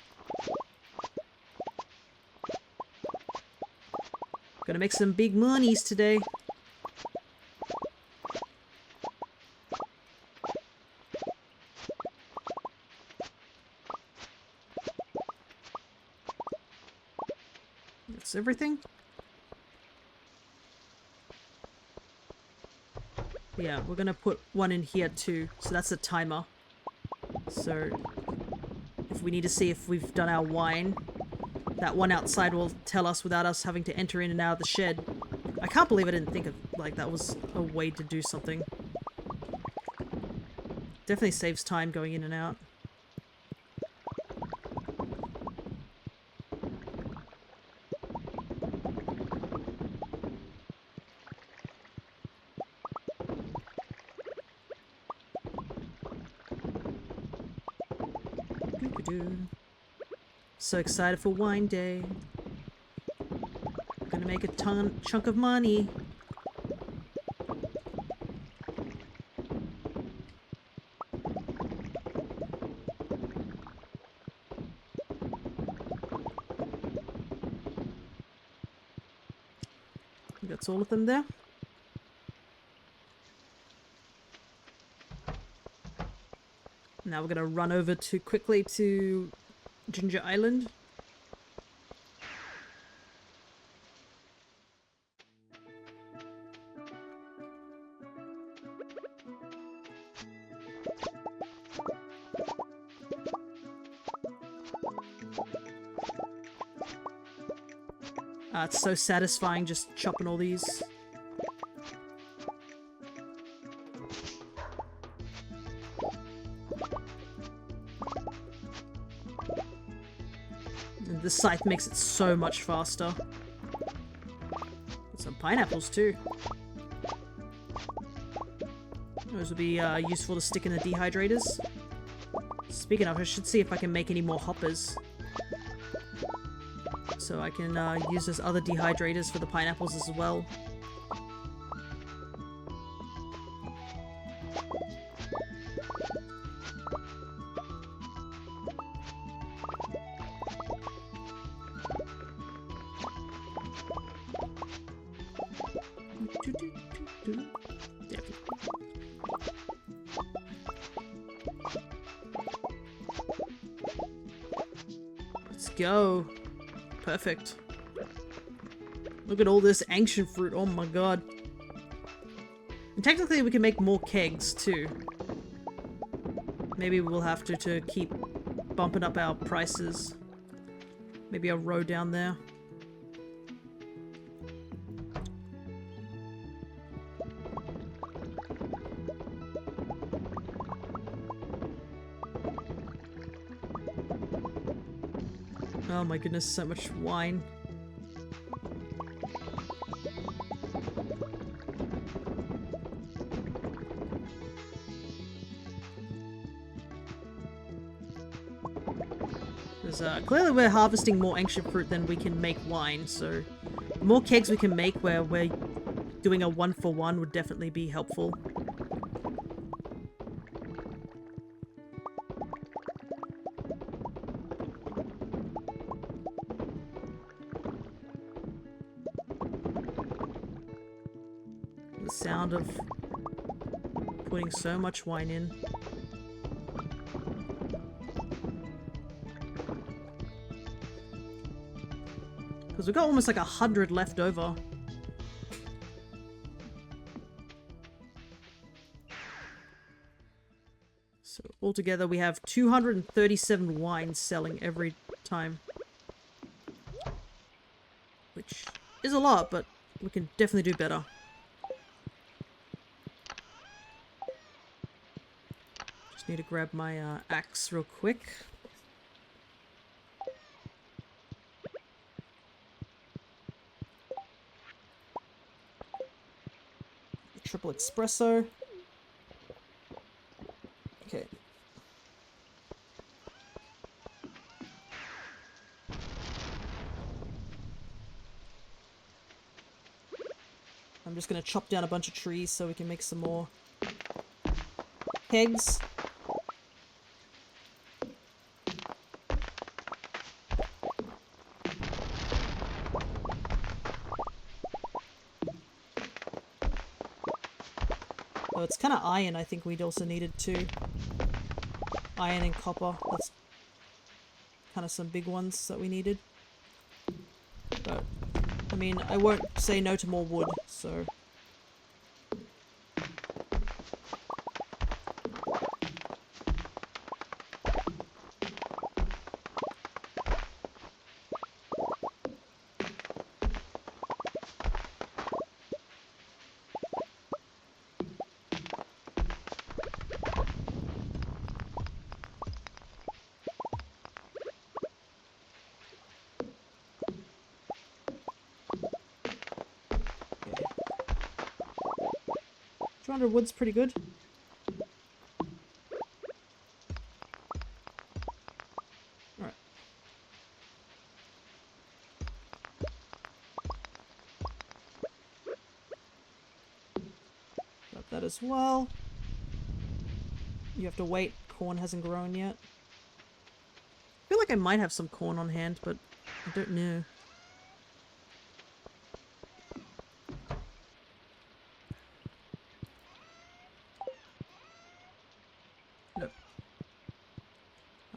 Gonna make some big monies today. That's everything? Yeah, we're gonna put one in here too, so that's a timer. So, if we need to see if we've done our wine, that one outside will tell us without us having to enter in and out of the shed. I can't believe I didn't think of, like, that was a way to do something. Definitely saves time going in and out. So excited for wine day. Gonna make a chunk of money. That's all of them there. Now we're gonna run over quickly to Ginger Island. It's so satisfying just chopping all these. And the scythe makes it so much faster. Some pineapples too. Those would be useful to stick in the dehydrators. Speaking of, I should see if I can make any more hoppers. So I can use those other dehydrators for the pineapples as well. Let's go. Perfect. Look at all this ancient fruit. Oh my god. And technically we can make more kegs too. Maybe we'll have to keep bumping up our prices. Maybe a row down there. Oh my goodness, so much wine. Because clearly we're harvesting more ancient fruit than we can make wine, so the more kegs we can make where we're doing a 1-for-1 would definitely be helpful. The sound of putting so much wine in. Because we've got almost like 100 left over. So altogether we have 237 wines selling every time. Which is a lot, but we can definitely do better. Just need to grab my axe real quick. Triple espresso. Okay. I'm just gonna chop down a bunch of trees so we can make some more kegs. Oh, it's kind of iron I think we'd also needed too. Iron and copper. That's kind of some big ones that we needed. But, I mean, I won't say no to more wood, so... Okay. 200 wood's pretty good. Alright. Got that as well. You have to wait. Corn hasn't grown yet. I feel like I might have some corn on hand, but I don't know. No.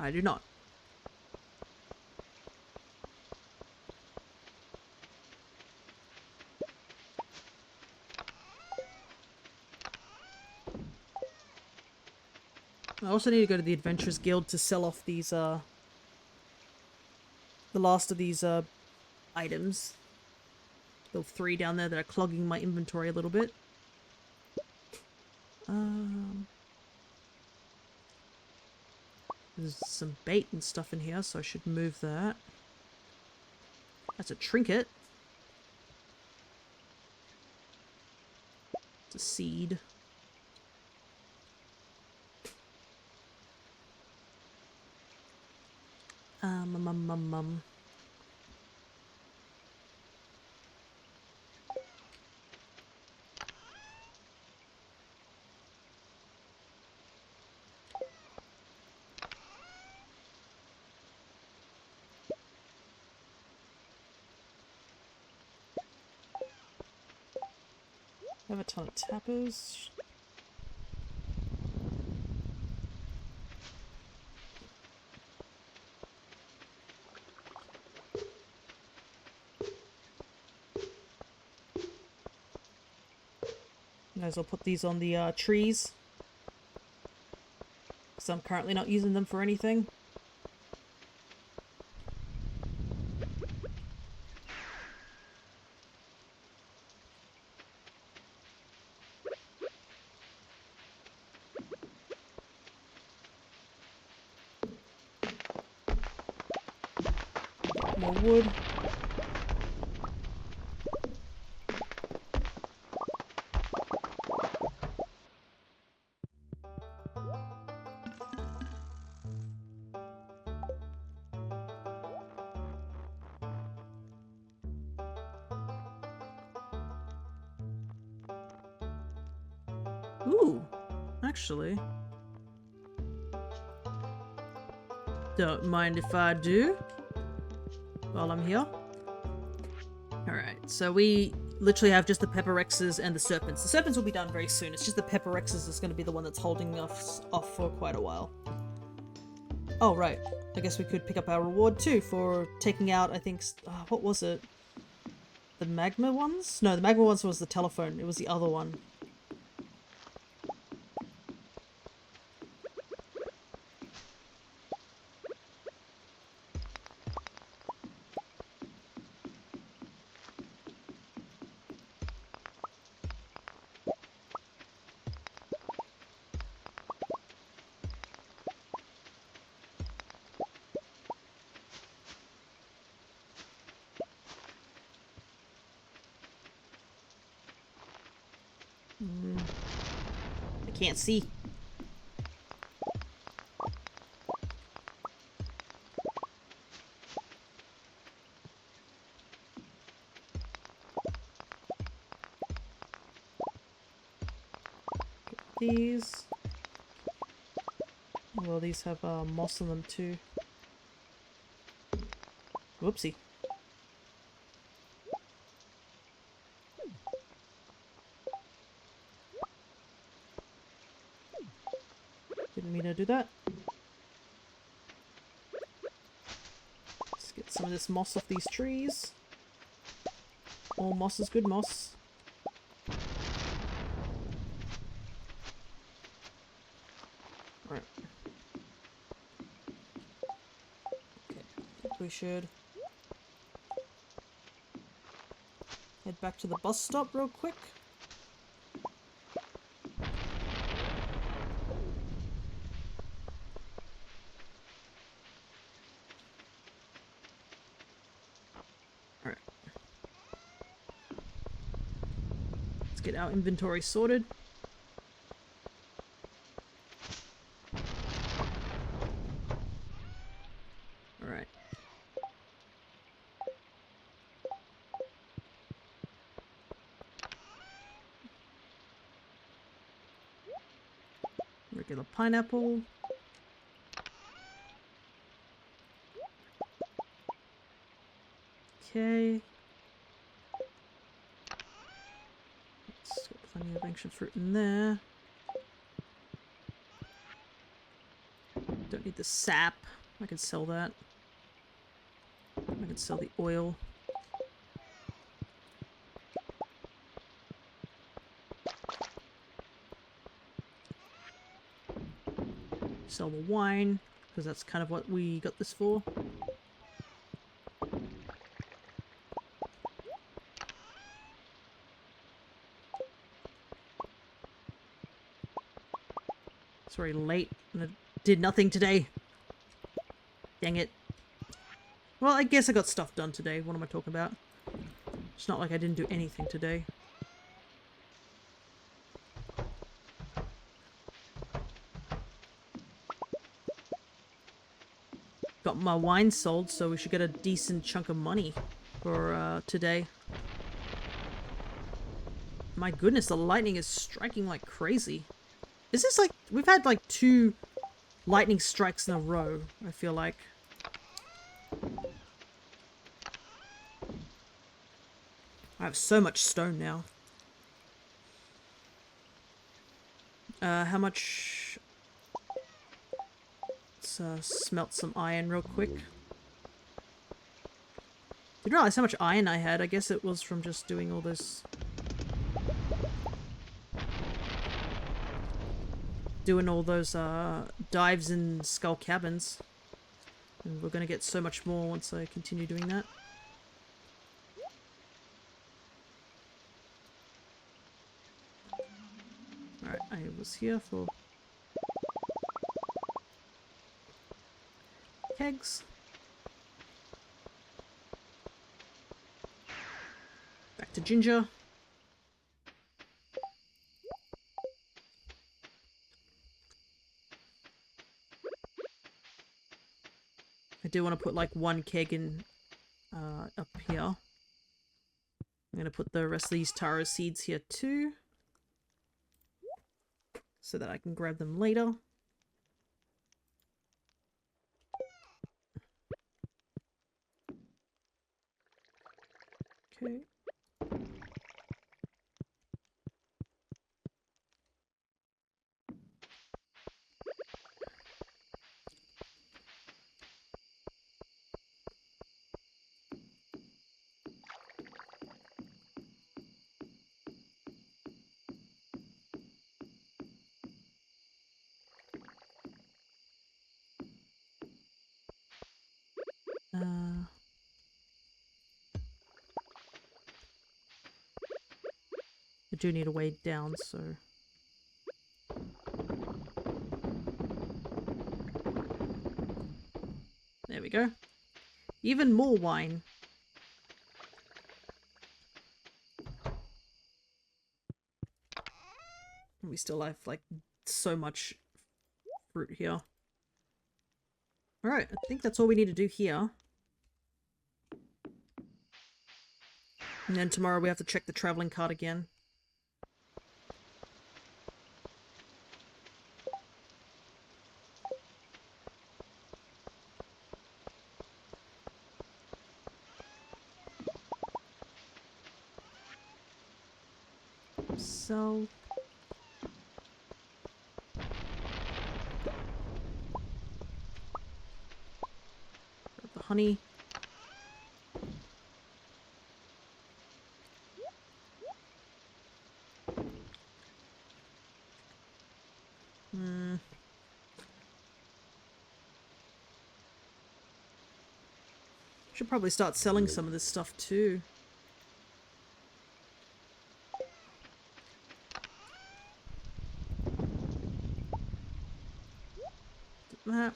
I do not. I also need to go to the Adventurers Guild to sell off these, the last of these, items. The 3 down there that are clogging my inventory a little bit. There's some bait and stuff in here, so I should move that. That's a trinket. It's a seed. I have a ton of tappers. Might as well put these on the trees. Because I'm currently not using them for anything. More wood. Ooh, actually. Don't mind if I do. While I'm here. Alright, so we literally have just the Pepperexes and the Serpents. The Serpents will be done very soon. It's just the Pepperexes is going to be the one that's holding us off for quite a while. Oh, right. I guess we could pick up our reward too for taking out, I think, what was it? The magma ones? No, the magma ones was the telephone. It was the other one. I can't see. These. Well, these have moss on them too. Whoopsie. Didn't mean to do that. Let's get some of this moss off these trees. All moss is good moss. Right. Okay, I think we should head back to the bus stop real quick. Alright. Let's get our inventory sorted. Alright. Regular pineapple. Okay. It's got plenty of ancient fruit in there. Don't need the sap. I can sell that. I can sell the oil. Sell the wine, because that's kind of what we got this for. It's very late, and I did nothing today. Dang it. Well, I guess I got stuff done today. What am I talking about? It's not like I didn't do anything today. Got my wine sold, so we should get a decent chunk of money for today. My goodness, the lightning is striking like crazy. Is this like... We've had like 2 lightning strikes in a row, I feel like. I have so much stone now. How much... Let's smelt some iron real quick. Didn't realize how much iron I had. I guess it was from just doing all this... Doing all those dives in skull cabins. And we're gonna get so much more once I continue doing that. Alright, I was here for kegs. Back to Ginger. I do want to put like 1 keg in up here. I'm going to put the rest of these taro seeds here too, so that I can grab them later. Okay. I do need a way down, so... There we go. Even more wine. We still have, like, so much fruit here. Alright, I think that's all we need to do here. And then tomorrow we have to check the traveling card again. So... grab the honey. Should probably start selling some of this stuff too. That.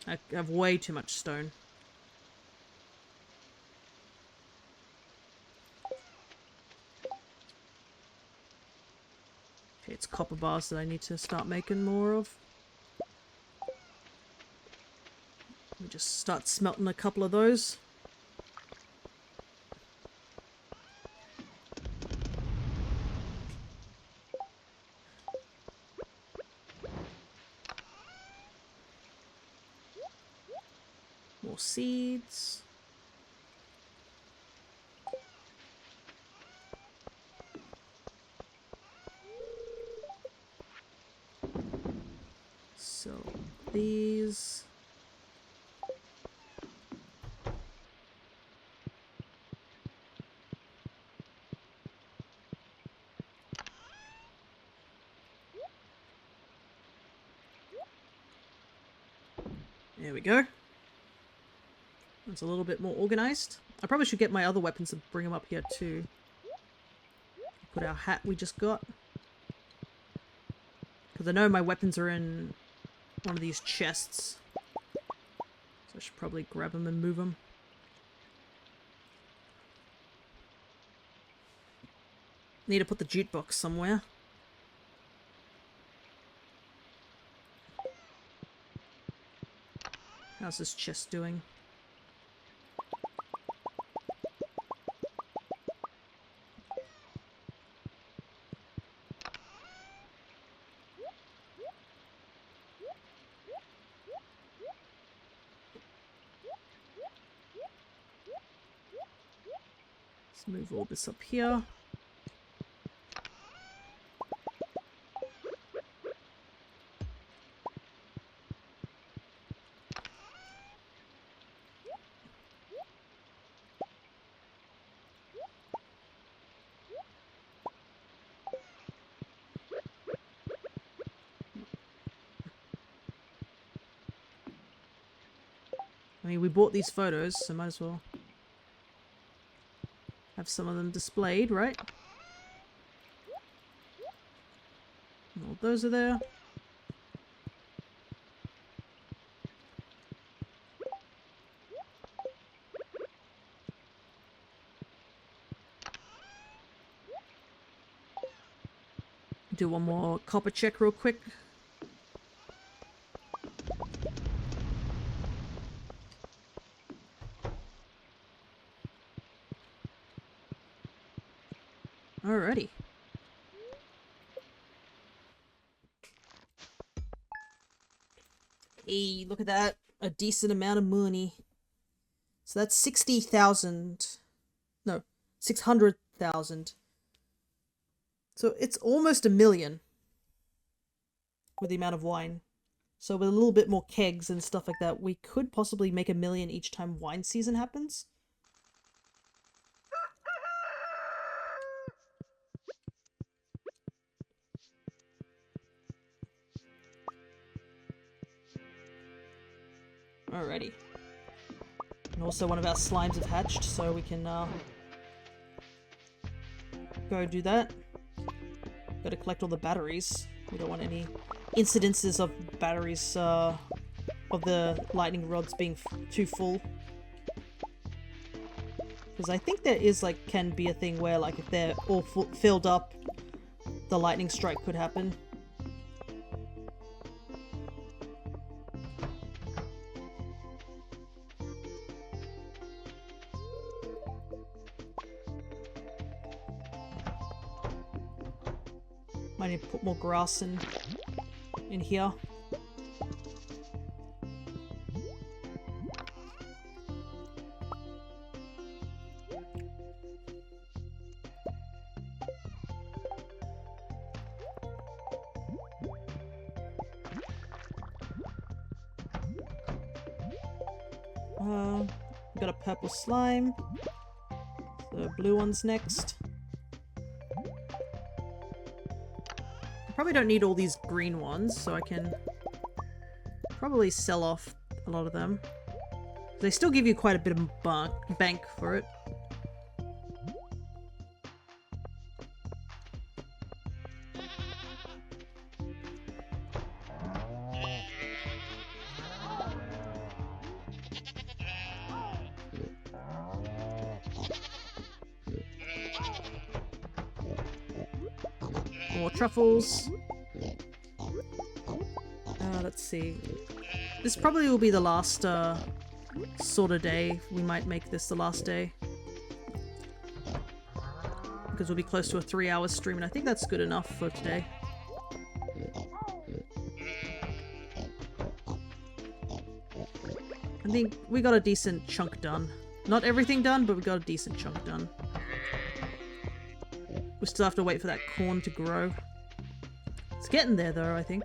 I have way too much stone. Okay, it's copper bars that I need to start making more of. Let me just start smelting a couple of those. More seeds. So, these... There we go. It's a little bit more organized. I probably should get my other weapons and bring them up here too. Put our hat we just got. Because I know my weapons are in one of these chests. So I should probably grab them and move them. Need to put the jute box somewhere. How's this chest doing? Let's move all this up here. I mean, we bought these photos, so might as well have some of them displayed, right? And all those are there. Do one more copper check real quick. Alrighty. Hey, look at that. A decent amount of money. So that's 60,000. No, 600,000. So it's almost 1,000,000 with the amount of wine. So with a little bit more kegs and stuff like that, we could possibly make 1,000,000 each time wine season happens. Alrighty. And also one of our slimes have hatched, so we can go do that. Gotta collect all the batteries. We don't want any incidences of batteries, of the lightning rods being too full. Because I think there is, like, can be a thing where, like, if they're all filled up, the lightning strike could happen. Might need to put more grass in here. We got a purple slime. The blue one's next. I probably don't need all these green ones, so I can probably sell off a lot of them. They still give you quite a bit of bank for it. More truffles. Let's see. This probably will be the last sort of day. We might make this the last day. Because we'll be close to a 3-hour stream, and I think that's good enough for today. I think we got a decent chunk done. Not everything done, but we got a decent chunk done. We still have to wait for that corn to grow. It's getting there though, I think.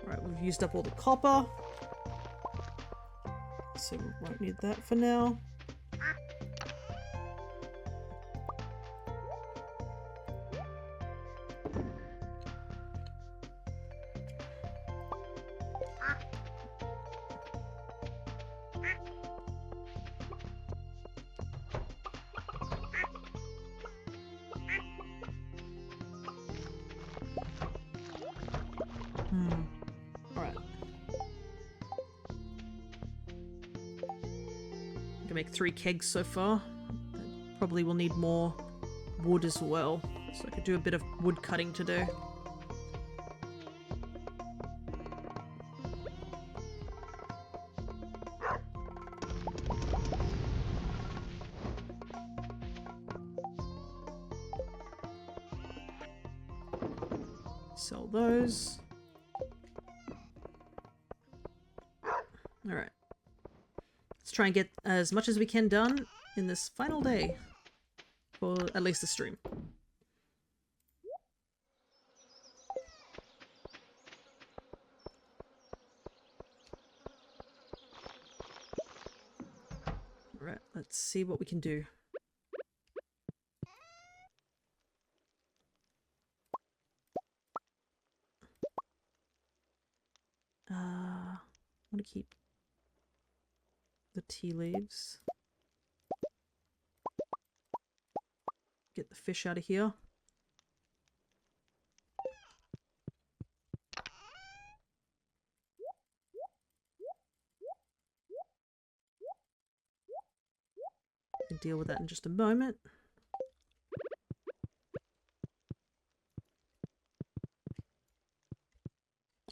Alright, we've used up all the copper. So we won't need that for now. Alright. I can make 3 kegs so far. Probably will need more wood as well. So I could do a bit of wood cutting today. Sell those. Alright. Let's try and get as much as we can done in this final day. For at least the stream. Alright, let's see what we can do. I want to keep the tea leaves. Get the fish out of here. I can deal with that in just a moment.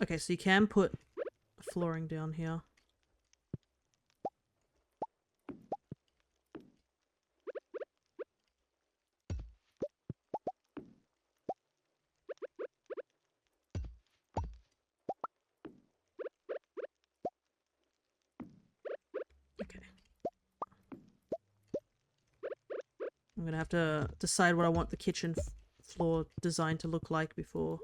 Okay, so you can put flooring down here. Okay. I'm gonna have to decide what I want the kitchen floor design to look like before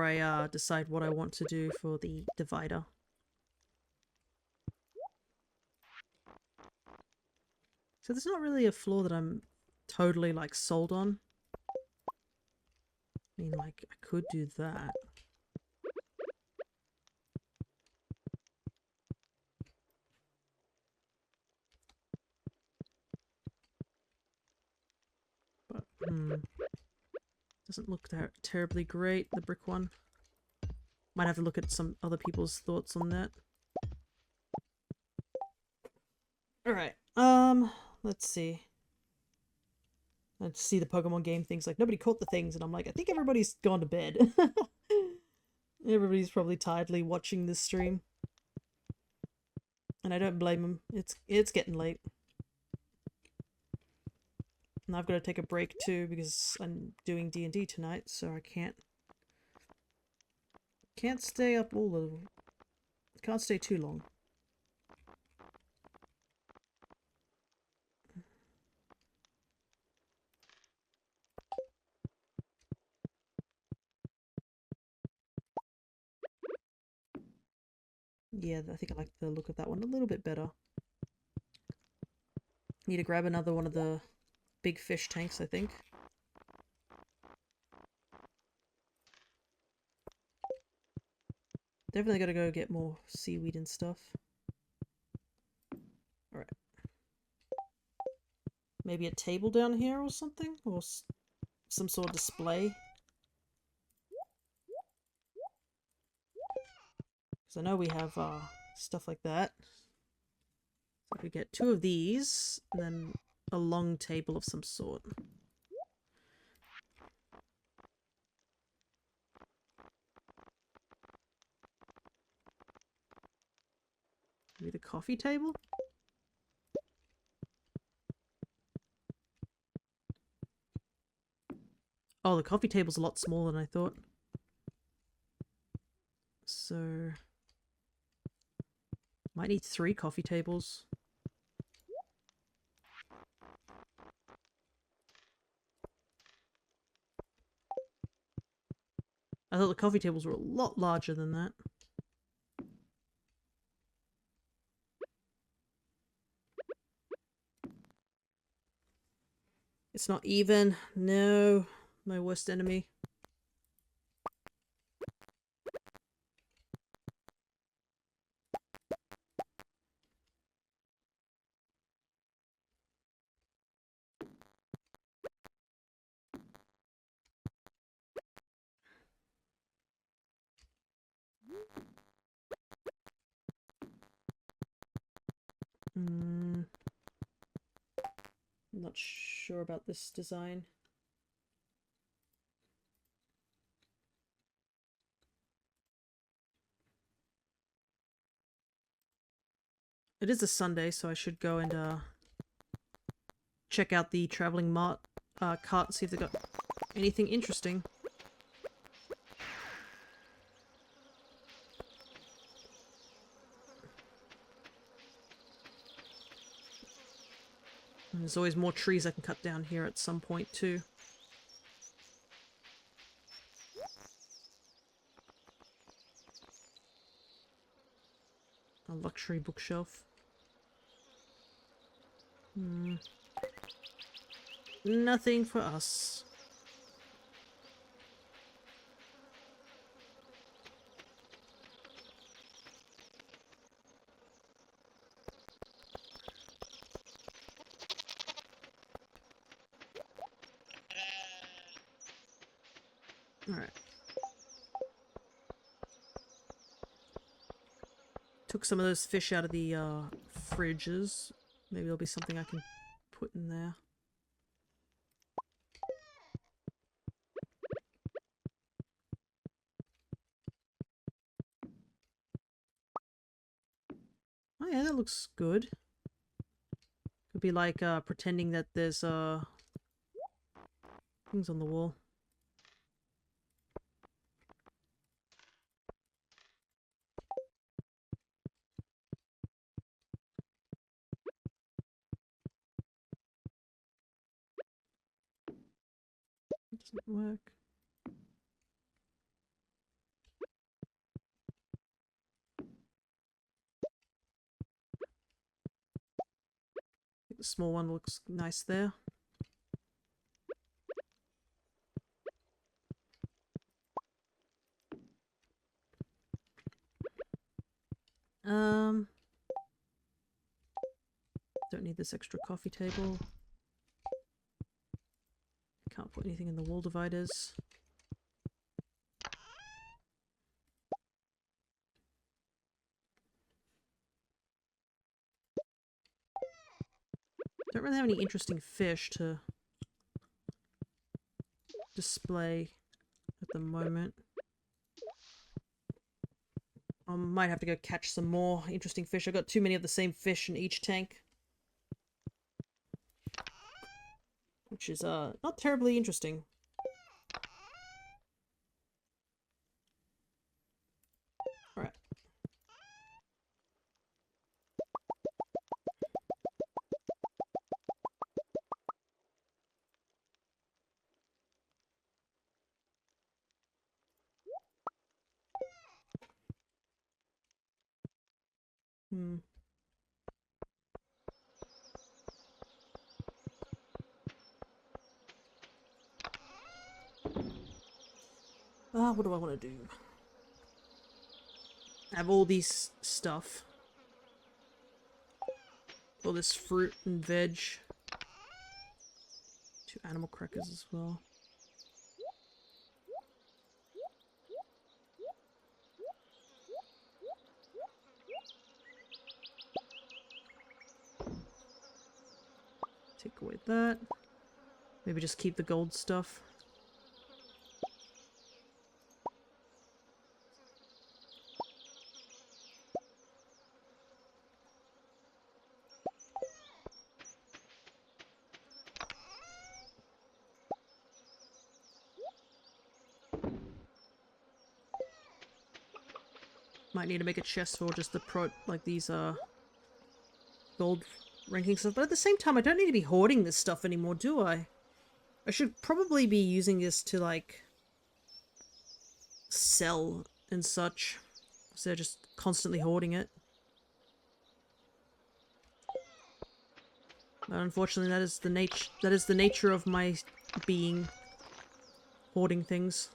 I decide what I want to do for the divider. So there's not really a floor that I'm totally like sold on. I mean, like, I could do that. But, Doesn't look terribly great, the brick one. Might have to look at some other people's thoughts on that. Alright, let's see. I see the Pokemon game things like, nobody caught the things, and I'm like, I think everybody's gone to bed. Everybody's probably tiredly watching this stream. And I don't blame them. It's getting late. And I've got to take a break too, because I'm doing D&D tonight, so I can't stay up all the... Can't stay too long. Yeah, I think I like the look of that one a little bit better. Need to grab another one of the big fish tanks, I think. Definitely gotta go get more seaweed and stuff. Alright. Maybe a table down here or something? Or some sort of display? Because I know we have stuff like that. So if we get 2 of these, and then a long table of some sort. Maybe the coffee table? Oh, the coffee table's a lot smaller than I thought. So... might need 3 coffee tables. I thought the coffee tables were a lot larger than that. It's not even. No. My worst enemy. I'm not sure about this design. It is a Sunday, so I should go and check out the traveling mart cart and see if they got anything interesting. And there's always more trees I can cut down here at some point too. A luxury bookshelf. Nothing for us. Alright. Took some of those fish out of the fridges. Maybe there'll be something I can put in there. Oh yeah, that looks good. Could be like pretending that there's things on the wall. It doesn't work. I think the small one looks nice there. Don't need this extra coffee table. Can't put anything in the wall dividers. Don't really have any interesting fish to display at the moment. I might have to go catch some more interesting fish. I've got too many of the same fish in each tank. Which is, not terribly interesting. Alright. What do I want to do? I have all these stuff. All this fruit and veg. 2 animal crackers as well. Take away that. Maybe just keep the gold stuff. Might need to make a chest for just the like these gold ranking stuff, but at the same time I don't need to be hoarding this stuff anymore, do I? I should probably be using this to like sell and such, instead of just constantly hoarding it. But unfortunately that is the nature of my being, hoarding things.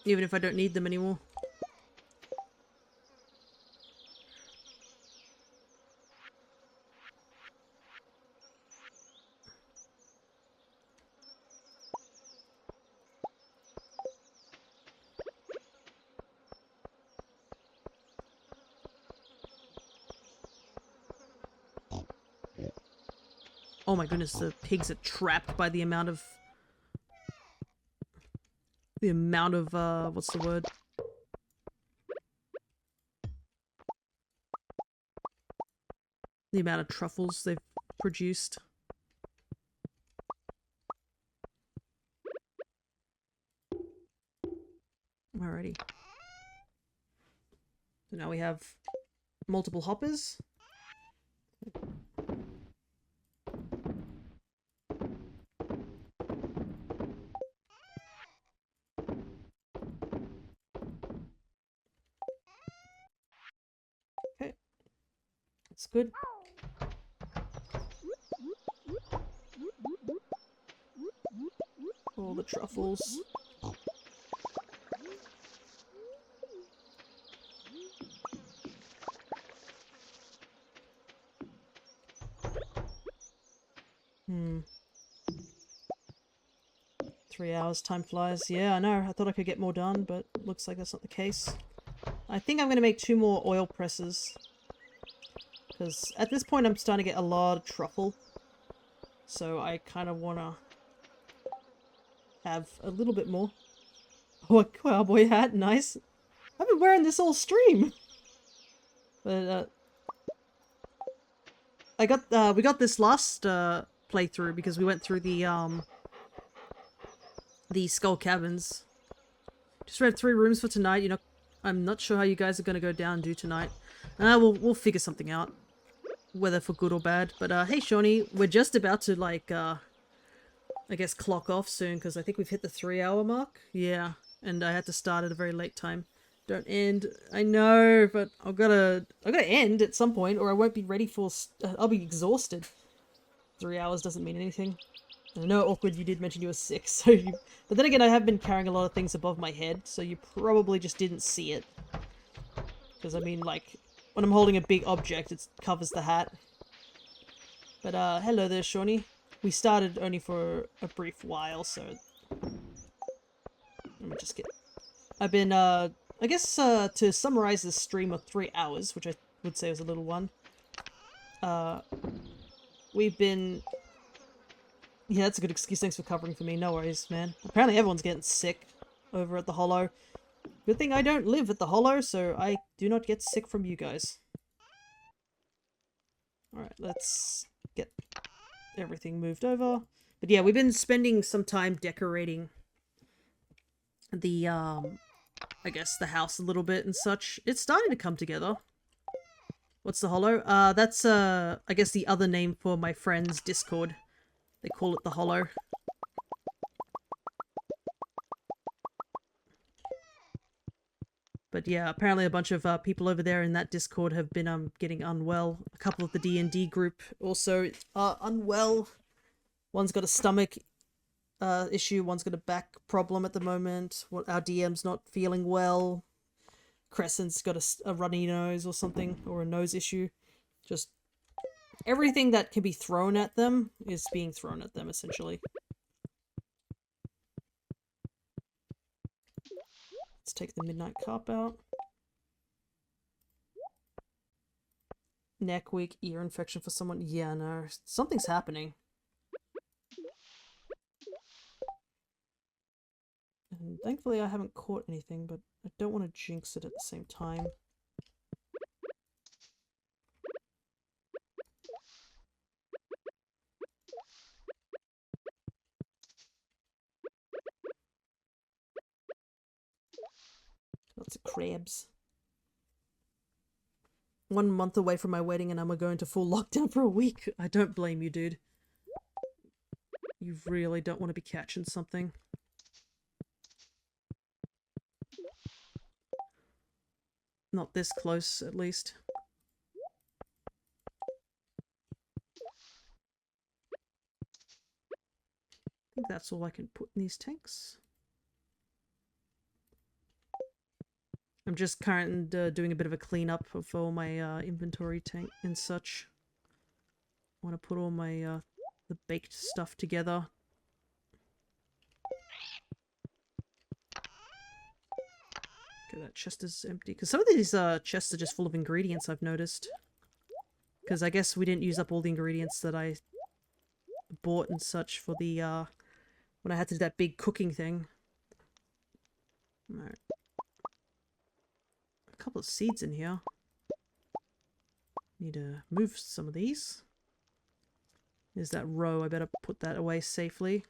Even if I don't need them anymore. Oh my goodness, the pigs are trapped by the amount of... what's the word? The amount of truffles they've produced. Alrighty. So now we have multiple hoppers. Okay. That's good. All the truffles. Hmm. 3 hours, time flies. Yeah, I know. I thought I could get more done, but looks like that's not the case. I think I'm going to make 2 more oil presses. Because at this point I'm starting to get a lot of truffle. So I kind of want to have a little bit more. Oh, a cowboy hat. Nice. I've been wearing this all stream. But, we got this last, playthrough because we went through the Skull Cabins. Just read 3 rooms for tonight. You know, I'm not sure how you guys are gonna go down and do tonight. We'll figure something out. Whether for good or bad. But, hey Shawnee, we're just about to, like, I guess clock off soon, because I think we've hit the 3-hour mark. Yeah, and I had to start at a very late time. Don't end. I know, but I've gotta end at some point, or I won't be ready for... I'll be exhausted. 3 hours doesn't mean anything. I know, Awkward, you did mention you were sick, so you... But then again, I have been carrying a lot of things above my head, so you probably just didn't see it. Because, I mean, like, when I'm holding a big object, it covers the hat. But, hello there, Shawnee. We started only for a brief while, so... Let me just get... I've been, I guess, to summarize this stream of 3 hours, which I would say was a little one. we've been... Yeah, that's a good excuse. Thanks for covering for me. No worries, man. Apparently everyone's getting sick over at the Hollow. Good thing I don't live at the Hollow, so I do not get sick from you guys. Alright, let's get everything moved over. But yeah, we've been spending some time decorating the, I guess the house a little bit and such. It's starting to come together. What's the Hollow? That's, I guess the other name for my friend's Discord. They call it the Hollow. But yeah, apparently a bunch of people over there in that Discord have been getting unwell. A couple of the D&D group also are unwell. One's got a stomach issue, one's got a back problem at the moment. Our DM's not feeling well. Crescent's got a runny nose or something, or a nose issue. Just everything that can be thrown at them is being thrown at them, essentially. Let's take the Midnight Carp out. Neck weak, ear infection for someone. Yeah, no. Something's happening. And thankfully I haven't caught anything, but I don't want to jinx it at the same time. Lots of crabs. 1 month away from my wedding and I'm going to full lockdown for a week. I don't blame you, dude. You really don't want to be catching something. Not this close, at least. I think that's all I can put in these tanks. I'm just currently doing a bit of a cleanup of all my inventory tank and such. I want to put all my the baked stuff together. Okay, that chest is empty. Because some of these chests are just full of ingredients, I've noticed. Because I guess we didn't use up all the ingredients that I bought and such for the, when I had to do that big cooking thing. Alright. A couple of seeds in here. Need to move some of these. There's that row. I better put that away safely.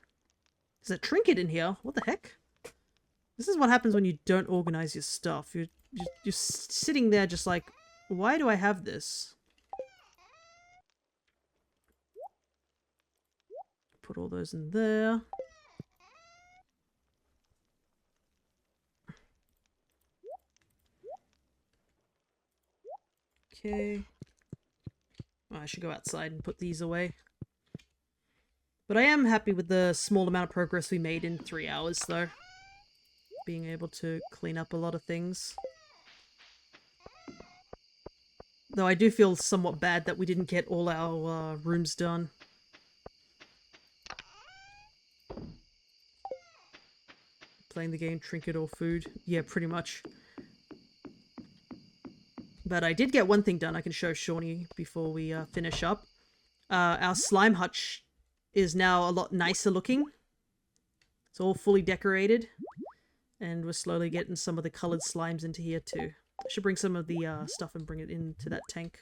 There's a trinket in here. What the heck? This is what happens when you don't organize your stuff. You're sitting there just like, why do I have this? Put all those in there. Okay. Oh, I should go outside and put these away. But I am happy with the small amount of progress we made in 3 hours, though. Being able to clean up a lot of things. Though I do feel somewhat bad that we didn't get all our rooms done. Playing the game, trinket or food. Yeah, pretty much. But I did get one thing done I can show Shawnee before we finish up. Our slime hutch is now a lot nicer looking. It's all fully decorated. And we're slowly getting some of the coloured slimes into here too. I should bring some of the stuff and bring it into that tank.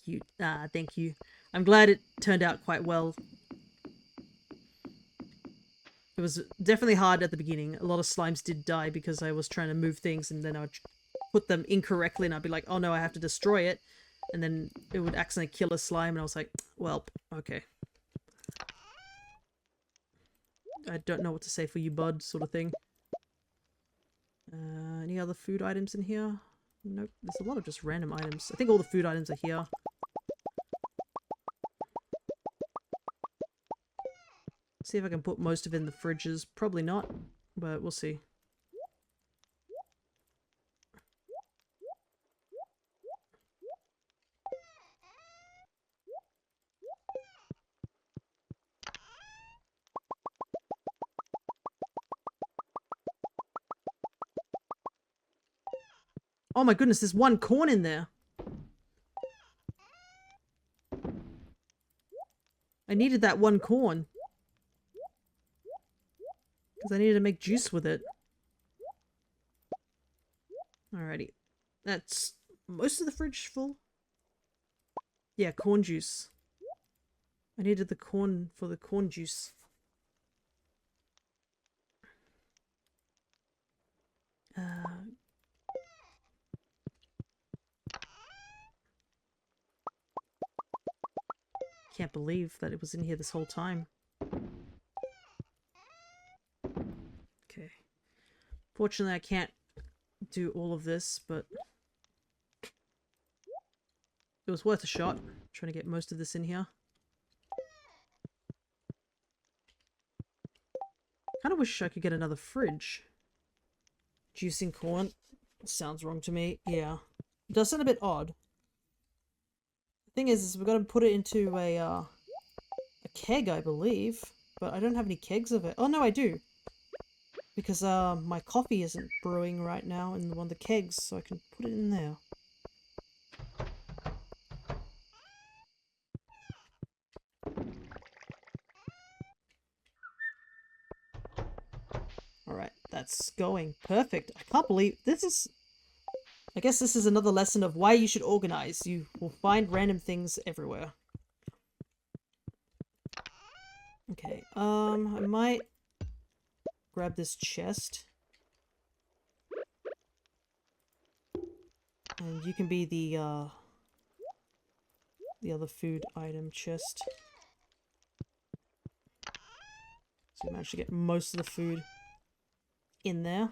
Cute. Thank you. I'm glad it turned out quite well. It was definitely hard at the beginning. A lot of slimes did die because I was trying to move things and then I would put them incorrectly and I'd be like, oh no, I have to destroy it. And then it would accidentally kill a slime and I was like, well, okay. I don't know what to say for you, bud, sort of thing. Any other food items in here? Nope, there's a lot of just random items. I think all the food items are here. See if I can put most of it in the fridges. Probably not, but we'll see. Oh my goodness, there's one corn in there. I needed that one corn. Because I needed to make juice with it. Alrighty. That's most of the fridge full. Yeah, corn juice. I needed the corn for the corn juice. Can't believe that it was in here this whole time. Okay. Fortunately, I can't do all of this, but it was worth a shot. Trying to get most of this in here. Kind of wish I could get another fridge. Juicing corn sounds wrong to me. Yeah, it does sound a bit odd. The thing is we've got to put it into a keg, I believe, but I don't have any kegs of it. Oh no, I do, because my coffee isn't brewing right now in one of the kegs, so I can put it in there. Alright, that's going perfect. I can't believe this is... I guess this is another lesson of why you should organize. You will find random things everywhere. Okay, I might grab this chest. And you can be the other food item chest. So we managed to get most of the food in there.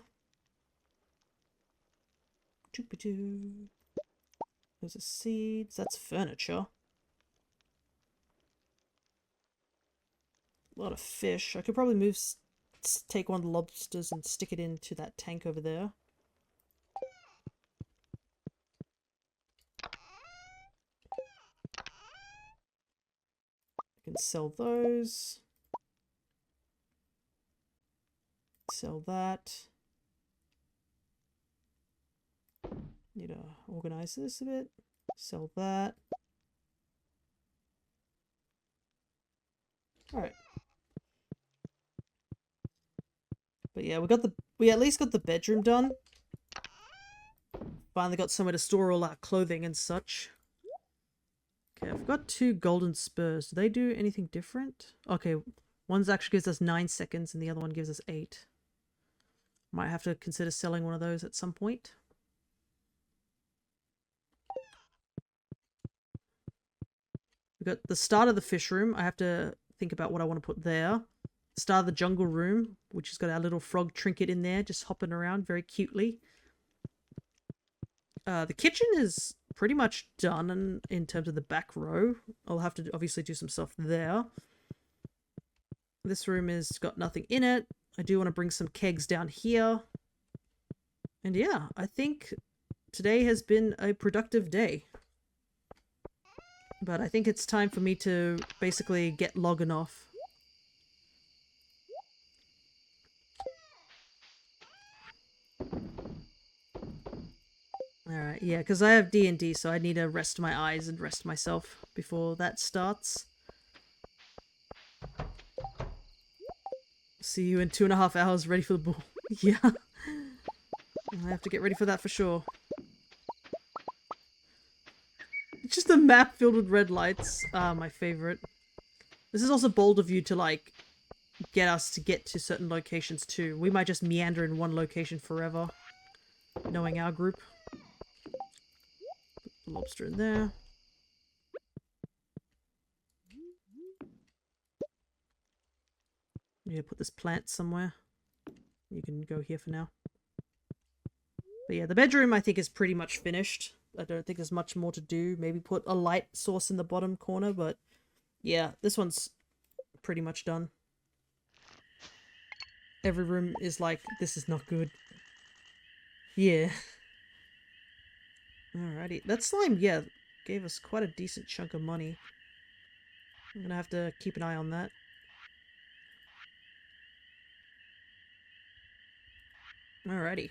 Those are seeds. That's furniture. A lot of fish. I could probably move, take one of the lobsters and stick it into that tank over there. I can sell those. Sell that. Need to organize this a bit. Sell that. Alright. But yeah, we at least got the bedroom done. Finally got somewhere to store all our clothing and such. Okay, I've got 2 golden spurs. Do they do anything different? Okay, one's actually gives us 9 seconds and the other one gives us 8. Might have to consider selling one of those at some point. We've got the start of the fish room. I have to think about what I want to put there. Start of the jungle room, which has got our little frog trinket in there, just hopping around very cutely. The kitchen is pretty much done in terms of the back row. I'll have to obviously do some stuff there. This room has got nothing in it. I do want to bring some kegs down here. And yeah, I think today has been a productive day. But I think it's time for me to basically get logging off. Alright, yeah, because I have D&D, so I need to rest my eyes and rest myself before that starts. See you in 2.5 hours, ready for the ball. Yeah. I have to get ready for that for sure. It's just a map filled with red lights. Ah, my favorite. This is also bold of you to, like, get us to get to certain locations too. We might just meander in one location forever, knowing our group. Put the lobster in there. Yeah, put this plant somewhere. You can go here for now. But yeah, the bedroom I think is pretty much finished. I don't think there's much more to do. Maybe put a light source in the bottom corner, but yeah, this one's pretty much done. Every room is like, this is not good. Yeah. Alrighty. That slime, yeah, gave us quite a decent chunk of money. I'm gonna have to keep an eye on that. Alrighty.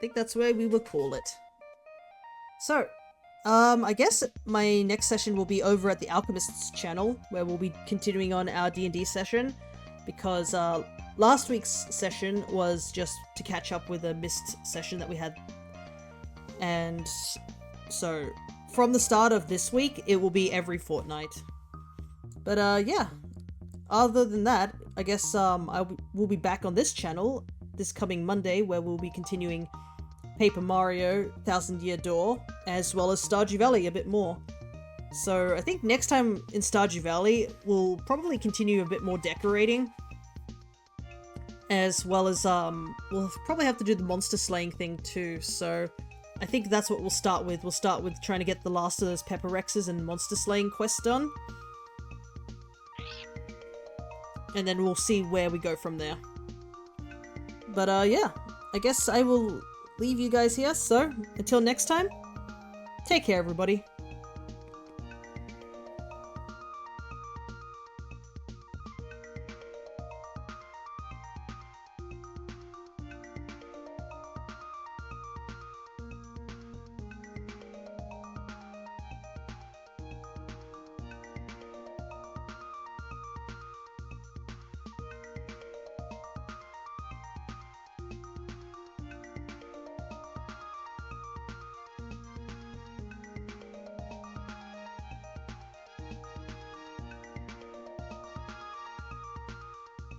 think that's where we will call it. So, I guess my next session will be over at the Alchemist's channel, where we'll be continuing on our D&D session, because last week's session was just to catch up with a missed session that we had. And so, from the start of this week, it will be every fortnight. But yeah, other than that, I guess we'll be back on this channel this coming Monday, where we'll be continuing Paper Mario, Thousand Year Door, as well as Stardew Valley a bit more. So I think next time in Stardew Valley, we'll probably continue a bit more decorating, as well as we'll probably have to do the monster slaying thing too, so I think that's what we'll start with. We'll start with trying to get the last of those Pepper Rexes and monster slaying quests done. And then we'll see where we go from there. But yeah, I guess I will leave you guys here, so until next time, take care everybody.